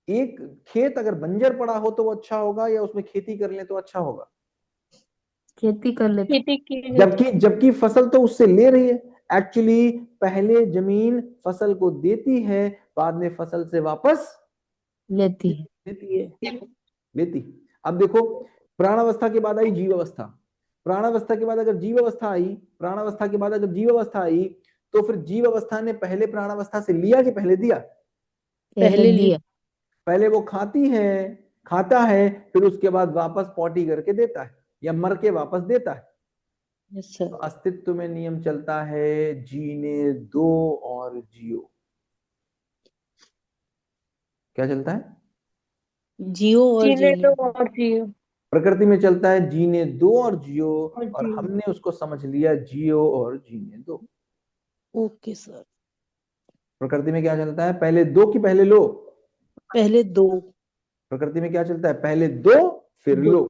एक खेत अगर बंजर पड़ा हो तो वो अच्छा होगा, या उसमें खेती कर ले तो अच्छा होगा? खेती कर लेते। खेती की जबकि फसल तो उससे ले रही है। एक्चुअली पहले जमीन फसल को देती है, बाद में फसल से वापस लेती है। लेती। अब देखो, प्राणावस्था के बाद आई जीव अवस्था। प्राणावस्था के बाद अगर जीव अवस्था आई, प्राणावस्था के बाद अगर जीव अवस्था आई, तो फिर जीव अवस्था ने पहले प्राणावस्था से लिया कि पहले दिया? पहले दिया। पहले वो खाता है, फिर उसके बाद वापस पॉटी करके देता है, या मर के वापस देता है। Yes sir. तो अस्तित्व में नियम चलता है, जीने दो और जियो। क्या चलता है? जियो और जीने जीने। दो और जियो। प्रकृति में चलता है जीने दो और जियो, और और जियो। हमने उसको समझ लिया जियो और जीने दो। Okay sir. प्रकृति में क्या चलता है? पहले दो कि पहले लो? पहले दो। प्रकृति में क्या चलता है? पहले दो फिर लो।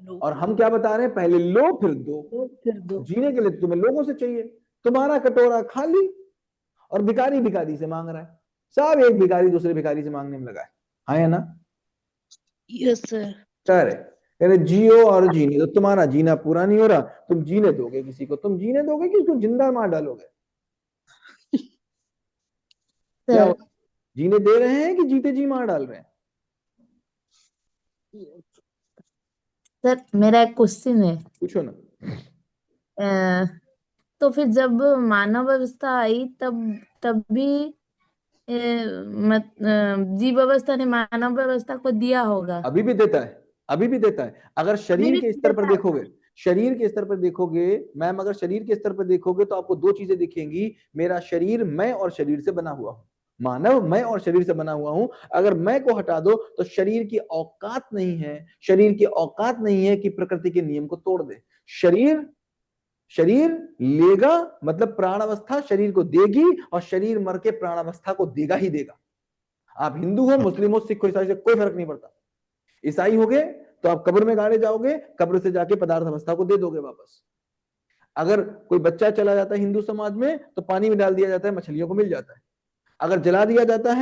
लो। और हम क्या बता रहे हैं? पहले लो फिर दो। फिर दो। जीने के लिए तुम्हें लोगों से चाहिए। तुम्हारा कटोरा खाली और भिखारी भिखारी से मांग रहा है। सब एक भिखारी दूसरे भिखारी से मांगने में लगा है। हाँ या ना? Yes sir. कह रहे जियो और जीने दो। तुम्हारा जीना पूरा नहीं हो रहा, तुम जीने दोगे किसी को? तुम जीने दोगे कि उसको जिंदा मार डालोगे? क्या हो? जीने दे रहे हैं कि जीते जी मार डाल रहे हैं? सर मेरा एक क्वेश्चन है। पूछो ना। अ, तो फिर जब मानव व्यवस्था आई तब तब भी जीव व्यवस्था ने मानव व्यवस्था को दिया होगा। अभी भी देता है, अभी भी देता है। अगर शरीर के स्तर पर देखोगे, शरीर के स्तर पर देखोगे मैम, अगर शरीर के स्तर पर देखोगे तो आपको दो चीजें दिखेंगी। मेरा शरीर मैं और शरीर से बना हुआ हूं, मानव मैं और शरीर से बना हुआ हूं। अगर मैं को हटा दो तो शरीर की औकात नहीं है, शरीर की औकात नहीं है कि प्रकृति के नियम को तोड़ दे। शरीर शरीर लेगा मतलब प्राणावस्था शरीर को देगी, और शरीर मर के प्राणावस्था को देगा ही देगा। आप हिंदू हो, मुस्लिम हो, सिख हो, ईसाई से कोई फर्क नहीं पड़ता। ईसाई हो गए तो आप कब्र में गाड़े जाओगे, कब्र से जाके पदार्थ अवस्था को दे दोगे वापस। अगर कोई बच्चा चला जाता है हिंदू समाज में तो पानी में डाल दिया जाता है, मछलियों को मिल जाता है। अगर जला दिया जाता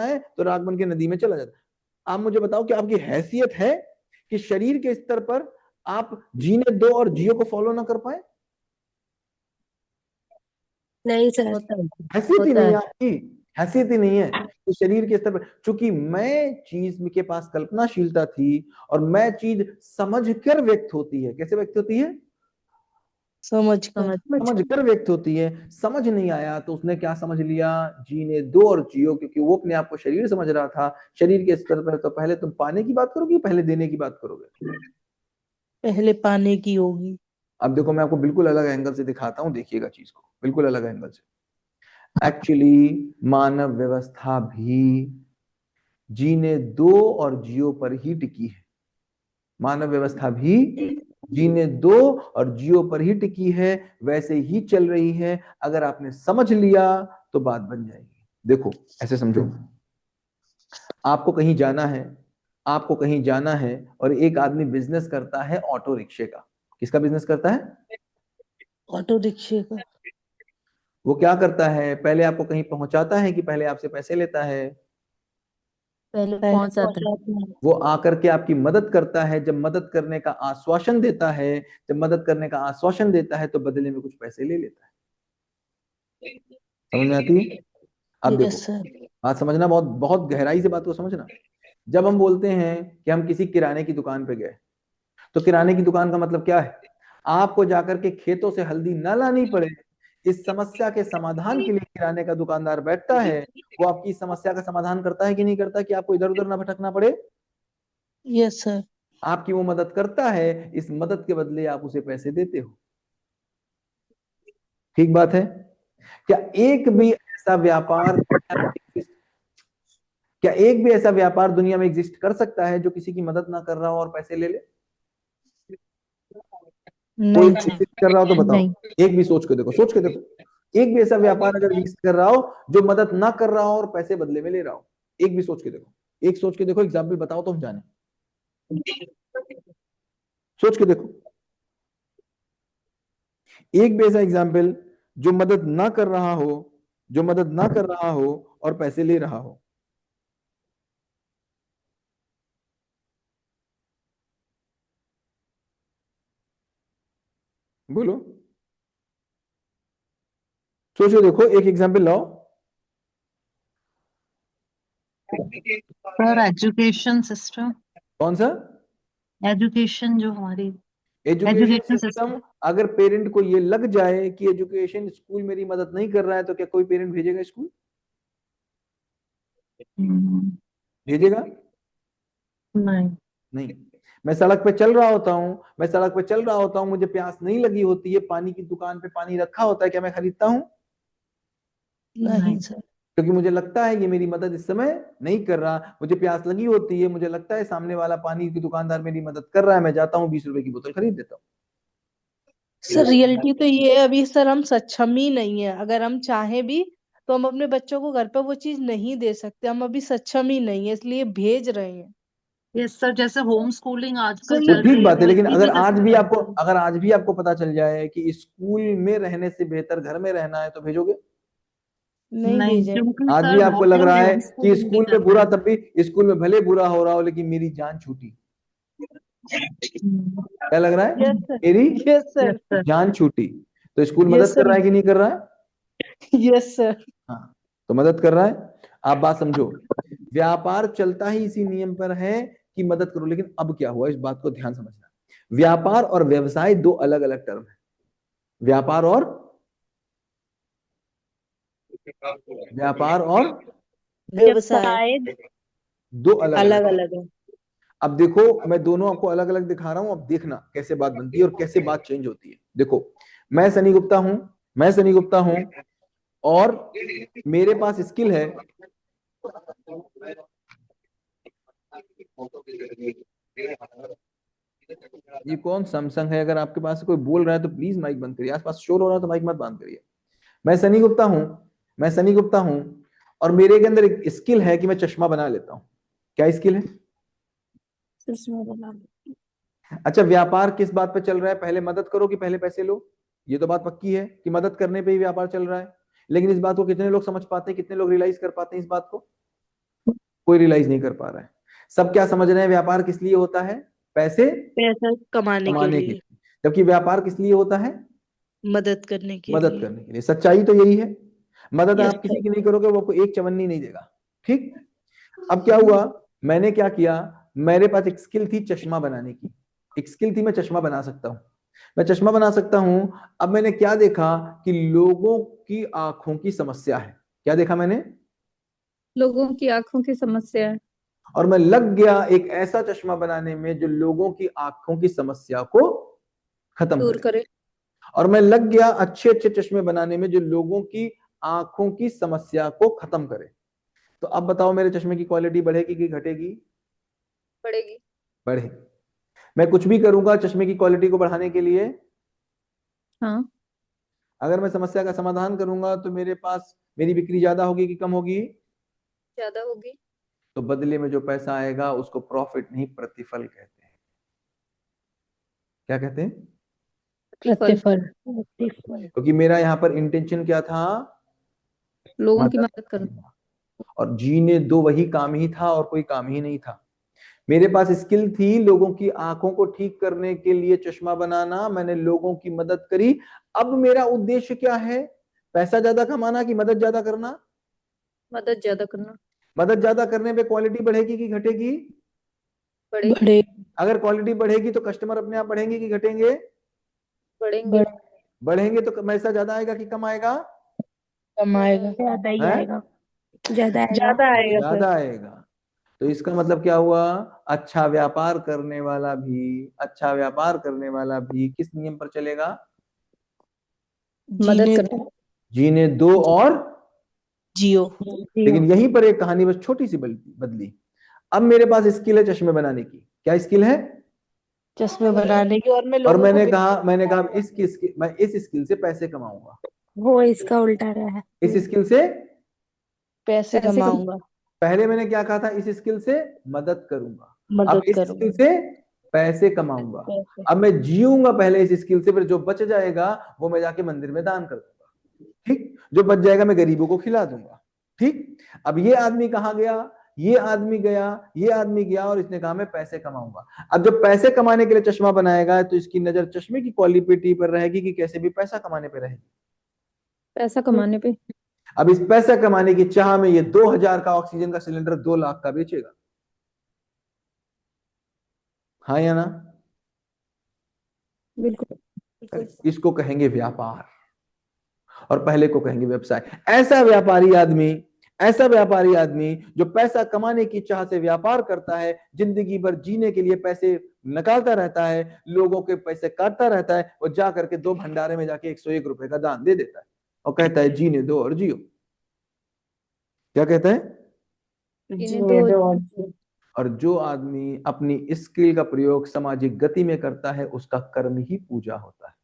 है तो राख बन के नदी में चला जाता है। आप मुझे बताओ कि आपकी हैसियत है कि शरीर के स्तर पर आप जीने दो और जियो को फॉलो ना कर पाए? नहीं सर, हैसियत ही नहीं है आपकी, हैसियत ही नहीं है। तो शरीर के स्तर पर चूंकि मैं चीज के पास कल्पनाशीलता थी और मैं चीज समझकर व्यक्त होती है। कैसे व्यक्त होती है? समझकर व्यक्त होती है। समझ नहीं आया तो उसने क्या समझ लिया? जीने दो और जियो, क्योंकि वो अपने आप को शरीर समझ रहा था। शरीर के स्तर पर तो पहले तुम पाने की बात करोगे, पहले देने की बात करोगे? पहले पाने की होगी। अब देखो, मैं आपको बिल्कुल अलग एंगल से दिखाता हूं, देखिएगा चीज को बिल्कुल अलग एंगल से। एक्चुअली मानव व्यवस्था भी जीने दो और जियो पर ही टिकी है। मानव व्यवस्था भी जीने दो और जियो पर ही टिकी है, वैसे ही चल रही है। अगर आपने समझ लिया तो बात बन जाएगी। देखो ऐसे समझो, आपको कहीं जाना है, आपको कहीं जाना है और एक आदमी बिजनेस करता है ऑटो रिक्शे का। किसका बिजनेस करता है? ऑटो रिक्शे का। वो क्या करता है? पहले आपको कहीं पहुंचाता है कि पहले आपसे पैसे लेता है? पहले पहुंचाता है। वो आकर के आपकी मदद करता है। जब मदद करने का आश्वासन देता है, जब मदद करने का आश्वासन देता है तो बदले में कुछ पैसे ले लेता है। समझ में आती है? अब देखो, बात समझना, बहुत बहुत गहराई से बात को समझना। जब हम बोलते हैं कि हम किसी किराने की दुकान पे गए, तो किराने की दुकान का मतलब क्या है? आपको जाकर के खेतों से हल्दी न लानी पड़े। इस समस्या के समाधान के लिए किराने का दुकानदार बैठता है। वो आपकी समस्या का समाधान करता है कि नहीं करता, कि आपको इधर उधर ना भटकना पड़े? Yes sir. आपकी वो मदद करता है, इस मदद के बदले आप उसे पैसे देते हो। ठीक बात है? क्या एक भी ऐसा व्यापार दुनिया में एग्जिस्ट कर सकता है जो किसी की मदद ना कर रहा हो और पैसे ले ले? कोई एग्जिस्ट कर रहा हो तो बताओ। एक भी सोच के देखो, सोच के देखो। एक भी ऐसा व्यापार अगर एग्जिस्ट कर रहा हो जो मदद ना कर रहा हो और पैसे बदले में ले रहा हो, एक भी सोच के देखो। एक सोच के देखो, एग्जाम्पल बताओ तो हम जाने। सोच के देखो, एक भी ऐसा एग्जाम्पल जो मदद ना कर रहा हो, जो मदद ना कर रहा हो और पैसे ले रहा हो। बोलो, सोचो, देखो, एक एग्जाम्पल लाओ। Sir education system. कौन सा? एजुकेशन जो हमारी एजुकेशन सिस्टम। अगर पेरेंट को ये लग जाए कि एजुकेशन स्कूल मेरी मदद नहीं कर रहा है तो क्या कोई पेरेंट भेजेगा स्कूल? भेजेगा? नहीं। मैं सड़क पे चल रहा होता हूँ, मुझे प्यास नहीं लगी होती है, पानी की दुकान पे पानी रखा होता है, क्या मैं खरीदता हूँ? नहीं सर। क्योंकि मुझे लगता है ये मेरी मदद इस समय नहीं कर रहा। मुझे प्यास लगी होती है, मुझे लगता है सामने वाला पानी की दुकानदार मेरी मदद कर रहा है, मैं जाता हूँ 20 रुपए की बोतल खरीद देता हूँ। सर रियलिटी तो ये है, अभी सर हम सक्षम ही नहीं है। अगर हम चाहें भी तो हम अपने बच्चों को घर पर वो चीज नहीं दे सकते। हम अभी सक्षम ही नहीं है, इसलिए भेज रहे हैं। यस सर, जैसे होम स्कूलिंग आजकल तो चल रही ठीक बात है, लेकिन अगर आज भी है। आपको पता चल जाए कि स्कूल में रहने से बेहतर घर में रहना है तो भेजोगे? नहीं भेजेंगे। आज भी आपको लग रहा है कि स्कूल में बुरा, तब भी स्कूल में भले बुरा हो रहा हो लेकिन मेरी जान छूटी। क्या लग रहा है? मेरी जान छूटी। तो स्कूल मदद कर रहा है कि नहीं कर रहा है? Yes sir. हाँ, तो मदद कर रहा है। आप बात समझो, व्यापार चलता ही इसी नियम पर है कि मदद करो। लेकिन अब क्या हुआ, इस बात को ध्यान समझना। व्यापार और व्यवसाय दो अलग अलग टर्म है। व्यापार और व्यवसाय दो अलग अलग अलग। अलग है। अब देखो मैं दोनों आपको अलग अलग दिखा रहा हूं, अब देखना कैसे बात बनती है और कैसे बात चेंज होती है। देखो मैं सनी गुप्ता हूं, मैं सनी गुप्ता हूं और मेरे पास स्किल है। ये कौन सैमसंग है? अगर आपके पास कोई बोल रहा है तो प्लीज माइक बंद करिए। आसपास शोर हो रहा है तो माइक मत बंद करिए। मैं सनी गुप्ता हूं, मैं सनी गुप्ता हूं और मेरे के अंदर एक स्किल है कि मैं चश्मा बना लेता हूं। क्या स्किल है? अच्छा, व्यापार किस बात पे चल रहा है? पहले मदद करो कि पहले पैसे लो? ये तो बात पक्की है कि मदद करने पे ही व्यापार चल रहा है। लेकिन इस बात को कितने लोग समझ पाते हैं, कितने लोग रियलाइज कर पाते हैं इस बात को? कोई रियलाइज नहीं कर पा रहा है। सब क्या समझ रहे हैं, व्यापार किस लिए होता है? पैसे पैसा कमाने के कमाने के लिए, लिए। जबकि व्यापार किस लिए होता है? मदद करने के मदद लिए। करने के लिए। सच्चाई तो यही है। मदद यस आप किसी की नहीं करोगे वो आपको एक चवन्नी नहीं देगा। ठीक। अब क्या हुआ, मैंने क्या किया, मेरे पास एक स्किल थी चश्मा बनाने की। एक स्किल थी, मैं चश्मा बना सकता हूं, मैं चश्मा बना सकता हूं। अब मैंने क्या देखा कि लोगों की आंखों की समस्या है। क्या देखा मैंने? लोगों की आंखों की समस्या है। और मैं लग गया एक ऐसा चश्मा बनाने में जो लोगों की आंखों की समस्या को खत्म दूर करे। करे। और मैं लग गया अच्छे अच्छे चश्मे बनाने में जो लोगों की आंखों की समस्या को खत्म करे। तो अब बताओ मेरे चश्मे की क्वालिटी बढ़ेगी कि घटेगी? बढ़ेगी। बढ़े। मैं कुछ भी करूंगा चश्मे की क्वालिटी को बढ़ाने के लिए। हाँ। अगर मैं समस्या का समाधान करूंगा तो मेरे पास मेरी बिक्री ज्यादा होगी कि कम होगी? ज्यादा होगी। तो बदले में जो पैसा आएगा उसको प्रॉफिट नहीं प्रतिफल कहते हैं। क्या कहते हैं? प्रतिफल। क्योंकि मेरा यहाँ पर इंटेंशन क्या था? लोगों की मदद मदद करना। करना। और जीने दो वही काम ही था और कोई काम ही नहीं था। मेरे पास स्किल थी लोगों की आंखों को ठीक करने के लिए चश्मा बनाना, मैंने लोगों की मदद करी। अब मेरा उद्देश्य क्या है? पैसा ज्यादा कमाना कि मदद ज्यादा करना? मदद ज्यादा करना। मदद ज्यादा करने पे क्वालिटी बढ़ेगी कि घटेगी? बढ़ेगी। बढ़े अगर क्वालिटी बढ़ेगी तो कस्टमर अपने आप बढ़ेंगे कि घटेंगे? बढ़ेंगे। बढ़ेंगे तो पैसा ज्यादा आएगा कि कम आएगा? कमाएगा, ज्यादा ही है? आएगा, ज्यादा आएगा। ज्यादा आएगा सर। ज्यादा आएगा। तो इसका मतलब क्या हुआ? अच्छा व्यापार करने वाला भी, अच्छा व्यापार करने वाला भी किस नियम पर चलेगा? मदद जीने करना। जीने दो और जियो। लेकिन यहीं पर एक कहानी बस छोटी सी बदली। अब मेरे पास स्किल है चश्मे बनाने की। क्या स्किल है? चश्मे बनाने की, और मैं और लोगों को मैंने कहा मैं इस स्किल से पैसे कमाऊंगा। वो इसका उल्टा रहा है। इस स्किल से पैसे पैसे कम। कमाऊंगा, पहले मैंने क्या कहा था? इस स्किल से मदद करूंगा। अब मदद इस स्किल करूंगा। से पैसे कमाऊंगा। पैसे। अब मैं जीऊंगा पहले इस स्किल से, फिर जो बच जाएगा वो मैं जाके मंदिर में दान कर दूंगा। ठीक। जो बच जाएगा मैं गरीबों को खिला दूंगा। ठीक। अब ये आदमी कहाँ गया? ये आदमी गया, ये आदमी गया और इसने कहा मैं पैसे कमाऊंगा। अब जब पैसे कमाने के लिए चश्मा बनाएगा तो इसकी नजर चश्मे की क्वालिटी पर रहेगी कि कैसे भी पैसा कमाने पर रहेगी? पैसा कमाने पे। अब इस पैसा कमाने की चाह में ये 2000 का ऑक्सीजन का सिलेंडर 2 लाख का बेचेगा। हाँ या ना? बिल्कुल। इसको कहेंगे व्यापार और पहले को कहेंगे व्यवसाय। ऐसा व्यापारी आदमी जो पैसा कमाने की चाह से व्यापार करता है, जिंदगी भर जीने के लिए पैसे निकालता रहता है, लोगों के पैसे काटता रहता है, वो जा करके 2 भंडारे में जाके 101 रुपए का दान दे देता है और कहता है जीने दो और जियो। क्या कहता है? जीने दो और जियो। और जो आदमी अपनी स्किल का प्रयोग सामाजिक गति में करता है उसका कर्म ही पूजा होता है।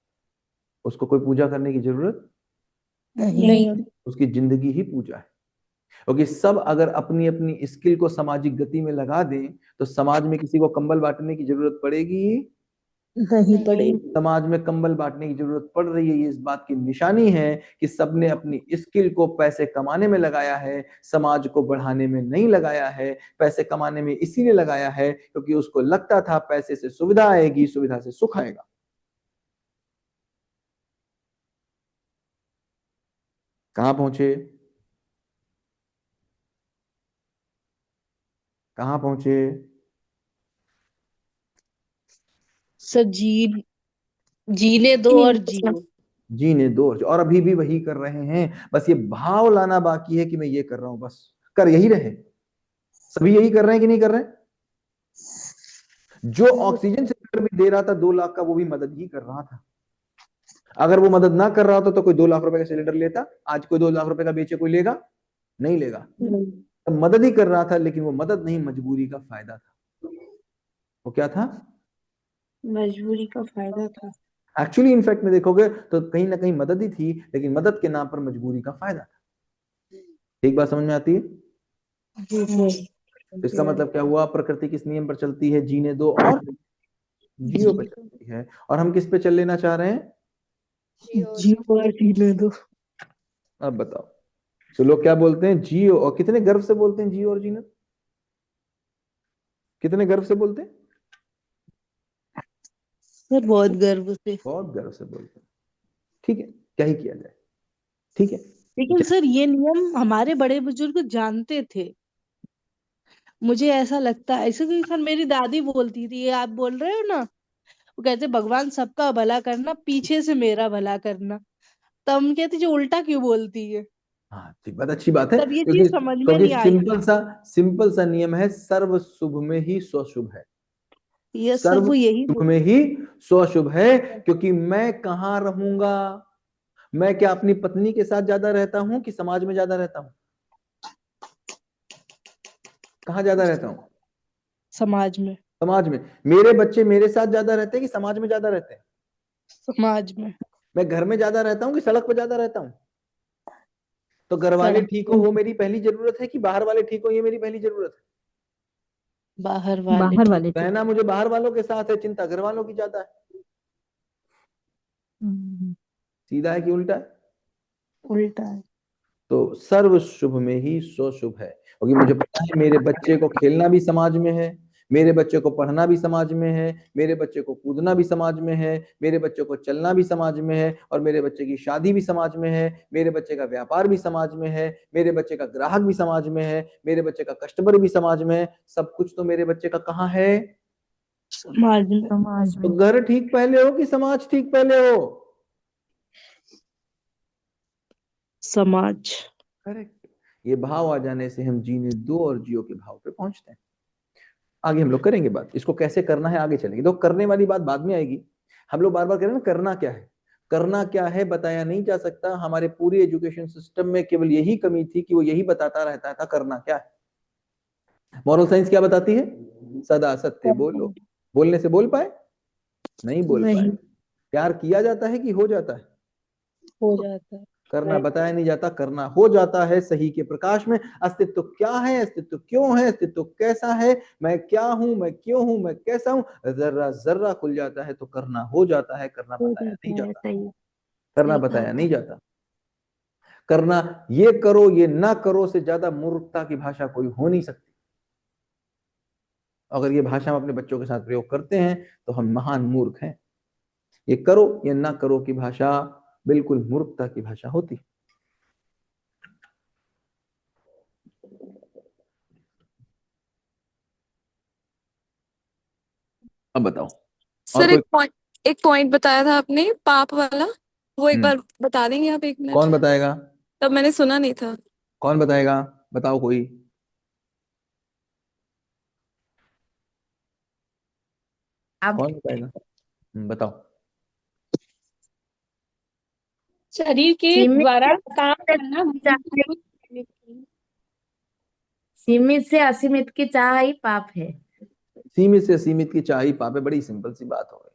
उसको कोई पूजा करने की जरूरत नहीं। उसकी जिंदगी ही पूजा है। क्योंकि सब अगर अपनी अपनी स्किल को सामाजिक गति में लगा दें तो समाज में किसी को कंबल बांटने की जरूरत पड़ेगी? नहीं पड़ेगी। समाज में कंबल बांटने की जरूरत पड़ रही है, ये इस बात की निशानी है कि सबने अपनी स्किल को पैसे कमाने में लगाया है, समाज को बढ़ाने में नहीं लगाया है। पैसे कमाने में इसीलिए लगाया है क्योंकि उसको लगता था पैसे से सुविधा आएगी, सुविधा से सुख आएगा। कहां पहुंचे? कहां पहुंचे? सर जीने दो और जियो। जीने दो, और अभी भी वही कर रहे हैं, बस ये भाव लाना बाकी है कि मैं ये कर रहा हूं, बस कर यही रहे। सभी यही कर रहे हैं कि नहीं कर रहे हैं? जो ऑक्सीजन सिलेंडर भी दे रहा था 2 लाख का, वो भी मदद ही कर रहा था। अगर वो मदद ना कर रहा होता तो कोई 2 लाख रुपए का सिलेंडर लेता? आज कोई 2 लाख रुपए का बेचे कोई लेगा? नहीं लेगा। तो मदद ही कर रहा था, लेकिन वो मदद नहीं, मजबूरी का फायदा था। वो क्या था? मजबूरी का फायदा था। एक्चुअली इनफैक्ट में देखोगे तो कहीं ना कहीं मदद ही थी, लेकिन मदद के नाम पर मजबूरी का फायदा था। एक बात समझ में आती है? तो इसका मतलब क्या हुआ? प्रकृति किस नियम पर चलती है? जीने दो और जियो पर चलती है। और हम किस पे चल लेना चाह रहे हैं? जियो और जीने दो। अब बताओ, तो लोग क्या बोलते हैं? जियो। और कितने गर्व से बोलते हैं जियो और जीने? कितने गर्व से बोलते हैं? सर बहुत गर्व से। बहुत गर्व से बोलते हैं। ठीक है, क्या ही किया जाए। ठीक है, लेकिन सर ये नियम हमारे बड़े बुजुर्ग जानते थे, मुझे ऐसा लगता है। ऐसे कि सर मेरी दादी बोलती थी, ये आप बोल रहे हो ना, वो कहते भगवान सबका भला करना, पीछे से मेरा भला करना। तब हम कहते जो उल्टा क्यों बोलती है। हाँ ठीक, बात अच्छी बात है, तब ये क्योंकि चीज समझ में क्योंकि नहीं आई थी। सिंपल सा नियम है, सर्व शुभ में ही स्वशुभ है। ये सब सर्व वो यही शुभ में ही स्वशुभ है, क्योंकि मैं कहाँ रहूंगा? मैं क्या अपनी पत्नी के साथ ज्यादा रहता हूं कि समाज में ज्यादा रहता हूं? कहाँ ज्यादा रहता हूं? समाज में। समाज में। मेरे बच्चे मेरे साथ ज्यादा रहते हैं कि समाज में ज्यादा रहते हैं? समाज में। मैं घर में ज्यादा रहता हूँ कि सड़क पर ज्यादा रहता हूँ? तो घर वाले सड़क ठीक हो वो मेरी पहली जरूरत है कि बाहर वाले ठीक हो ये मेरी पहली जरूरत है? बाहर वाले रहना मुझे बाहर वालों के साथ है, चिंता घर वालों की ज्यादा है। सीधा है कि उल्टा है? उल्टा है। तो सर्व शुभ में ही स्वशुभ है, क्योंकि मुझे पता है मेरे बच्चे को खेलना भी समाज में है, मेरे बच्चे को पढ़ना भी समाज में है, मेरे बच्चे को कूदना भी समाज में है, मेरे बच्चे को चलना भी समाज में है, और मेरे बच्चे की शादी भी समाज में है, मेरे बच्चे का व्यापार भी समाज में है, मेरे बच्चे का ग्राहक भी समाज में है, मेरे बच्चे का कस्टमर भी समाज में है। सब कुछ तो मेरे बच्चे का कहाँ है? समाज में। तो घर ठीक पहले हो कि समाज ठीक पहले हो? समाज। करेक्ट। ये भाव आ जाने से हम जीने दो और जियो के भाव पे पहुंचते हैं। आगे हम लोग करेंगे बात, इसको कैसे करना है आगे चलेंगे, तो करने वाली बात बाद में आएगी। हम लोग बार बार कह रहे हैं ना, करना क्या है, करना क्या है बताया नहीं जा सकता। हमारे पूरे एजुकेशन सिस्टम में केवल यही कमी थी कि वो यही बताता रहता था करना क्या है। मॉरल साइंस क्या बताती है? सदा सत्य बोलो। बोलने से बोल पाए? नहीं बोल पाए। नहीं प्यार किया जाता है कि हो जाता है? हो जाता है। करना बताया नहीं जाता, करना हो जाता है सही के प्रकाश में। अस्तित्व क्या है, अस्तित्व क्यों है, अस्तित्व कैसा है, मैं क्या हूं, मैं क्यों हूं, मैं कैसा हूं, जर्रा जर्रा खुल जाता है तो करना हो जाता है। करना बताया नहीं जाता, करना बताया नहीं जाता। करना ये करो ये ना करो से ज्यादा मूर्खता की भाषा कोई हो नहीं सकती। अगर ये भाषा हम अपने बच्चों के साथ प्रयोग करते हैं तो हम महान मूर्ख हैं। ये करो ये ना करो की भाषा बिल्कुल मूर्खता की भाषा होती है। अब बताओ। सर एक पॉइंट बताया था आपने पाप वाला, वो एक बार बता देंगे आप? 1 मिनट। कौन बताएगा? तब मैंने सुना नहीं था। कौन बताएगा? बताओ कोई। कौन बताएगा? बताओ। शरीर के द्वारा काम करना। सीमित से असीमित की चाह ही पाप है। सीमित से सीमित की चाह ही पाप है। बड़ी सिंपल सी बात हो गई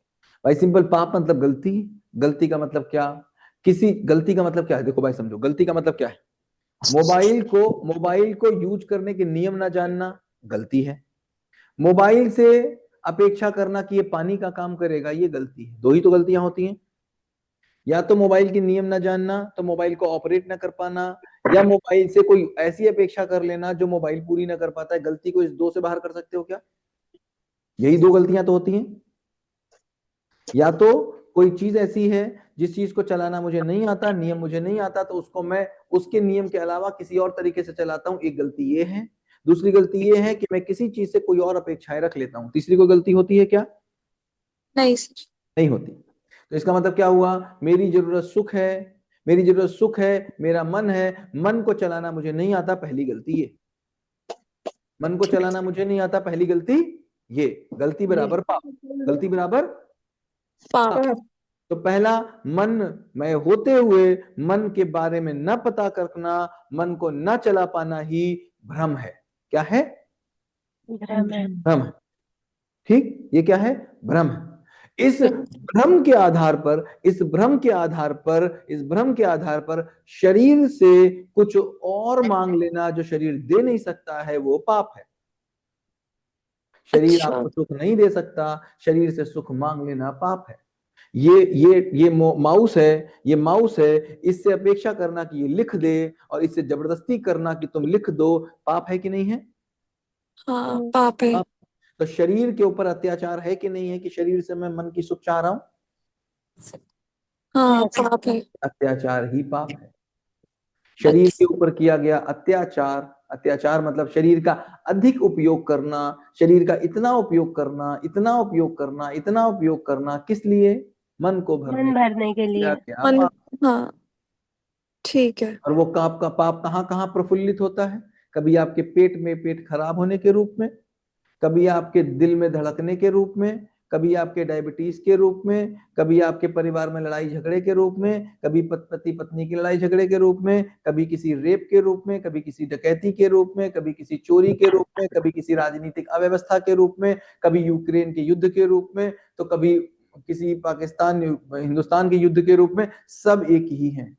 भाई। सिंपल। पाप मतलब गलती। गलती का मतलब क्या? किसी गलती का मतलब क्या है? देखो भाई समझो, गलती का मतलब क्या है? मोबाइल को यूज करने के नियम ना जानना गलती है। मोबाइल से अपेक्षा करना कि ये पानी का काम करेगा, ये गलती है। दो ही तो गलतियां होती हैं। या तो मोबाइल के नियम ना जानना, तो मोबाइल को ऑपरेट ना कर पाना, या मोबाइल से कोई ऐसी अपेक्षा कर लेना जो मोबाइल पूरी ना कर पाता है। गलती को इस दो से बाहर कर सकते हो क्या? यही 2 गलतियां तो होती हैं। या तो कोई चीज ऐसी है जिस चीज को चलाना मुझे नहीं आता, नियम मुझे नहीं आता, तो उसको मैं उसके नियम के अलावा किसी और तरीके से चलाता हूं। एक गलती ये है। दूसरी गलती ये है कि मैं किसी चीज से कोई और अपेक्षाएं रख लेता हूं। तीसरी कोई गलती होती है क्या? नहीं सर। नहीं होती। तो इसका मतलब क्या हुआ, मेरी जरूरत सुख है, मेरी जरूरत सुख है, मेरा मन है, मन को चलाना मुझे नहीं आता, पहली गलती ये। मन को चलाना मुझे नहीं आता, पहली गलती ये। गलती बराबर पाप, गलती बराबर पाप। तो पहला, मन में होते हुए मन के बारे में न पता करना, मन को न चला पाना ही भ्रम है। क्या है? भ्रम है। ठीक, ये क्या है? भ्रम है। इस भ्रम के आधार पर, इस भ्रम के आधार पर, इस भ्रम के आधार पर शरीर से कुछ और मांग लेना जो शरीर दे नहीं सकता है, वो पाप है। शरीर आपको सुख नहीं दे सकता, शरीर से सुख मांग लेना पाप है। ये माउस है, ये माउस है, इससे अपेक्षा करना कि ये लिख दे और इससे जबरदस्ती करना कि तुम लिख दो, पाप है कि नहीं है? हाँ, पाप है। तो शरीर के ऊपर अत्याचार है कि नहीं है कि शरीर से मैं मन की सुख चाह रहा हूं? हाँ, पाप है। अत्याचार ही पाप है। शरीर के ऊपर किया गया अत्याचार, अत्याचार मतलब शरीर का अधिक उपयोग करना, शरीर का इतना उपयोग करना, इतना उपयोग करना, इतना उपयोग करना, किस लिए? मन को भरने के लिए। मन, हाँ, ठीक है। और वो पाप का पाप कहाँ कहाँ प्रफुल्लित होता है? कभी आपके पेट में, पेट खराब होने के रूप में, कभी आपके दिल में धड़कने के रूप में, कभी आपके डायबिटीज के रूप में, कभी आपके परिवार में लड़ाई झगड़े के रूप में, कभी पति पत्नी की लड़ाई झगड़े के रूप में, कभी किसी रेप के रूप में, कभी किसी डकैती के रूप में, कभी किसी चोरी के रूप में, कभी किसी राजनीतिक अव्यवस्था के रूप में, कभी यूक्रेन के युद्ध के रूप में, तो कभी किसी पाकिस्तान हिंदुस्तान के युद्ध के रूप में। सब एक ही हैं।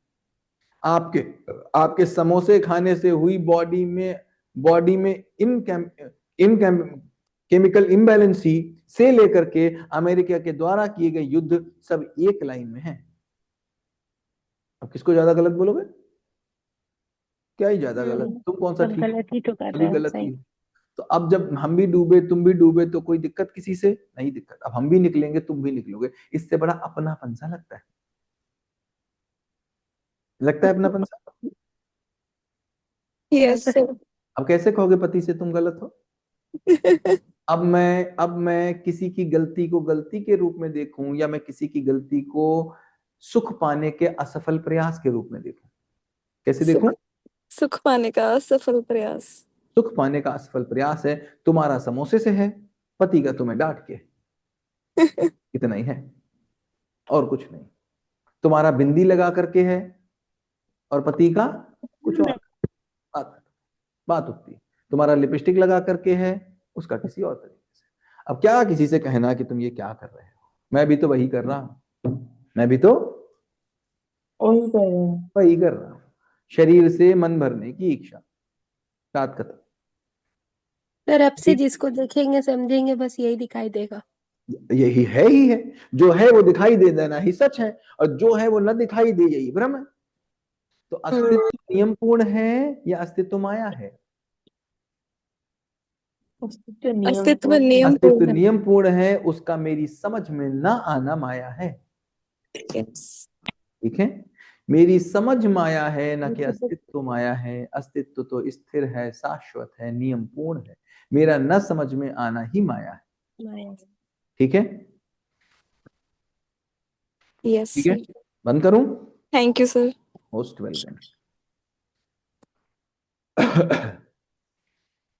आपके समोसे खाने से हुई बॉडी में केमिकल इम्बैलेंसी से लेकर के अमेरिका के द्वारा किए गए युद्ध सब एक लाइन में है। अब किसको ज्यादा गलत बोलोगे? क्या ही ज्यादा गलत? तुम कौन सा ठीक? गलत ही तो कर रहे हैं, गलत सही। ही। तो अब जब हम भी डूबे, तुम भी डूबे, तो कोई दिक्कत किसी से नहीं? दिक्कत। अब हम भी निकलेंगे, तुम भी निकलोगे, इससे बड़ा अपनापन सा लगता है। लगता है अपनापन सा। Yes sir. अब कैसे कहोगे पति से तुम गलत हो? अब मैं किसी की गलती को गलती के रूप में देखूं, या मैं किसी की गलती को सुख पाने के असफल प्रयास के रूप में देखूं? कैसे देखूं? सुख पाने का असफल प्रयास। सुख पाने का असफल प्रयास है। तुम्हारा समोसे से है, पति का तुम्हें डांट के। इतना ही है और कुछ नहीं। तुम्हारा बिंदी लगा करके है और पति का कुछ और। बात होती है। तुम्हारा लिपस्टिक लगा करके है, उसका किसी और तरीके से। अब क्या किसी से कहना कि तुम ये क्या कर रहे हो? मैं भी तो वही कर रहा हूं, मैं भी तो वही कर रहा हूं। शरीर से मन भरने की इच्छा, बात खत्म। सर अब से जिसको देखेंगे समझेंगे बस यही दिखाई देगा। यही है ही है, जो है वो दिखाई दे देना ही सच है, और जो है वो न दिखाई दे, यही भ्रम है। तो अस्तित्व नियम पूर्ण है या अस्तित्व माया है? अस्तित्व नियम अस्तित्व नियम पूर्ण है, उसका मेरी समझ में न आना माया है। ठीक है, मेरी समझ माया है, न कि अस्तित्व माया है। अस्तित्व तो स्थिर है, शाश्वत है, नियम पूर्ण है। मेरा न समझ में आना ही माया है। ठीक है, यस। ठीक है, बंद करूं? Thank you sir. Most welcome.